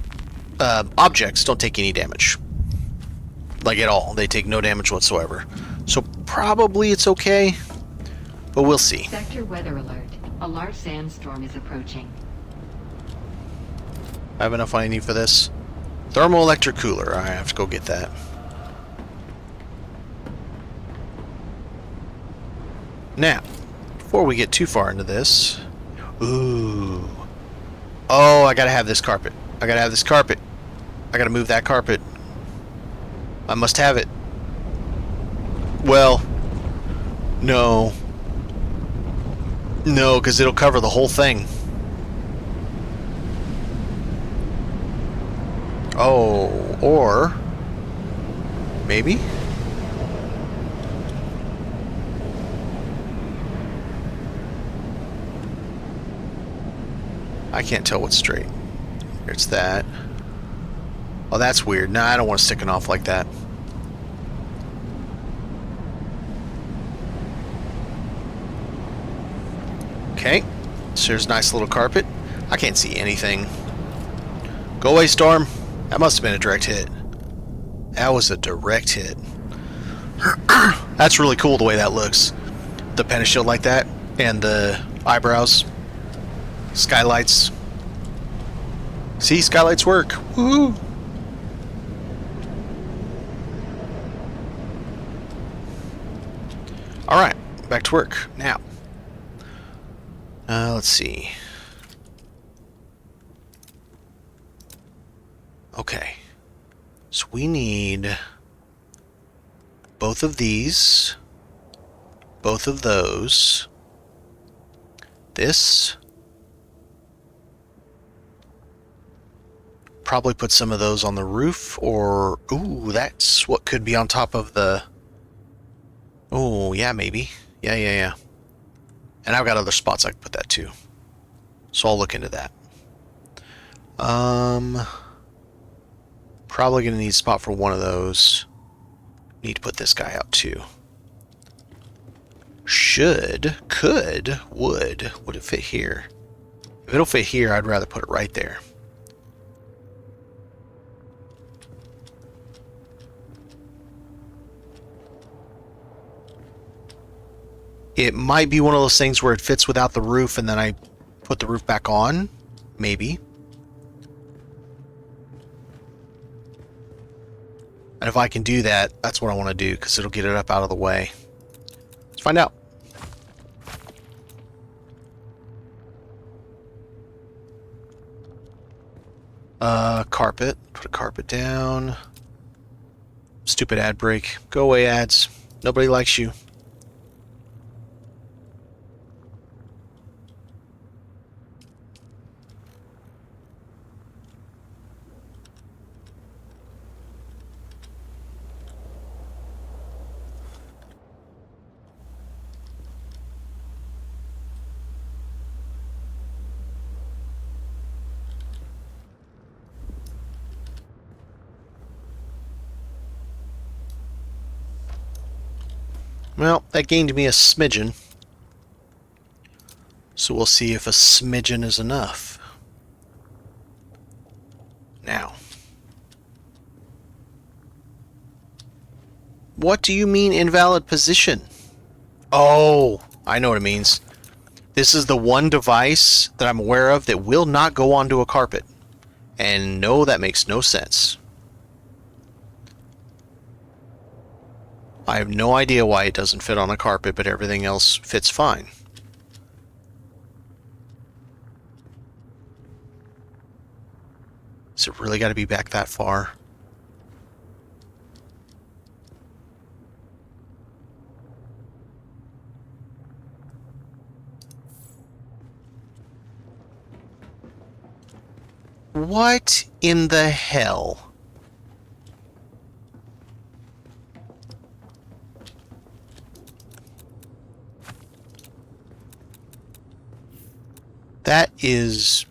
objects don't take any damage. Like at all. They take no damage whatsoever. So probably it's okay. But we'll see. Sector weather alert. A large sandstorm is approaching. I have enough I need for this. Thermoelectric cooler. I have to go get that. Now, before we get too far into this... Ooh. Oh, I gotta have this carpet. I gotta have this carpet. I gotta move that carpet. I must have it. Well, no. No, because it'll cover the whole thing. Oh, or... maybe? I can't tell what's straight. It's that. Oh, that's weird. Nah, I don't want to stick it off like that. Okay. So there's a nice little carpet. I can't see anything. Go away, Storm. That must have been a direct hit. That was a direct hit. That's really cool the way that looks. The pentashield like that. And the eyebrows. Skylights. See, skylights work. Woohoo! Alright, back to work. Now. Let's see. Okay. So we need both of these. Both of those. This. Probably put some of those on the roof, or... Ooh, that's what could be on top of the... Oh, yeah, maybe. Yeah. And I've got other spots I can put that too. So I'll look into that. Probably going to need a spot for one of those. Need to put this guy out too. Would it fit here? If it'll fit here, I'd rather put it right there. It might be one of those things where it fits without the roof and then I put the roof back on. Maybe. And if I can do that, that's what I want to do because it'll get it up out of the way. Let's find out. Carpet. Put a carpet down. Stupid ad break. Go away, ads. Nobody likes you. Well, that gained me a smidgen. So we'll see if a smidgen is enough. Now. What do you mean invalid position? Oh, I know what it means. This is the one device that I'm aware of that will not go onto a carpet. And no, that makes no sense. I have no idea why it doesn't fit on a carpet, but everything else fits fine. Has it really got to be back that far? What in the hell? That is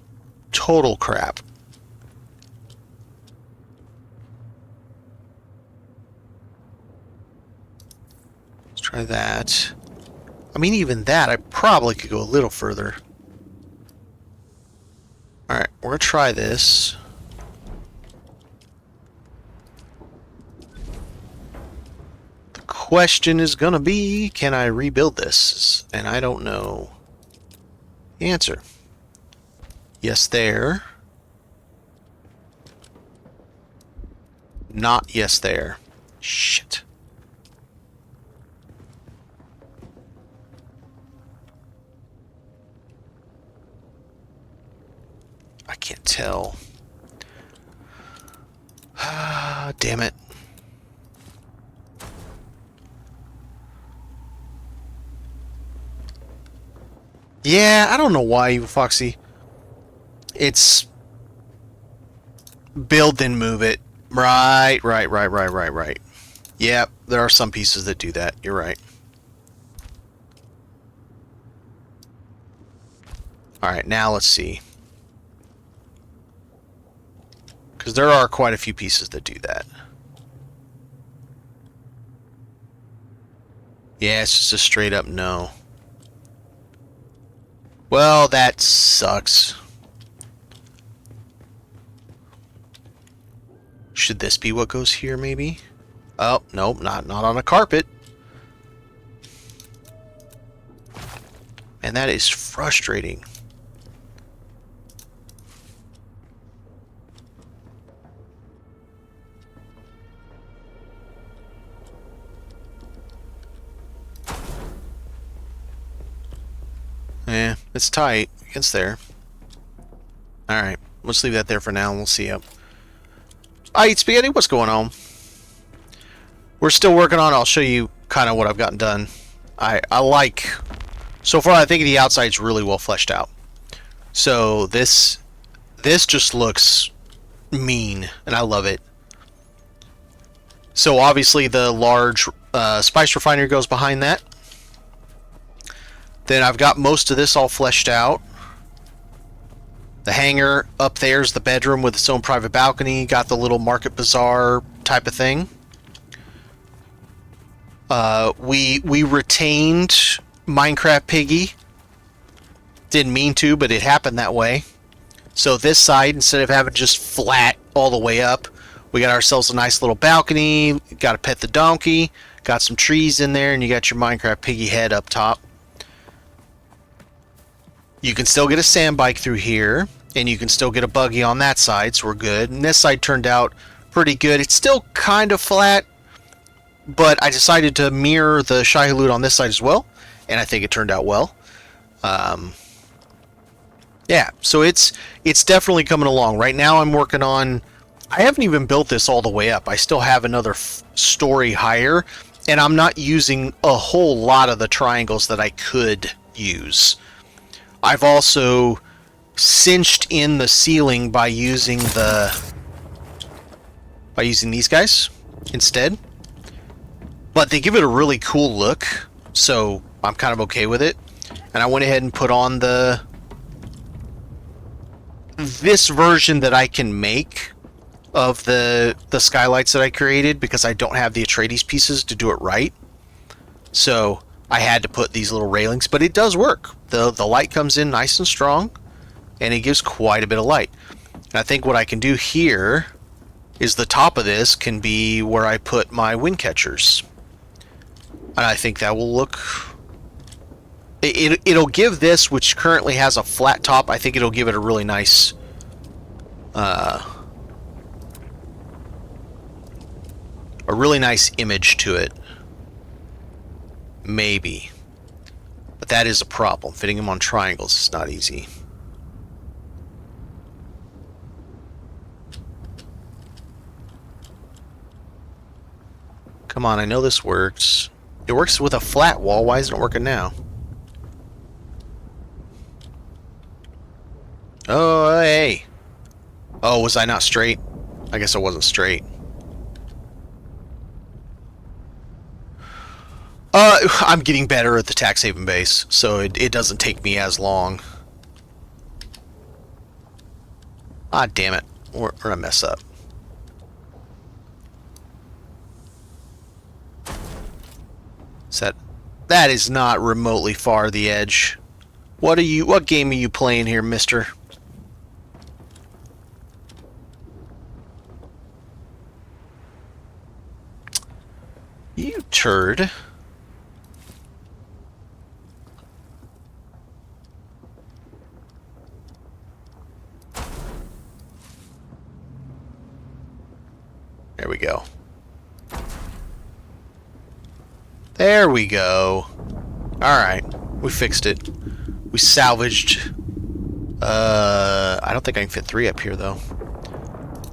total crap. Let's try that. I mean, even that, I probably could go a little further. Alright, we're going to try this. The question is going to be, can I rebuild this? And I don't know the answer. Yes, there. Not yes, there. Shit. I can't tell. Ah, damn it. Yeah, I don't know why, you Foxy. It's build then move it. Right. Yep, there are some pieces that do that. You're right. Alright, now let's see. Because there are quite a few pieces that do that. Yeah, it's just a straight up no. Well, that sucks. Should this be what goes here, maybe? Oh, nope, not on a carpet. And that is frustrating. Yeah, it's tight. It's there. Alright, let's leave that there for now and we'll see it. I eat spaghetti, what's going on? We're still working on it. I'll show you kind of what I've gotten done. I like... So far, I think the outside's really well fleshed out. So this just looks mean, and I love it. So obviously the large spice refinery goes behind that. Then I've got most of this all fleshed out. The hangar up there is the bedroom with its own private balcony. Got the little market bazaar type of thing. We retained Minecraft Piggy. Didn't mean to, but it happened that way. So this side, instead of having just flat all the way up, we got ourselves a nice little balcony. Got to pet the donkey. Got some trees in there, and you got your Minecraft Piggy head up top. You can still get a sand bike through here, and you can still get a buggy on that side, so we're good. And this side turned out pretty good. It's still kind of flat, but I decided to mirror the Shai-Hulud on this side as well, and I think it turned out well. Yeah, so it's definitely coming along. Right now I'm working on... I haven't even built this all the way up. I still have another story higher, and I'm not using a whole lot of the triangles that I could use. I've also cinched in the ceiling by using these guys instead. But they give it a really cool look, so I'm kind of okay with it. And I went ahead and put on this version that I can make of the skylights that I created, because I don't have the Atreides pieces to do it right. So I had to put these little railings, but it does work. The light comes in nice and strong, and it gives quite a bit of light. And I think what I can do here is the top of this can be where I put my wind catchers. And I think that will look... It'll give this, which currently has a flat top, I think it'll give it a really nice... a really nice image to it. Maybe. But that is a problem. Fitting them on triangles is not easy. Come on, I know this works. It works with a flat wall. Why isn't it working now? Oh, hey. Oh, was I not straight? I guess I wasn't straight. I'm getting better at the tax haven base, so it doesn't take me as long. Ah, damn it. We're gonna mess up. That is not remotely far the edge. What game are you playing here, mister? You turd. There we go. There we go. Alright. We fixed it. We salvaged... I don't think I can fit 3 up here, though.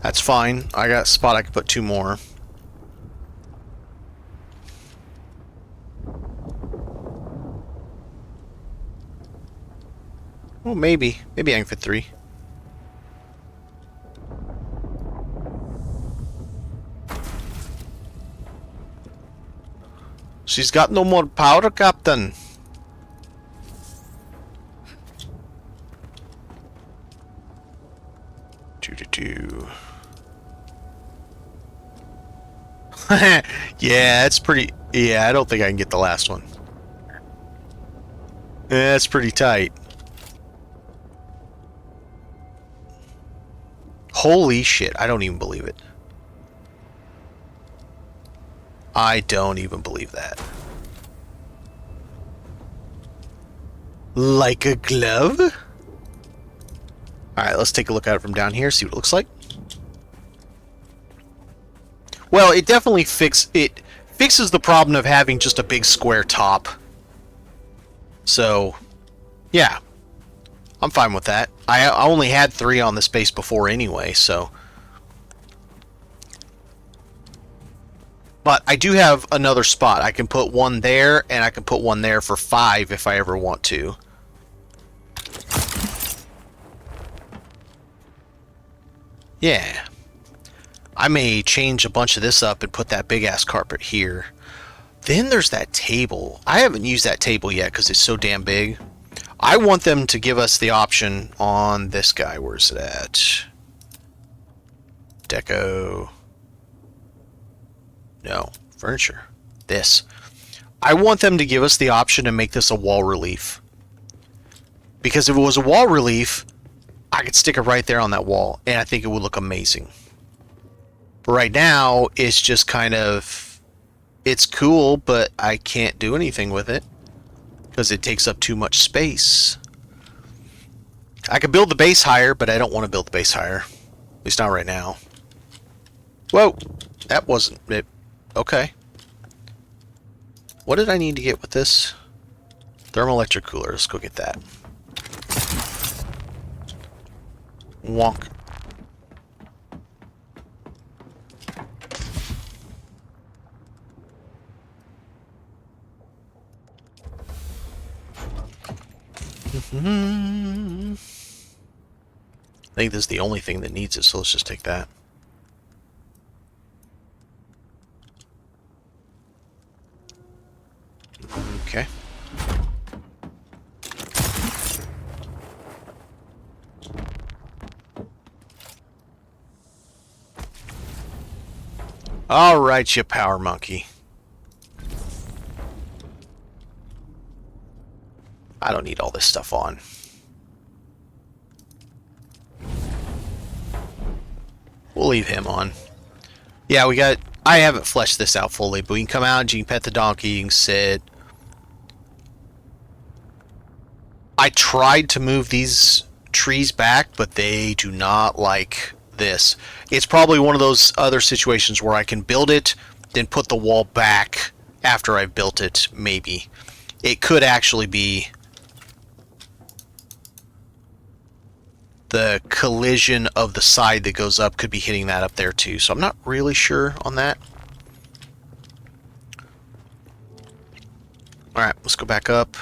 That's fine. I got a spot I can put 2 more. Well, maybe. Maybe I can fit 3. She's got no more powder, Captain. Yeah, it's pretty... Yeah, I don't think I can get the last one. Yeah, it's pretty tight. Holy shit, I don't even believe it. I don't even believe that. Like a glove? Alright, let's take a look at it from down here, see what it looks like. Well, it definitely fixes the problem of having just a big square top. So, yeah. I'm fine with that. I only had 3 on this base before anyway, so... But I do have another spot. I can put 1 there, and I can put 1 there for 5 if I ever want to. Yeah. I may change a bunch of this up and put that big-ass carpet here. Then there's that table. I haven't used that table yet because it's so damn big. I want them to give us the option on this guy. Where's it at? Deco... No, furniture. This. I want them to give us the option to make this a wall relief. Because if it was a wall relief, I could stick it right there on that wall, and I think it would look amazing. But right now, it's just kind of... It's cool, but I can't do anything with it. Because it takes up too much space. I could build the base higher, but I don't want to build the base higher. At least not right now. Whoa! That wasn't it. Okay. What did I need to get with this? Thermoelectric cooler. Let's go get that. Wonk. I think this is the only thing that needs it, so let's just take that. Okay. All right, you power monkey. I don't need all this stuff on. We'll leave him on. Yeah, we got... I haven't fleshed this out fully, but we can come out, you can pet the donkey, you can sit. I tried to move these trees back, but they do not like this. It's probably one of those other situations where I can build it, then put the wall back after I've built it, maybe. It could actually be the collision of the side that goes up could be hitting that up there too, so I'm not really sure on that. Alright, let's go back up.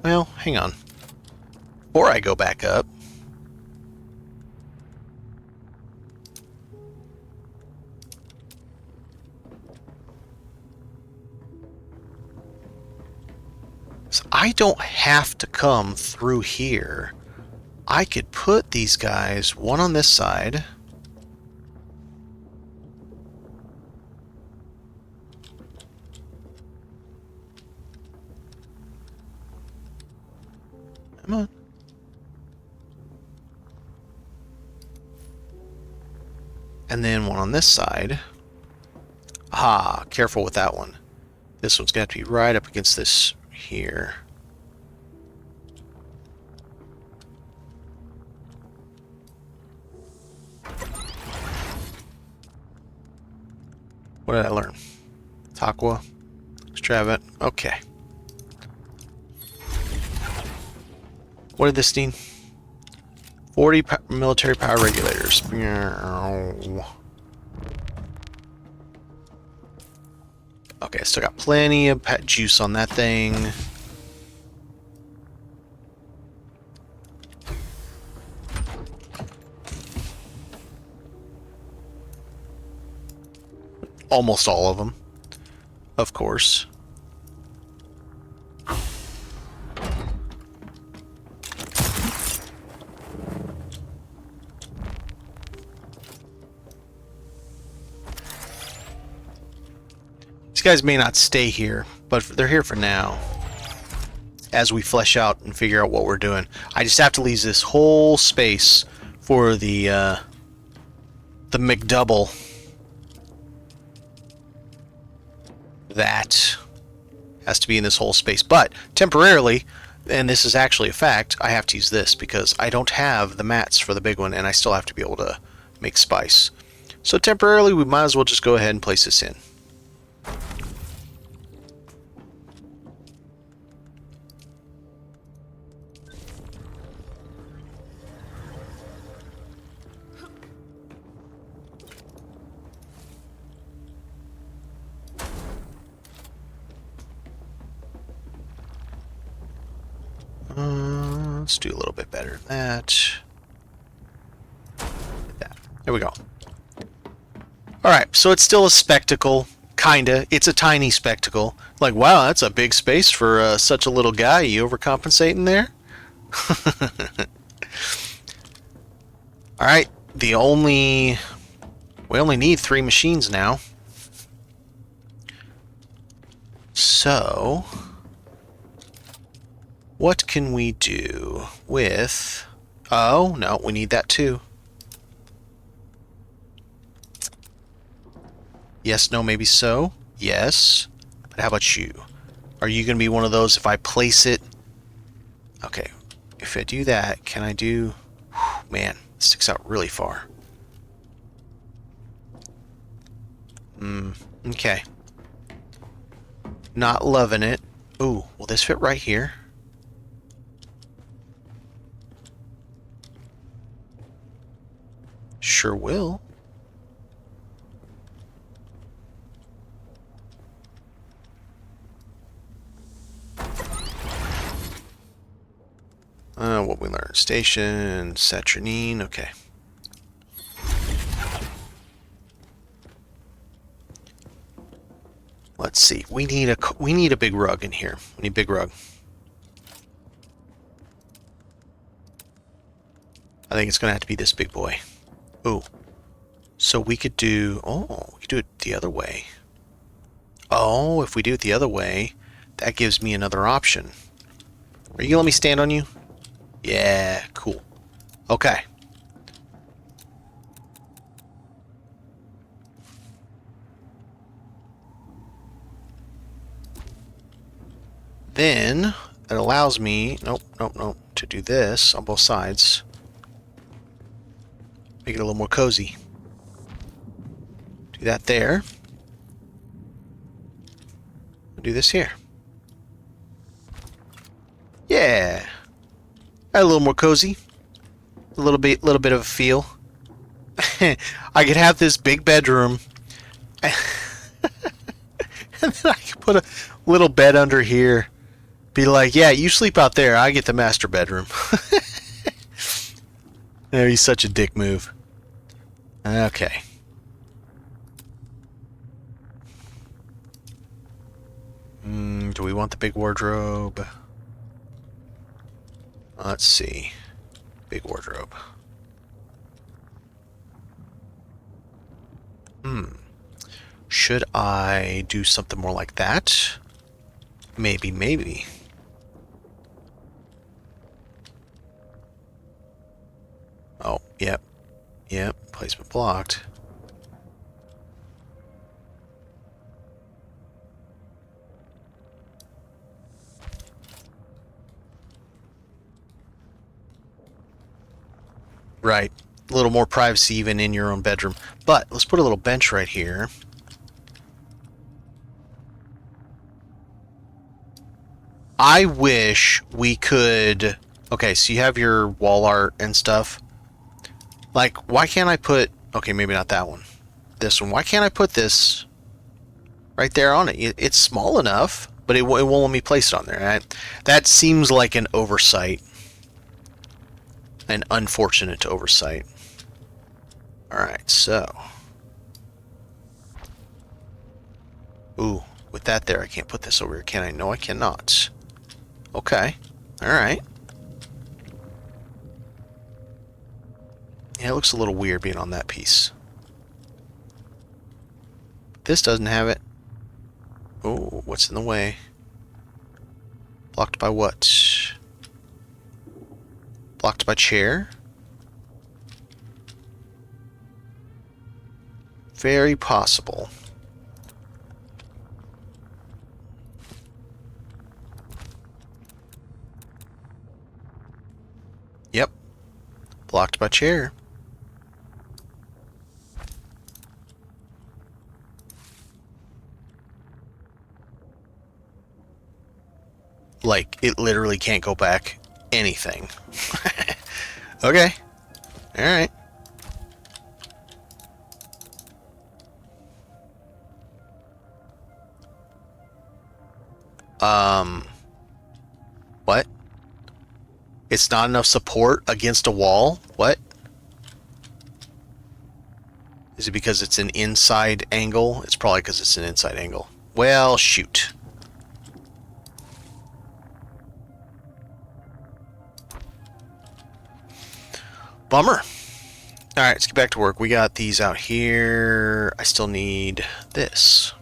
Well, hang on. Before I go back up, so I don't have to come through here. I could put these guys, one on this side. Come on. And then one on this side. Ah, careful with that one. This one's got to be right up against this here. What did I learn? Taqwa. Extravagant. Okay. What did this need? 40 military power regulators. Okay, still got plenty of juice on that thing. Almost all of them, of course. These guys may not stay here, but they're here for now. As we flesh out and figure out what we're doing. I just have to leave this whole space for the McDouble. That has to be in this whole space, but temporarily, and this is actually a fact, I have to use this because I don't have the mats for the big one and I still have to be able to make spice. So temporarily we might as well just go ahead and place this in. Let's do a little bit better than that. There we go. Alright, so it's still a spectacle. Kinda. It's a tiny spectacle. Like, wow, that's a big space for such a little guy. You overcompensating there? Alright, we only need 3 machines now. So... what can we do with... oh, no, we need that too. Yes, no, maybe so. Yes. But how about you? Are you going to be one of those if I place it... okay, if I do that, can I do... whew, man, it sticks out really far. Okay. Not loving it. Ooh, will this fit right here? Sure will. What we learned. Station, Saturnine, okay. Let's see. We need a big rug in here. We need a big rug. I think it's gonna have to be this big boy. Ooh. So we could do it the other way. Oh, if we do it the other way, that gives me another option. Are you gonna let me stand on you? Yeah, cool. Okay. Then it allows me, nope, to do this on both sides. Make it a little more cozy. Do that there. Do this here. Yeah. A little more cozy. A little bit of a feel. I could have this big bedroom. And then I could put a little bed under here. Be like, yeah, you sleep out there. I get the master bedroom. That'd be such a dick move. Okay. Do we want the big wardrobe? Let's see. Big wardrobe. Should I do something more like that? Maybe. Oh, yep. Placement blocked. Right. A little more privacy even in your own bedroom. But let's put a little bench right here. I wish we could... Okay, so you have your wall art and stuff. Like, why can't I put... Okay, maybe not that one. This one. Why can't I put this right there on it? It's small enough, but it won't let me place it on there. That seems like an oversight. An unfortunate oversight. Alright, so... Ooh, with that there, I can't put this over here, can I? No, I cannot. Okay. Alright. Yeah, it looks a little weird being on that piece. This doesn't have it. Oh, what's in the way? Blocked by what? Blocked by chair? Very possible. Yep. Blocked by chair. Like, it literally can't go back anything. Okay. Alright. What? It's not enough support against a wall? What? Is it because it's an inside angle? It's probably because it's an inside angle. Well, shoot. Bummer. Alright, let's get back to work. We got these out here. I still need this.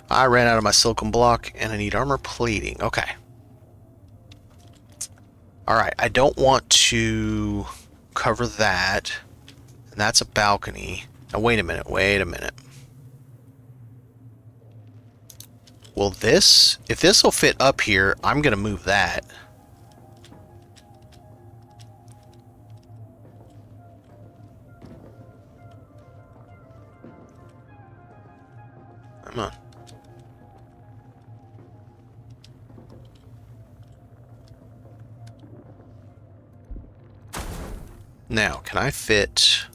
I ran out of my silicone block, and I need armor plating. Okay. Alright, I don't want to cover that. And that's a balcony. Now, wait a minute. Will this... If this will fit up here, I'm going to move that. Come on. Now, can I fit...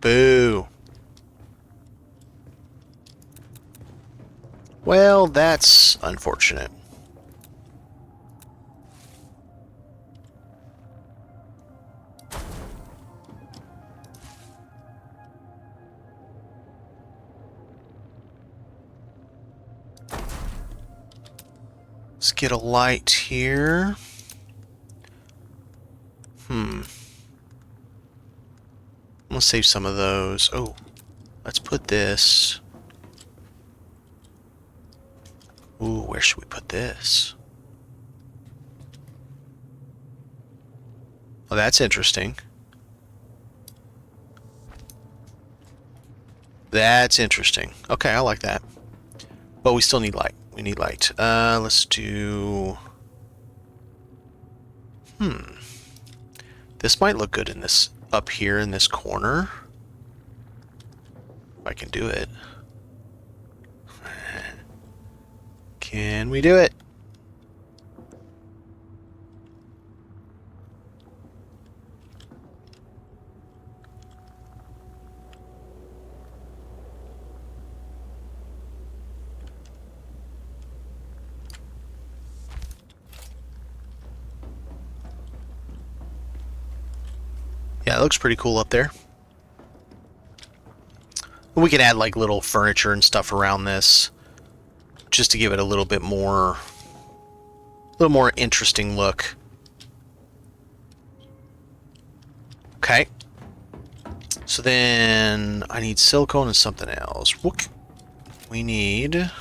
Boo. Well, that's unfortunate. Let's get a light here. Let's save some of those. Oh, let's put this. Ooh, where should we put this? Oh, that's interesting. That's interesting. Okay, I like that. But we still need light. We need light. Let's do... This might look good in this... up here in this corner. If I can do it. Can we do it? Yeah, it looks pretty cool up there. We can add like little furniture and stuff around this just to give it a little bit more, interesting look. Okay. So then I need silicone and something else. We need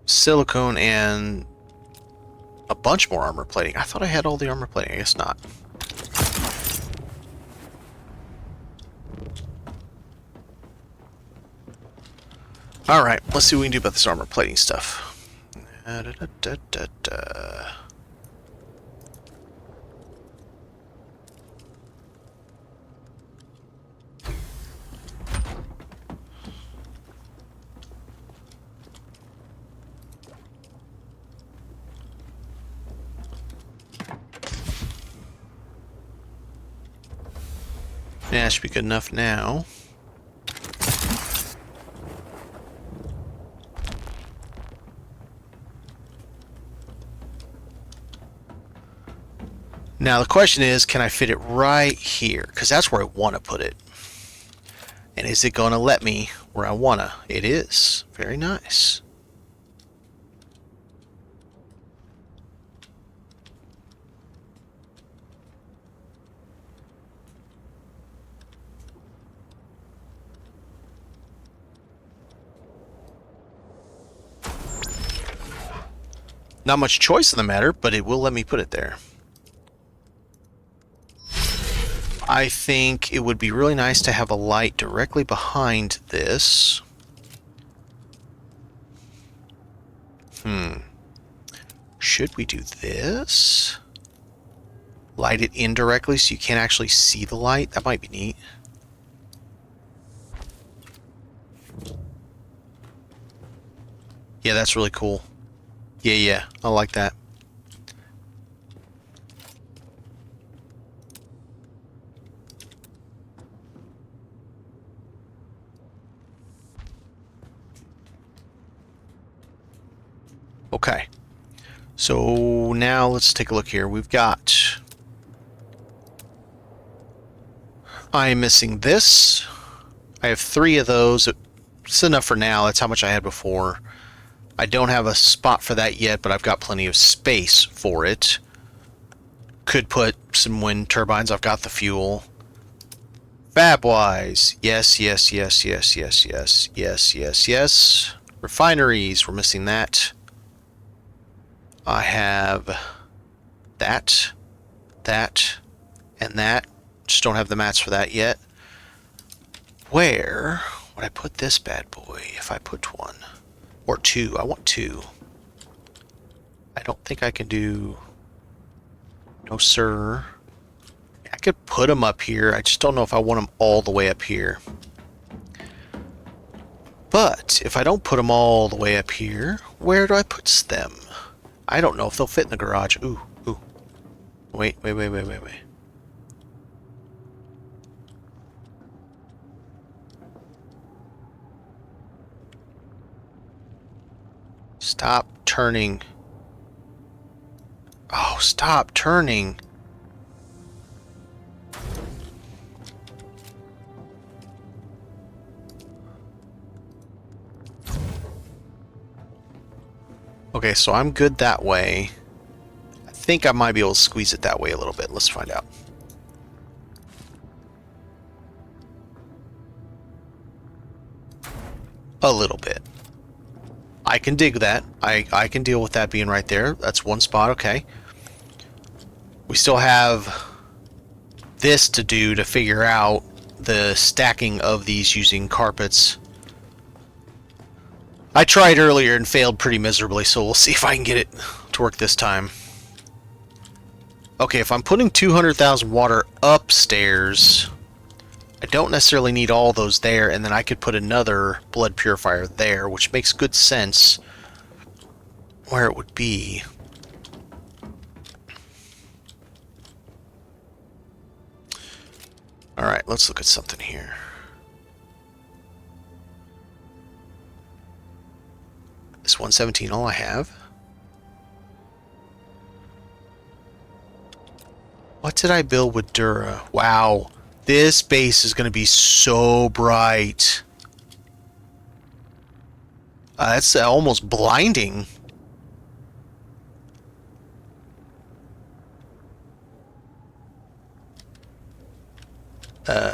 silicone and a bunch more armor plating. I thought I had all the armor plating. I guess not. Alright, let's see what we can do about this armor plating stuff. Yeah, should be good enough now. Now the question is, can I fit it right here? Because that's where I want to put it. And is it going to let me where I want to? It is. Very nice. Not much choice in the matter, but it will let me put it there. I think it would be really nice to have a light directly behind this. Should we do this? Light it indirectly so you can't actually see the light? That might be neat. Yeah, that's really cool. Yeah, I like that. Okay. So now let's take a look here. We've got... I am missing this. I have 3 of those. It's enough for now. That's how much I had before. I don't have a spot for that yet, but I've got plenty of space for it. Could put some wind turbines. I've got the fuel. Fab-wise. Yes. Refineries. We're missing that. I have that, that, and that. Just don't have the mats for that yet. Where would I put this bad boy if I put one? Or two. I want two. I don't think I can do... No, sir. I could put them up here. I just don't know if I want them all the way up here. But if I don't put them all the way up here, where do I put them? I don't know if they'll fit in the garage. Ooh, ooh. Wait. Stop turning. Oh, stop turning. Okay, so I'm good that way. I think I might be able to squeeze it that way a little bit. Let's find out. A little bit. I can dig that. I can deal with that being right there. That's one spot, okay. We still have this to do to figure out the stacking of these using carpets. I tried earlier and failed pretty miserably, so we'll see if I can get it to work this time. Okay, if I'm putting 200,000 water upstairs, I don't necessarily need all those there, and then I could put another blood purifier there, which makes good sense where it would be. Alright, let's look at something here. This 117 all I have. What did I build with Dura? Wow. This base is going to be so bright. That's almost blinding.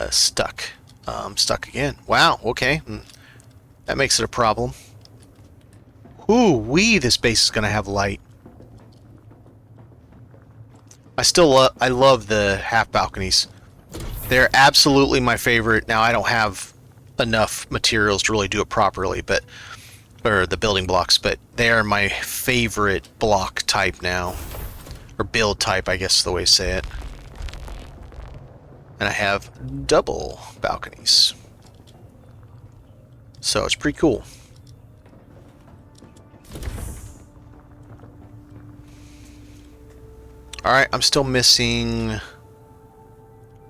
Stuck. Stuck again. Wow, okay. That makes it a problem. Ooh-wee, this base is going to have light. I love the half balconies. They're absolutely my favorite. Now, I don't have enough materials to really do it properly, but or the building blocks, but they are my favorite block type now. Or build type, I guess is the way to say it. And I have double balconies. So it's pretty cool. Alright, I'm still missing...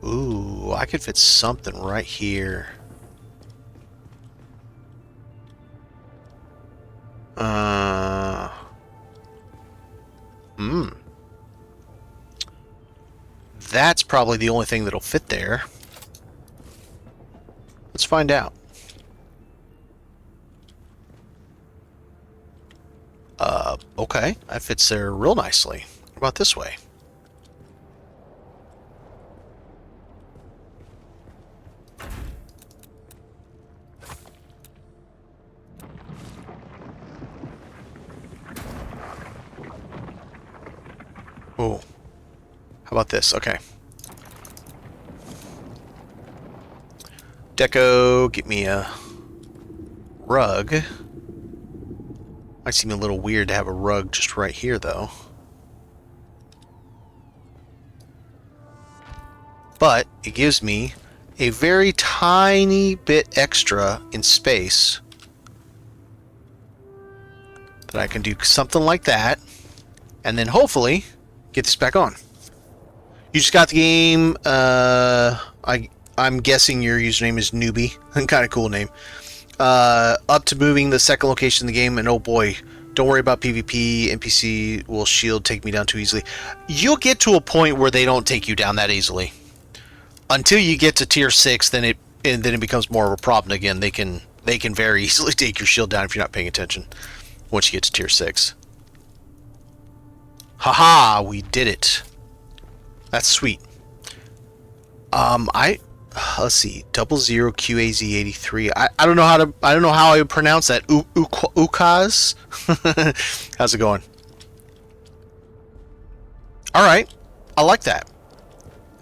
Ooh, I could fit something right here. That's probably the only thing that'll fit there. Let's find out. Okay, that fits there real nicely. What about this way? Oh, how about this? Okay. Deco, get me a rug. Might seem a little weird to have a rug just right here, though. But it gives me a very tiny bit extra in space that I can do something like that, and then hopefully get this back on. You just got the game. I'm guessing your username is Newbie. Kind of cool name. Up to moving the second location in the game, and oh boy, don't worry about PvP. NPC will shield take me down too easily. You'll get to a point where they don't take you down that easily. Until you get to tier 6, then it becomes more of a problem again. They can very easily take your shield down if you're not paying attention. Once you get to tier 6. Haha, we did it. That's sweet. Let's see, 00 QAZ83. I don't know how I would pronounce that. Ukaz. How's it going? All right, I like that.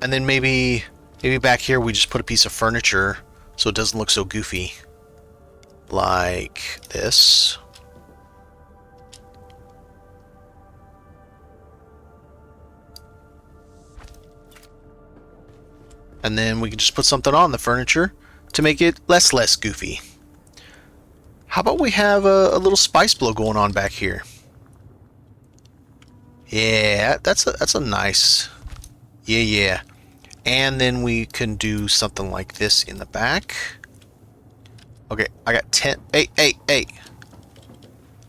And then maybe back here we just put a piece of furniture so it doesn't look so goofy, like this. And then we can just put something on the furniture to make it less goofy. How about we have a little spice blow going on back here? Yeah, that's a nice. Yeah. And then we can do something like this in the back. Okay, I got 10. Hey. I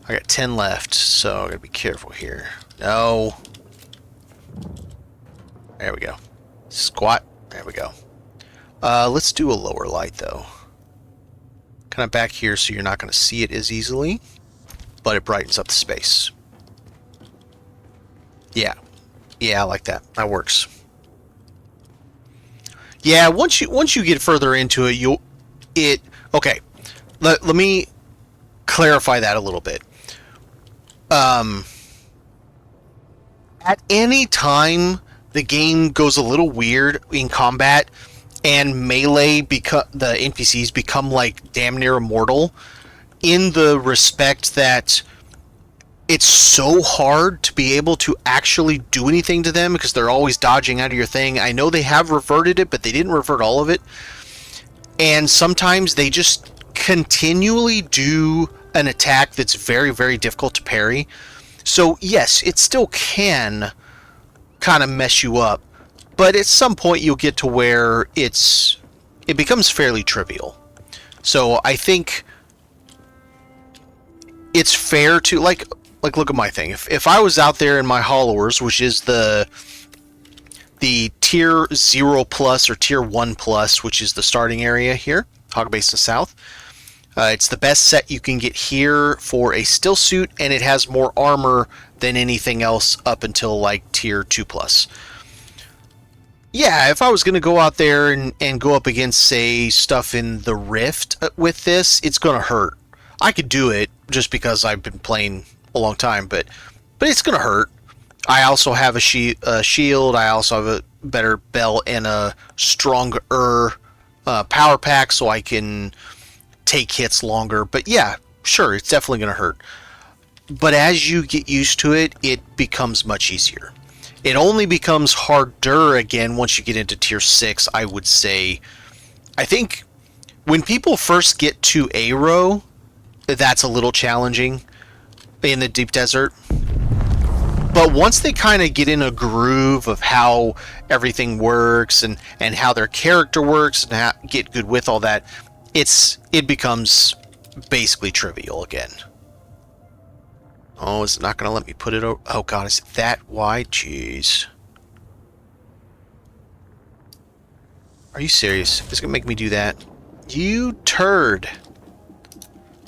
got 10 left, so I gotta be careful here. No. There we go. Squat. There we go. Let's do a lower light, though. Kind of back here so you're not going to see it as easily, but it brightens up the space. Yeah, I like that. That works. Yeah, once you get further into it, okay. Let me clarify that a little bit. At any time the game goes a little weird in combat and melee the NPCs become like damn near immortal, in the respect that it's so hard to be able to actually do anything to them because they're always dodging out of your thing. I know they have reverted it, but they didn't revert all of it. And sometimes they just continually do an attack that's very, very difficult to parry. So yes, it still can kind of mess you up, but at some point you'll get to where it becomes fairly trivial. So I think it's fair to like look at my thing. If I was out there in my Hollowers, which is the tier 0 plus or tier 1 plus, which is the starting area here, Hog Basin South. It's the best set you can get here for a still suit, and it has more armor than anything else up until like tier 2 plus. Yeah, if I was going to go out there and go up against, say, stuff in the Rift with this, it's going to hurt. I could do it just because I've been playing a long time, but it's going to hurt. I also have a shield. I also have a better belt and a stronger power pack, so I can take hits longer. But yeah, sure, it's definitely going to hurt. But as you get used to it, it becomes much easier. It only becomes harder again once you get into tier 6, I would say. I think when people first get to Aero, that's a little challenging in the deep desert. But once they kind of get in a groove of how everything works and how their character works and get good with all that, it becomes basically trivial again. Oh, is it not going to let me put it over? Oh god, is it that wide? Jeez. Are you serious? It's going to make me do that? You turd.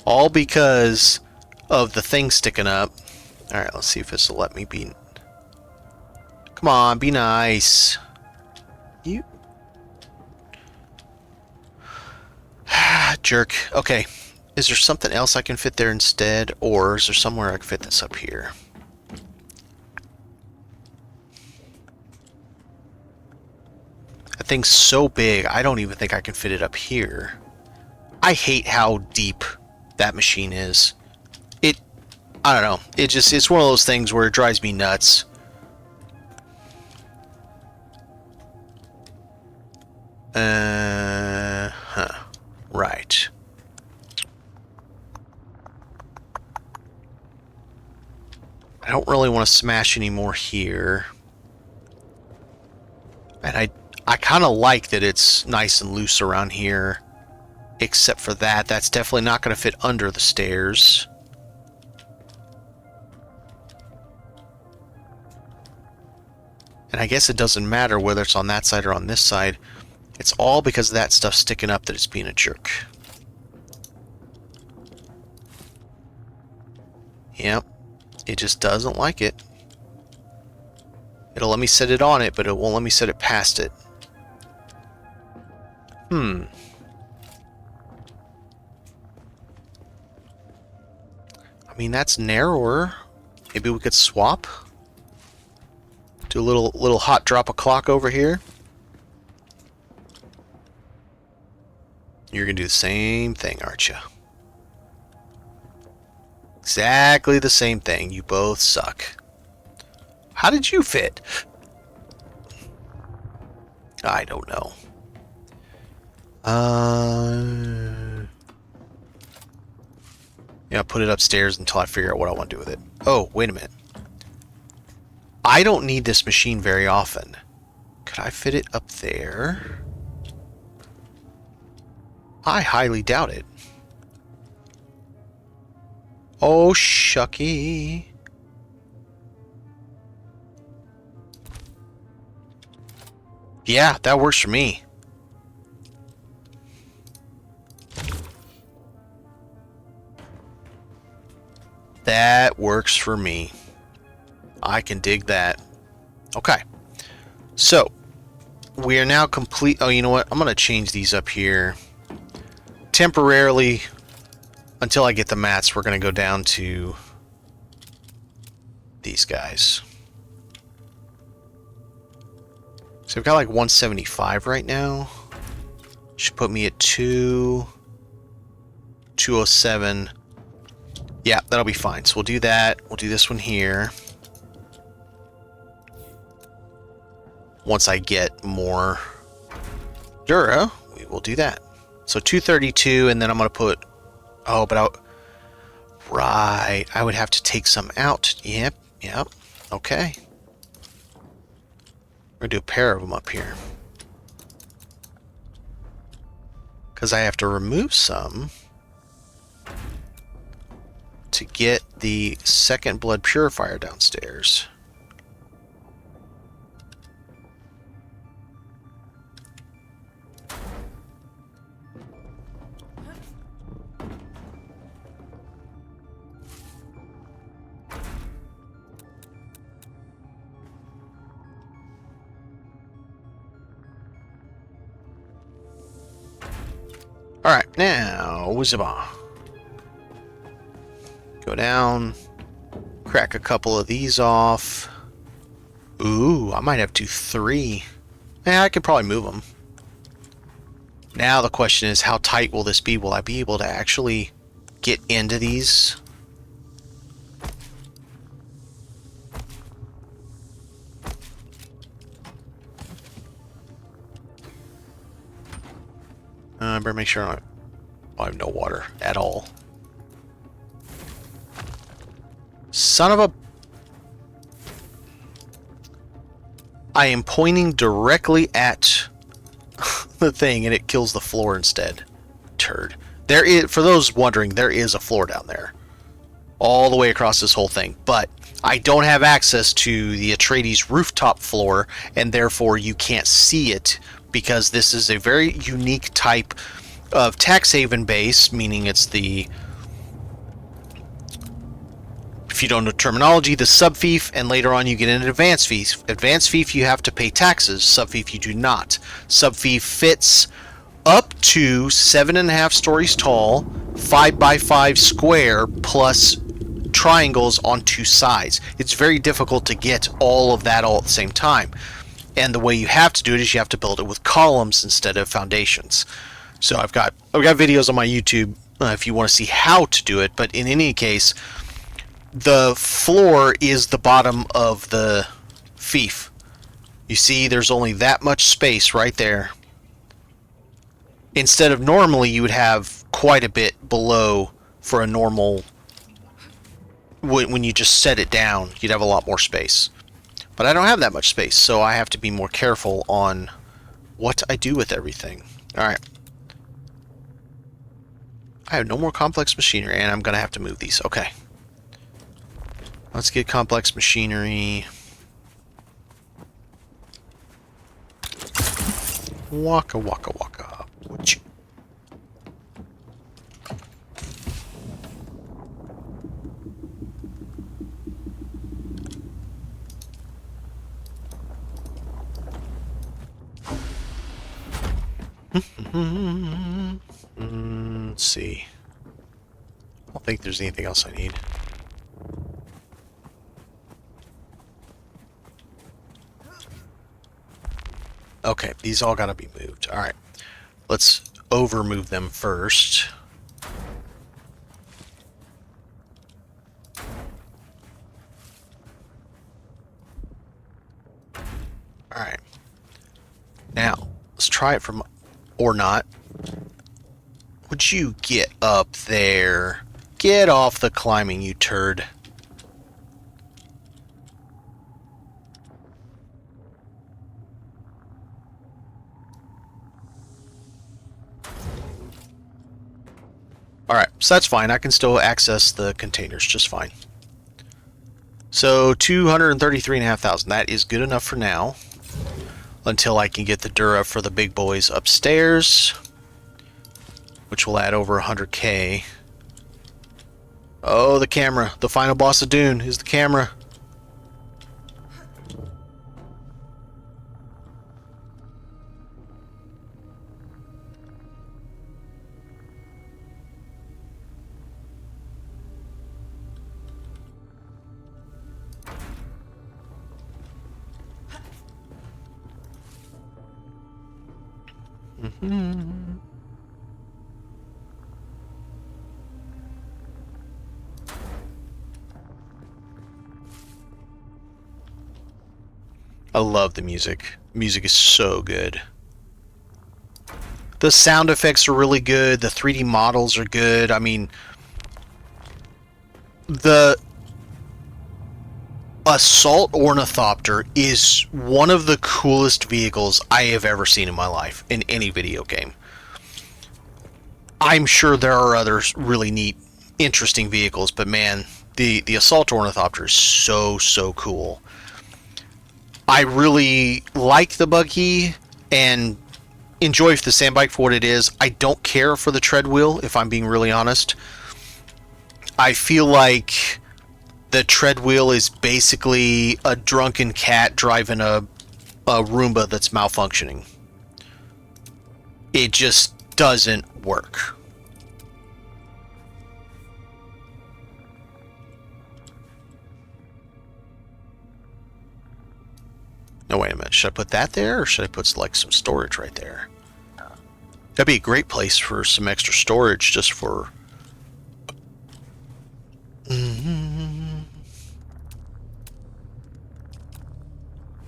All because of the thing sticking up. Alright, let's see if this will let me be... Come on, be nice. You... Jerk. Okay. Is there something else I can fit there instead? Or is there somewhere I can fit this up here? That thing's so big, I don't even think I can fit it up here. I hate how deep that machine is. I don't know. It's one of those things where it drives me nuts. Right. I don't really want to smash any more here. And I kind of like that it's nice and loose around here. Except for that. That's definitely not going to fit under the stairs. And I guess it doesn't matter whether it's on that side or on this side. It's all because of that stuff sticking up that it's being a jerk. Yep. It just doesn't like it. It'll let me set it on it, but it won't let me set it past it. I mean, that's narrower. Maybe we could swap? Do a little hot drop of clock over here. You're gonna do the same thing, aren't you? Exactly the same thing. You both suck. How did you fit? I don't know. Yeah, put it upstairs until I figure out what I want to do with it. Oh, wait a minute. I don't need this machine very often. Could I fit it up there? I highly doubt it. Oh, shucky. Yeah, that works for me. That works for me. I can dig that. Okay. So, we are now complete. Oh, you know what? I'm going to change these up here. Temporarily, until I get the mats, we're going to go down to these guys. So we've got like 175 right now. Should put me at 207. Yeah, that'll be fine. So we'll do that. We'll do this one here. Once I get more Dura, we will do that. So 232, and then I'm going to put... Oh, but right. I would have to take some out. Yep. Okay. We're going to do a pair of them up here. Because I have to remove some to get the second blood purifier downstairs. Alright, now, Wizaba. Go down, crack a couple of these off. Ooh, I might have to 3. Yeah, I could probably move them. Now the question is, how tight will this be? Will I be able to actually get into these? I better make sure I have no water at all. Son of a... I am pointing directly at the thing and it kills the floor instead. Turd. There is, for those wondering, there is a floor down there. All the way across this whole thing. But I don't have access to the Atreides rooftop floor, and therefore you can't see it, because this is a very unique type of tax haven base, meaning it's the... If you don't know terminology, the sub-fief, and later on you get into advanced fief. Advanced fief, you have to pay taxes. Sub-fief, you do not. Sub-fief fits up to 7.5 stories tall, 5x5 square, plus triangles on 2 sides. It's very difficult to get all of that all at the same time. And the way you have to do it is you have to build it with columns instead of foundations. So I've got videos on my YouTube if you want to see how to do it, but in any case, the floor is the bottom of the fief. You see, there's only that much space right there. Instead of normally you would have quite a bit below for a normal... When you just set it down, you'd have a lot more space. But I don't have that much space, so I have to be more careful on what I do with everything. Alright. I have no more complex machinery, and I'm going to have to move these. Okay. Let's get complex machinery. Waka waka waka. Witch. Let's see. I don't think there's anything else I need. Okay, these all gotta be moved. Alright. Let's over move them first. Alright. Now, let's try it from... or not. Would you get up there? Get off the climbing, you turd. Alright, so that's fine. I can still access the containers just fine. So, 233,500. That is good enough for now. Until I can get the Dura for the big boys upstairs. Which will add over 100k. Oh, the camera. The final boss of Dune is the camera. I love the music. Music is so good. The sound effects are really good. The 3D models are good. I mean, the Assault Ornithopter is one of the coolest vehicles I have ever seen in my life in any video game. I'm sure there are other really neat, interesting vehicles, but man, the Assault Ornithopter is so cool. I really like the buggy and enjoy the sand bike for what it is. I don't care for the tread wheel, if I'm being really honest. I feel like the tread wheel is basically a drunken cat driving a Roomba that's malfunctioning. It just doesn't work. No, wait a minute. Should I put that there, or should I put like some storage right there? That'd be a great place for some extra storage, just for...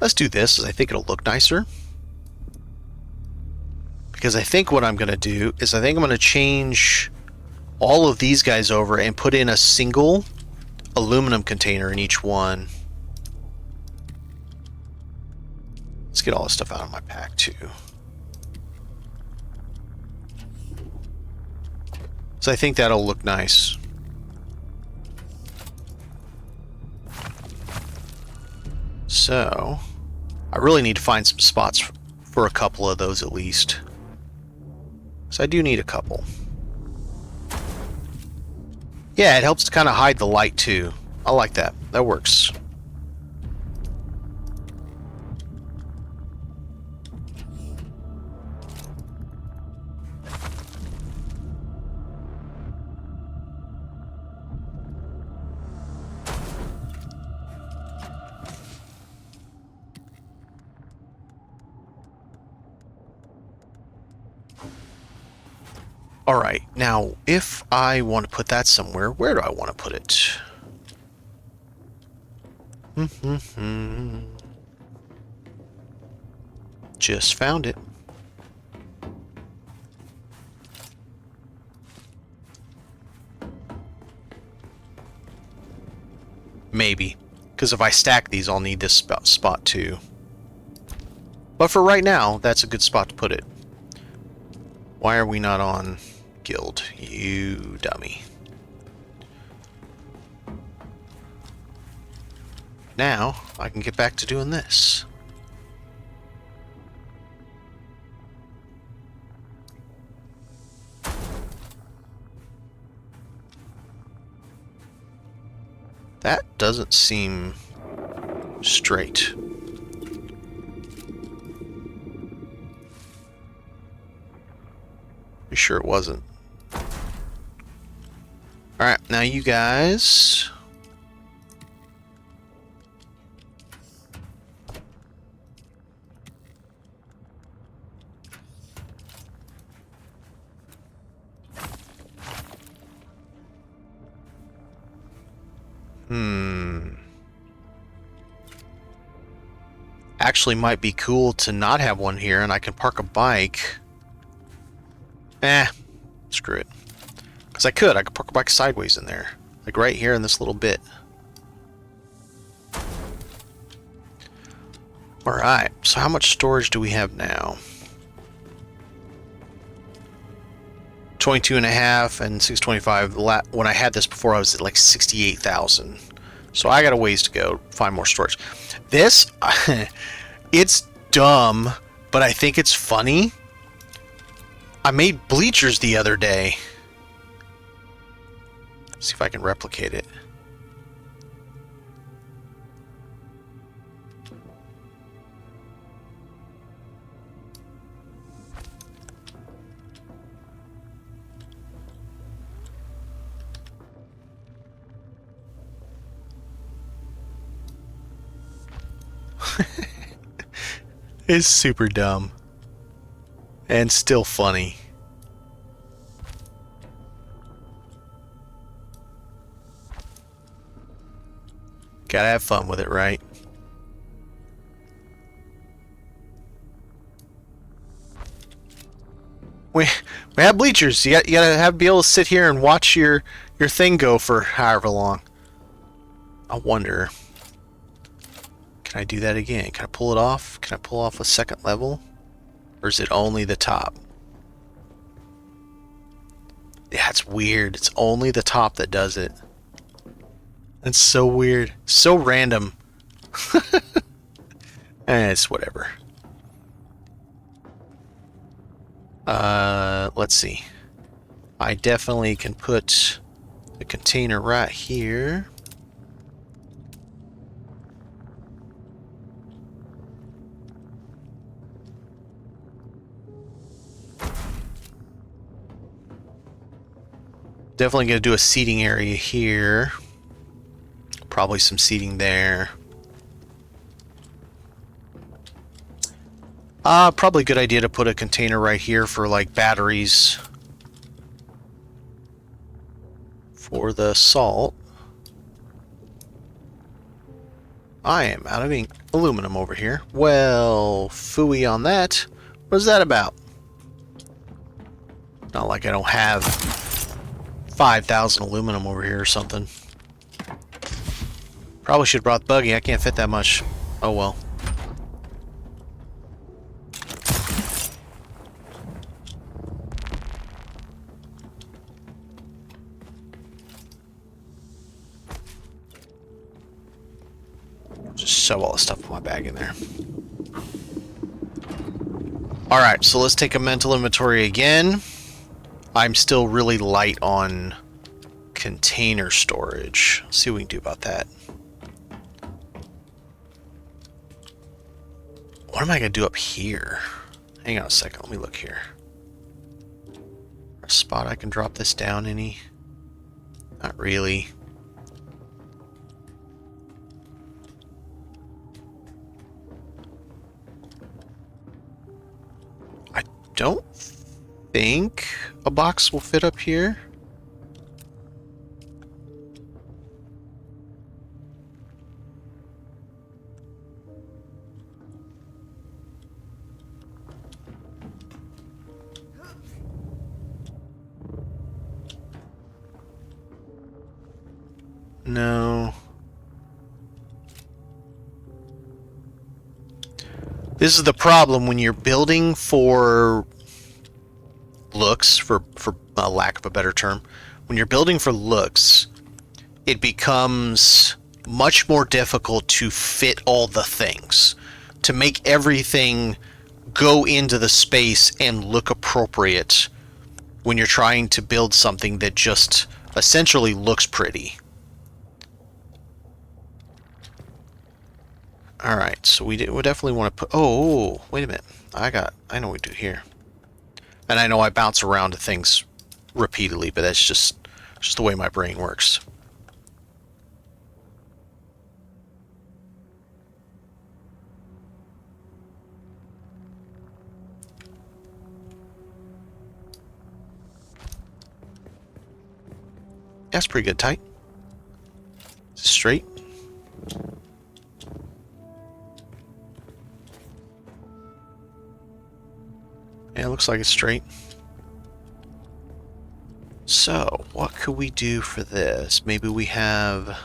Let's do this, as I think it'll look nicer. Because I think what I'm going to do is I think I'm going to change all of these guys over and put in a single aluminum container in each one. Let's get all this stuff out of my pack too. So I think that'll look nice. So I really need to find some spots for a couple of those at least. So I do need a couple. Yeah, it helps to kind of hide the light too. I like that. That works. Alright, now if I want to put that somewhere, where do I want to put it? Just found it. Maybe. Because if I stack these, I'll need this spot too. But for right now, that's a good spot to put it. Why are we not on guild? You dummy. Now, I can get back to doing this. That doesn't seem straight. You sure it wasn't? Alright, now you guys... Actually might be cool to not have one here, and I can park a bike. Screw it. Because I could park a bike sideways in there. Like right here in this little bit. Alright, so how much storage do we have now? 22 and a half and 625. When I had this before, I was at like 68,000. So I got a ways to go to find more storage. This, it's dumb, but I think it's funny. I made bleachers the other day. Let's see if I can replicate it. It's super dumb. And still funny. Gotta have fun with it, right? We have bleachers. You gotta be able to sit here and watch your thing go for however long. I wonder. Can I do that again? Can I pull it off? Can I pull off a second level? Or is it only the top? Yeah, it's weird. It's only the top that does it. That's so weird. So random. It's whatever. Let's see. I definitely can put the container right here. Definitely going to do a seating area here. Probably some seating there. Probably a good idea to put a container right here for like batteries for the salt. I am out of aluminum over here. Well, phooey on that. What is that about? Not like I don't have 5,000 aluminum over here or something. Probably should have brought the buggy. I can't fit that much. Oh well. Just shove all the stuff in my bag in there. Alright, so let's take a mental inventory again. I'm still really light on container storage. Let's see what we can do about that. What am I going to do up here? Hang on a second. Let me look here. A spot I can drop this down any? Not really. I don't think a box will fit up here. No. This is the problem when you're building for looks, for lack of a better term. When you're building for looks, it becomes much more difficult to fit all the things, to make everything go into the space and look appropriate when you're trying to build something that just essentially looks pretty. Alright, so we definitely want to put... Oh, wait a minute. I know what we do here. And I know I bounce around to things repeatedly, but that's just the way my brain works. That's pretty good tight. Straight. Yeah, it looks like it's straight. So, what could we do for this? Maybe we have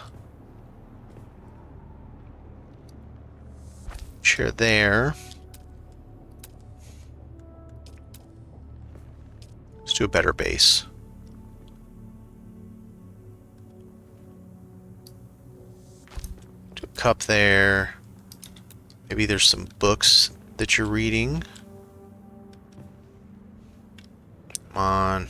chair there. Let's do a better base. Do a cup there. Maybe there's some books that you're reading. Come on.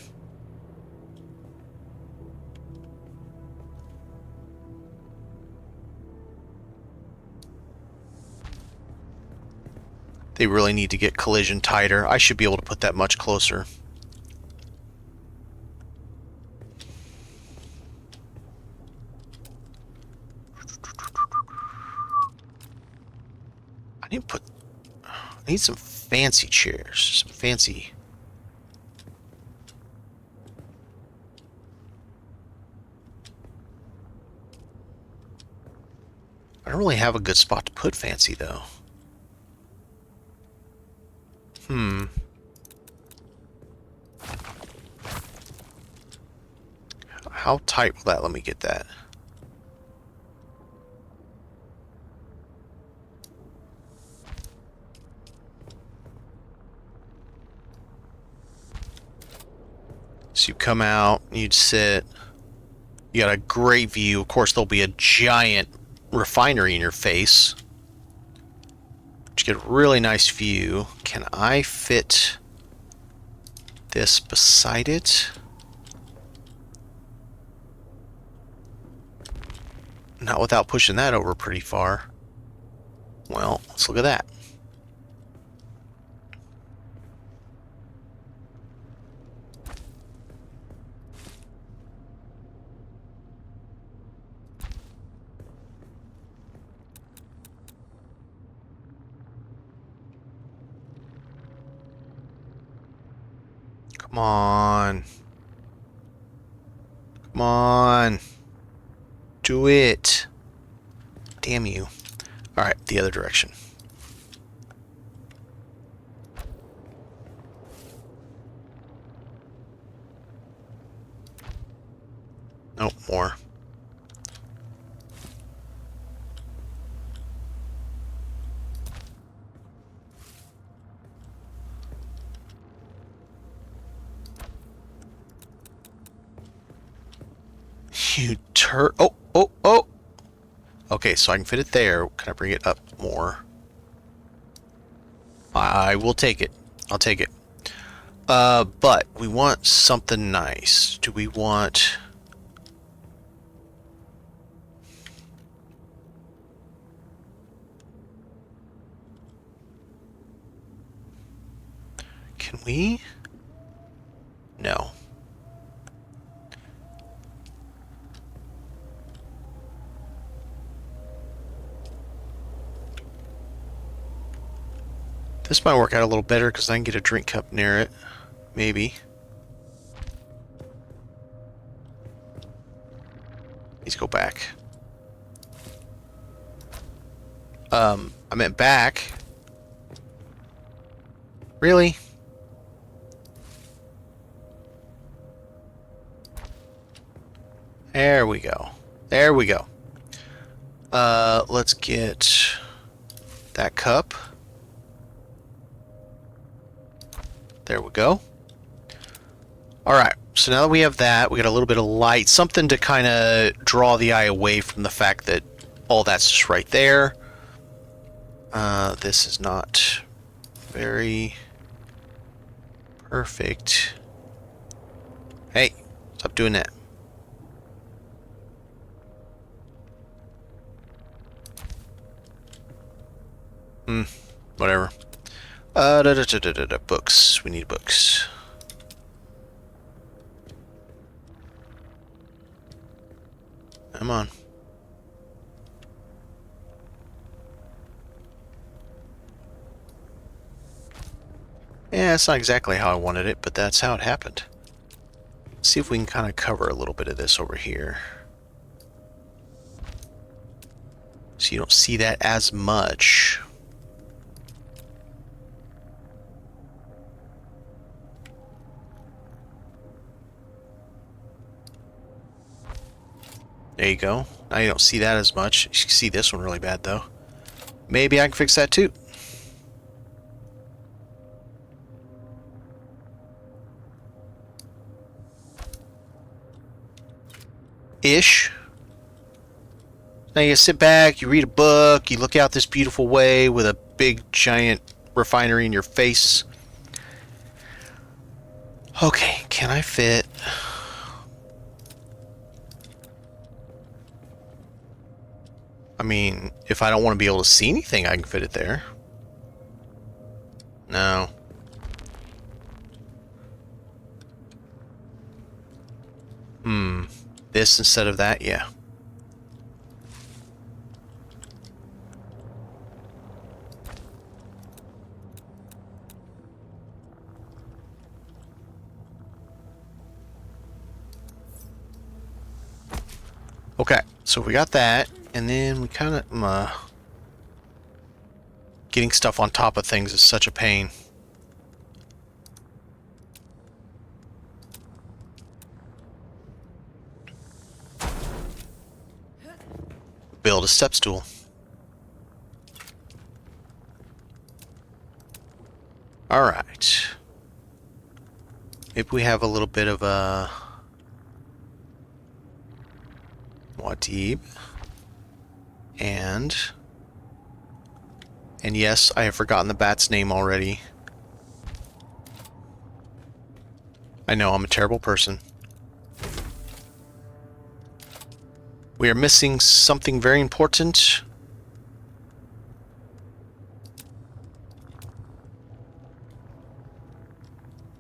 They really need to get collision tighter. I should be able to put that much closer. I need some fancy chairs. Some fancy. I don't really have a good spot to put fancy though. How tight will that let me get that? So you come out, you'd sit. You got a great view. Of course, there'll be a giant refinery in your face. But you get a really nice view. Can I fit this beside it? Not without pushing that over pretty far. Well, let's look at that. Come on. Come on. Do it. Damn you. Alright, the other direction. Nope, more. You oh, oh, oh! Okay, so I can fit it there. Can I bring it up more? I will take it. I'll take it. But we want something nice. Do we want... Can we? No. This might work out a little better because I can get a drink cup near it. Maybe. Let's go back. I meant back. Really? There we go. There we go. Let's get that cup. There we go. Alright, so now that we have that, we got a little bit of light, something to kind of draw the eye away from the fact that all that's just right there. This is not very perfect. Hey, stop doing that. Whatever. Books. We need books. Come on. Yeah, it's not exactly how I wanted it, but that's how it happened. Let's see if we can kind of cover a little bit of this over here. So you don't see that as much. There you go. Now you don't see that as much. You can see this one really bad, though. Maybe I can fix that, too. Ish. Now you sit back, you read a book, you look out this beautiful way with a big, giant refinery in your face. Okay, can I fit... I mean, if I don't want to be able to see anything, I can fit it there. No. This instead of that? Yeah. Okay, so we got that, and then we kind of... getting stuff on top of things is such a pain. Build a step stool. Alright. Maybe we have a little bit of a... Muad'Dib. And yes, I have forgotten the bat's name already. I know, I'm a terrible person. We are missing something very important.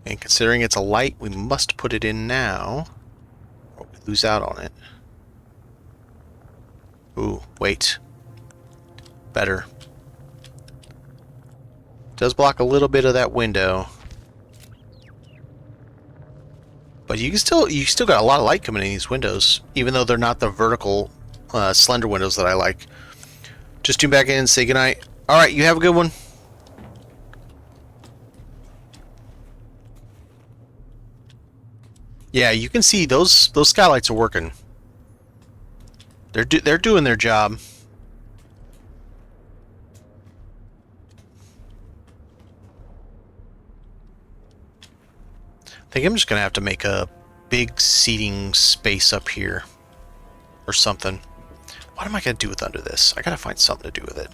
And considering it's a light, we must put it in now, or we lose out on it. Ooh, wait. Better. Does block a little bit of that window. But you still got a lot of light coming in these windows, even though they're not the vertical, slender windows that I like. Just tune back in and say goodnight. Alright, you have a good one. Yeah, you can see those skylights are working. They're doing their job. I think I'm just gonna have to make a big seating space up here or something. What am I gonna do with under this? I gotta find something to do with it.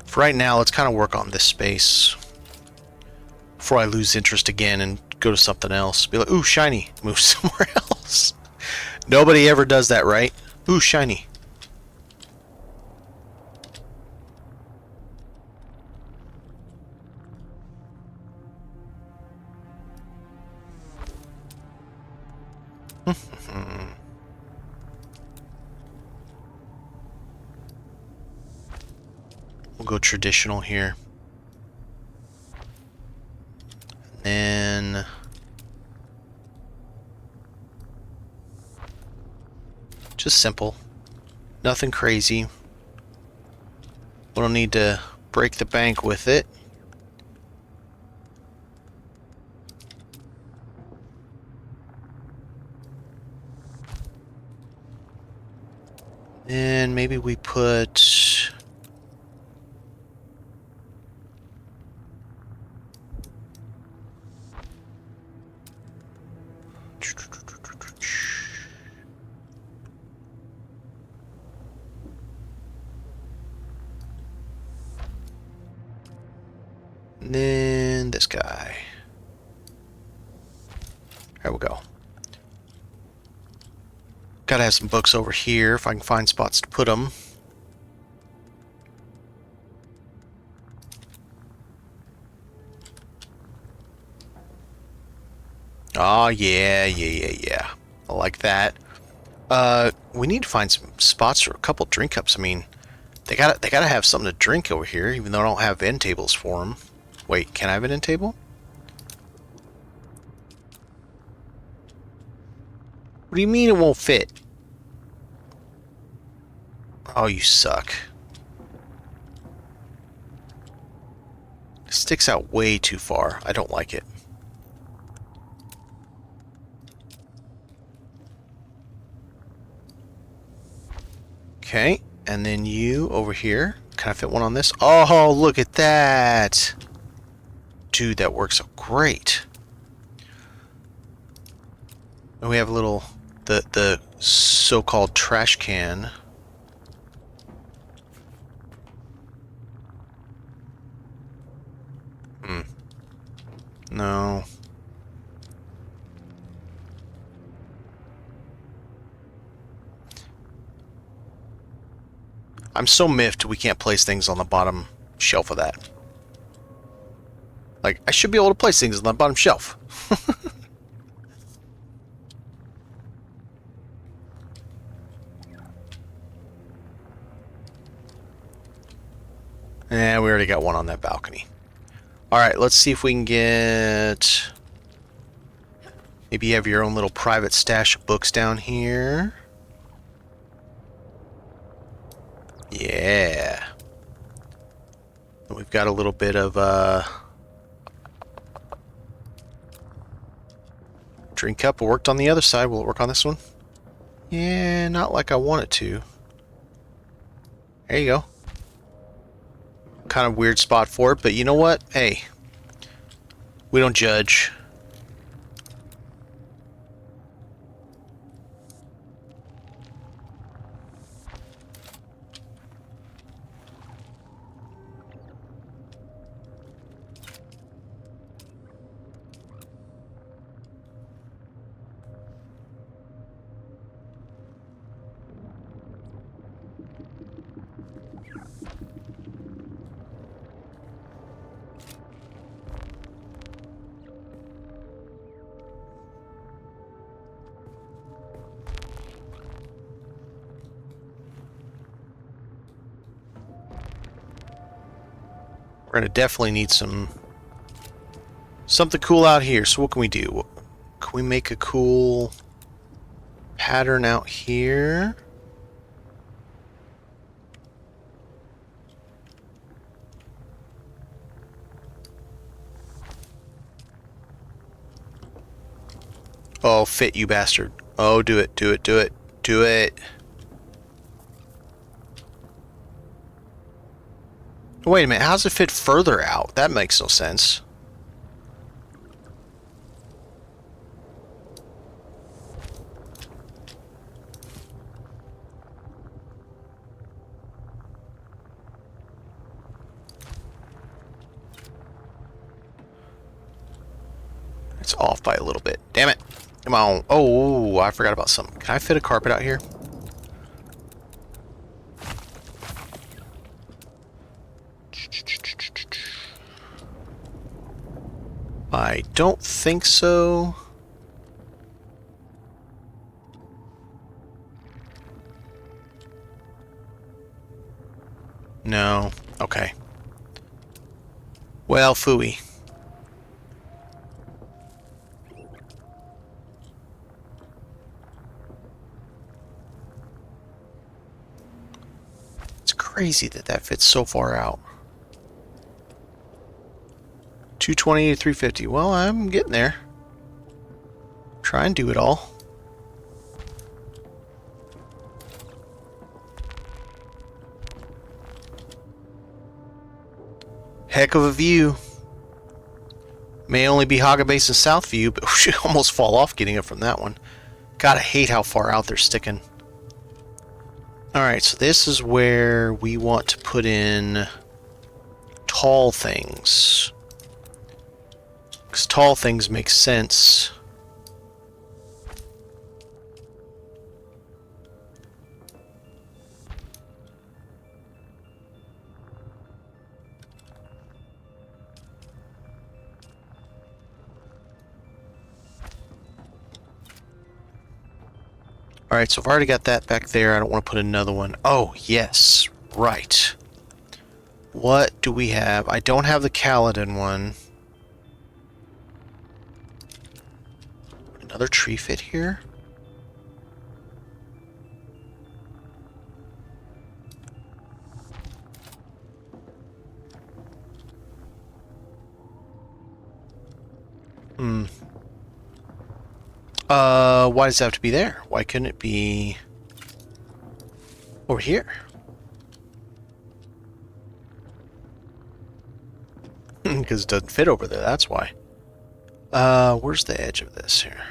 For right now, let's kind of work on this space before I lose interest again and go to something else. Be like, ooh, shiny. Move somewhere else. Nobody ever does that, right? Ooh, shiny. We'll go traditional here. And then just simple. Nothing crazy. We don't need to break the bank with it. And maybe we put... And then this guy. There we go. Gotta have some books over here if I can find spots to put them. Oh yeah. I like that. We need to find some spots for a couple drink cups. I mean, they gotta have something to drink over here, even though I don't have end tables for them. Wait, can I have an end table? What do you mean it won't fit? Oh, you suck. It sticks out way too far. I don't like it. Okay, and then you over here. Can I fit one on this? Oh, look at that! Dude, that works great. And we have a little, the so-called trash can. No. I'm so miffed we can't place things on the bottom shelf of that. Like, I should be able to place things on the bottom shelf. Yeah, we already got one on that balcony. Alright, let's see if we can get... Maybe you have your own little private stash of books down here. Yeah. And we've got a little bit of drink cup. It worked on the other side. Will it work on this one? Yeah, not like I want it to. There you go. Kind of weird spot for it, but you know what? Hey, we don't judge. We're gonna definitely need something cool out here. So what can we do? Can we make a cool pattern out here? Oh, fit, you bastard. Oh, do it, do it, do it, do it. Wait a minute, how does it fit further out? That makes no sense. It's off by a little bit. Damn it. Come on. Oh, I forgot about something. Can I fit a carpet out here? I don't think so. No. Okay. Well, phooey. It's crazy that that fits so far out. 220 to 350. Well, I'm getting there. Try and do it all. Heck of a view. May only be Haga Basin South view, but we should almost fall off getting it from that one. Gotta hate how far out they're sticking. Alright, so this is where we want to put in tall things. Because tall things make sense. Alright, so I've already got that back there. I don't want to put another one. Oh, yes. Right. What do we have? I don't have the Kaladin one. Another tree fit here? Hmm. Why does it have to be there? Why couldn't it be over here? Because it doesn't fit over there, that's why. Where's the edge of this here?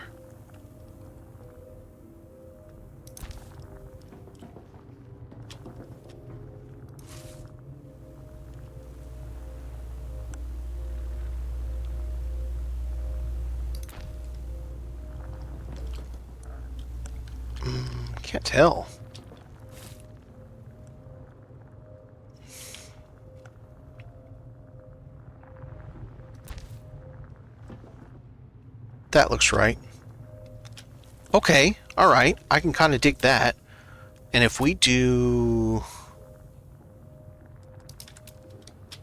Can't tell. That looks right. Okay, alright. I can kind of dig that. And if we do...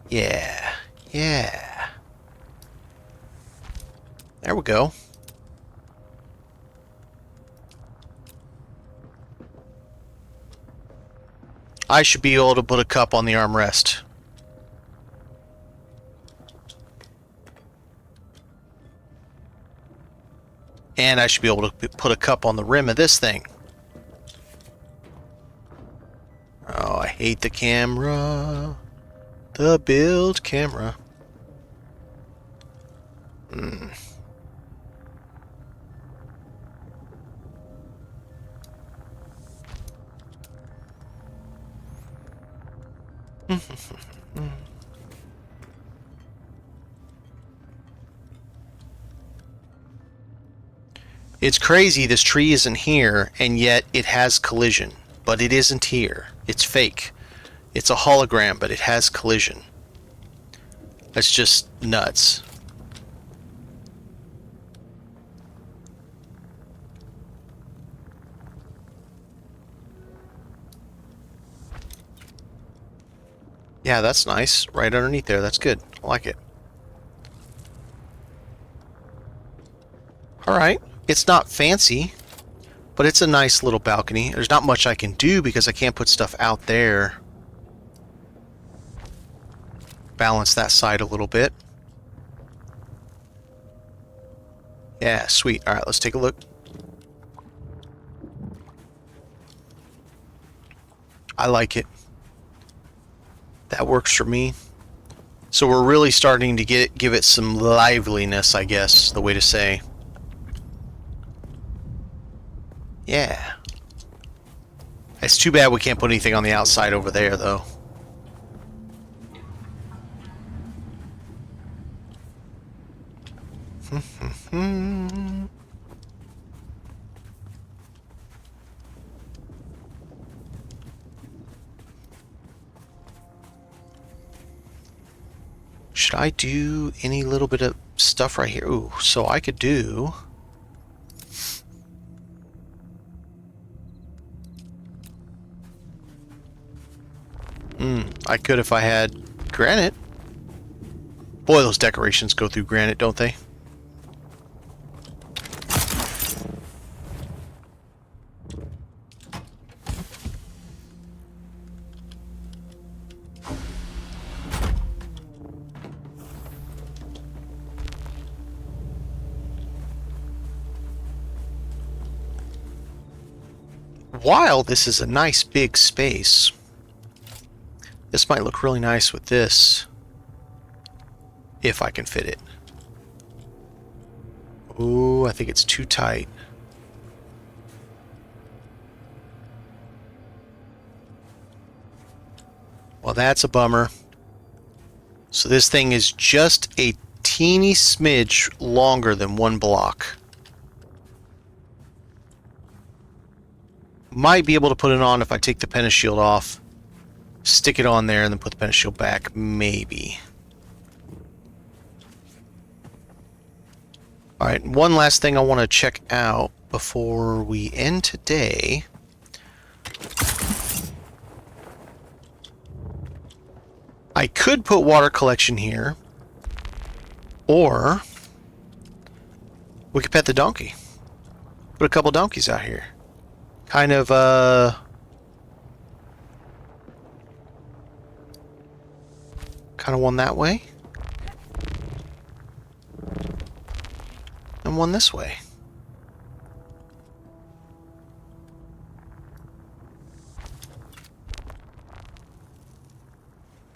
Yeah. Yeah. There we go. I should be able to put a cup on the armrest. And I should be able to put a cup on the rim of this thing. Oh, I hate the camera. The build camera. Hmm. It's crazy this tree isn't here, and yet it has collision. But it isn't here. It's fake. It's a hologram, but it has collision. That's just nuts. Yeah, that's nice. Right underneath there. That's good. I like it. Alright. It's not fancy, but it's a nice little balcony. There's not much I can do because I can't put stuff out there. Balance that side a little bit. Yeah, sweet. Alright, let's take a look. I like it. That works for me. So we're really starting to give it some liveliness, I guess, the way to say. Yeah. It's too bad we can't put anything on the outside over there, though. Should I do any little bit of stuff right here? Ooh, so I could do... I could if I had granite. Boy, those decorations go through granite, don't they? While this is a nice big space, this might look really nice with this, if I can fit it. Ooh, I think it's too tight. Well, that's a bummer. So this thing is just a teeny smidge longer than one block. Might be able to put it on if I take the pentashield off, stick it on there, and then put the pentashield back. Maybe. Alright, one last thing I want to check out before we end today. I could put water collection here, or we could pet the donkey. Put a couple donkeys out here. Kind of, kind of one that way. and one this way.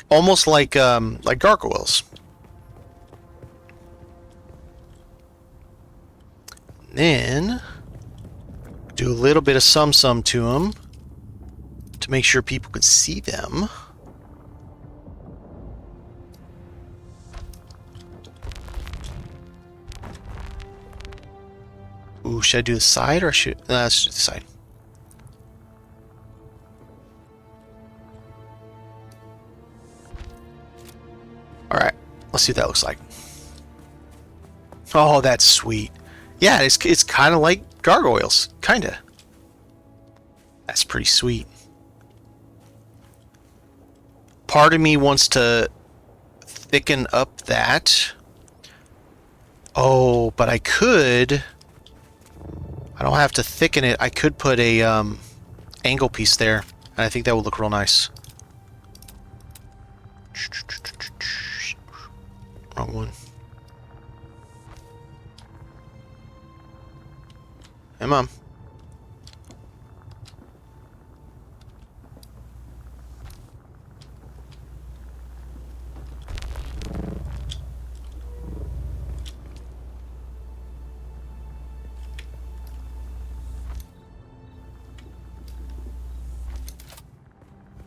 Almost like gargoyles. Then do a little bit of sum to them to make sure people could see them. Ooh, should I do the side or should... No, let's do the side. Alright, let's see what that looks like. Oh, that's sweet. Yeah, it's kind of like gargoyles. Kinda. That's pretty sweet. Part of me wants to thicken up that. Oh, but I could... I don't have to thicken it. I could put a angle piece there, and I think that would look real nice. Wrong one. Hey, Mom.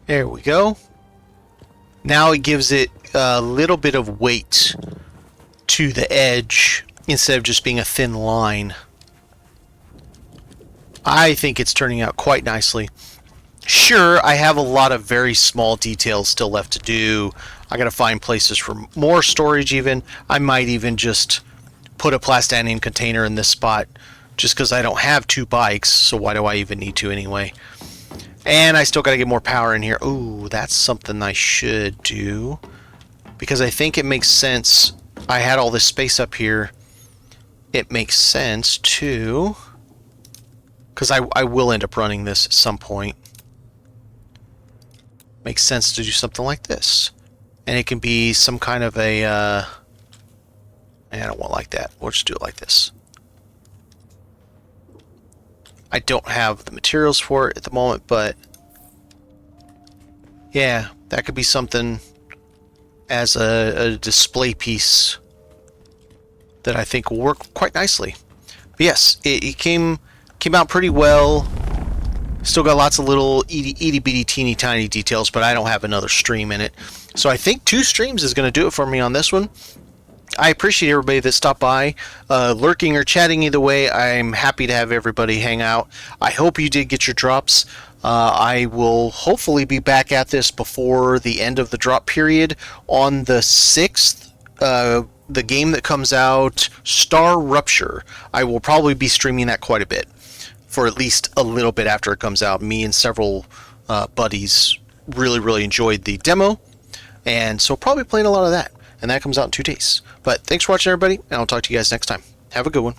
There we go. Now it gives it a little bit of weight to the edge instead of just being a thin line. I think it's turning out quite nicely. Sure, I have a lot of very small details still left to do. I gotta find places for more storage even. I might even just put a plastanium container in this spot just because I don't have two bikes, so why do I even need to anyway? And I still got to get more power in here. Ooh, that's something I should do. Because I think it makes sense. I had all this space up here. It makes sense to... Because I will end up running this at some point. Makes sense to do something like this. And it can be some kind of a... I don't want like that. We'll just do it like this. I don't have the materials for it at the moment, but yeah, that could be something as a display piece that I think will work quite nicely. But yes, it came out pretty well. Still got lots of little itty bitty teeny tiny details, but I don't have another stream in it. So I think 2 streams is going to do it for me on this one. I appreciate everybody that stopped by, lurking or chatting either way. I'm happy to have everybody hang out. I hope you did get your drops. I will hopefully be back at this before the end of the drop period on the 6th. The game that comes out, Star Rupture. I will probably be streaming that quite a bit for at least a little bit after it comes out. Me and several buddies really enjoyed the demo, and so probably playing a lot of that. And that comes out in 2 days. But thanks for watching, everybody, and I'll talk to you guys next time. Have a good one.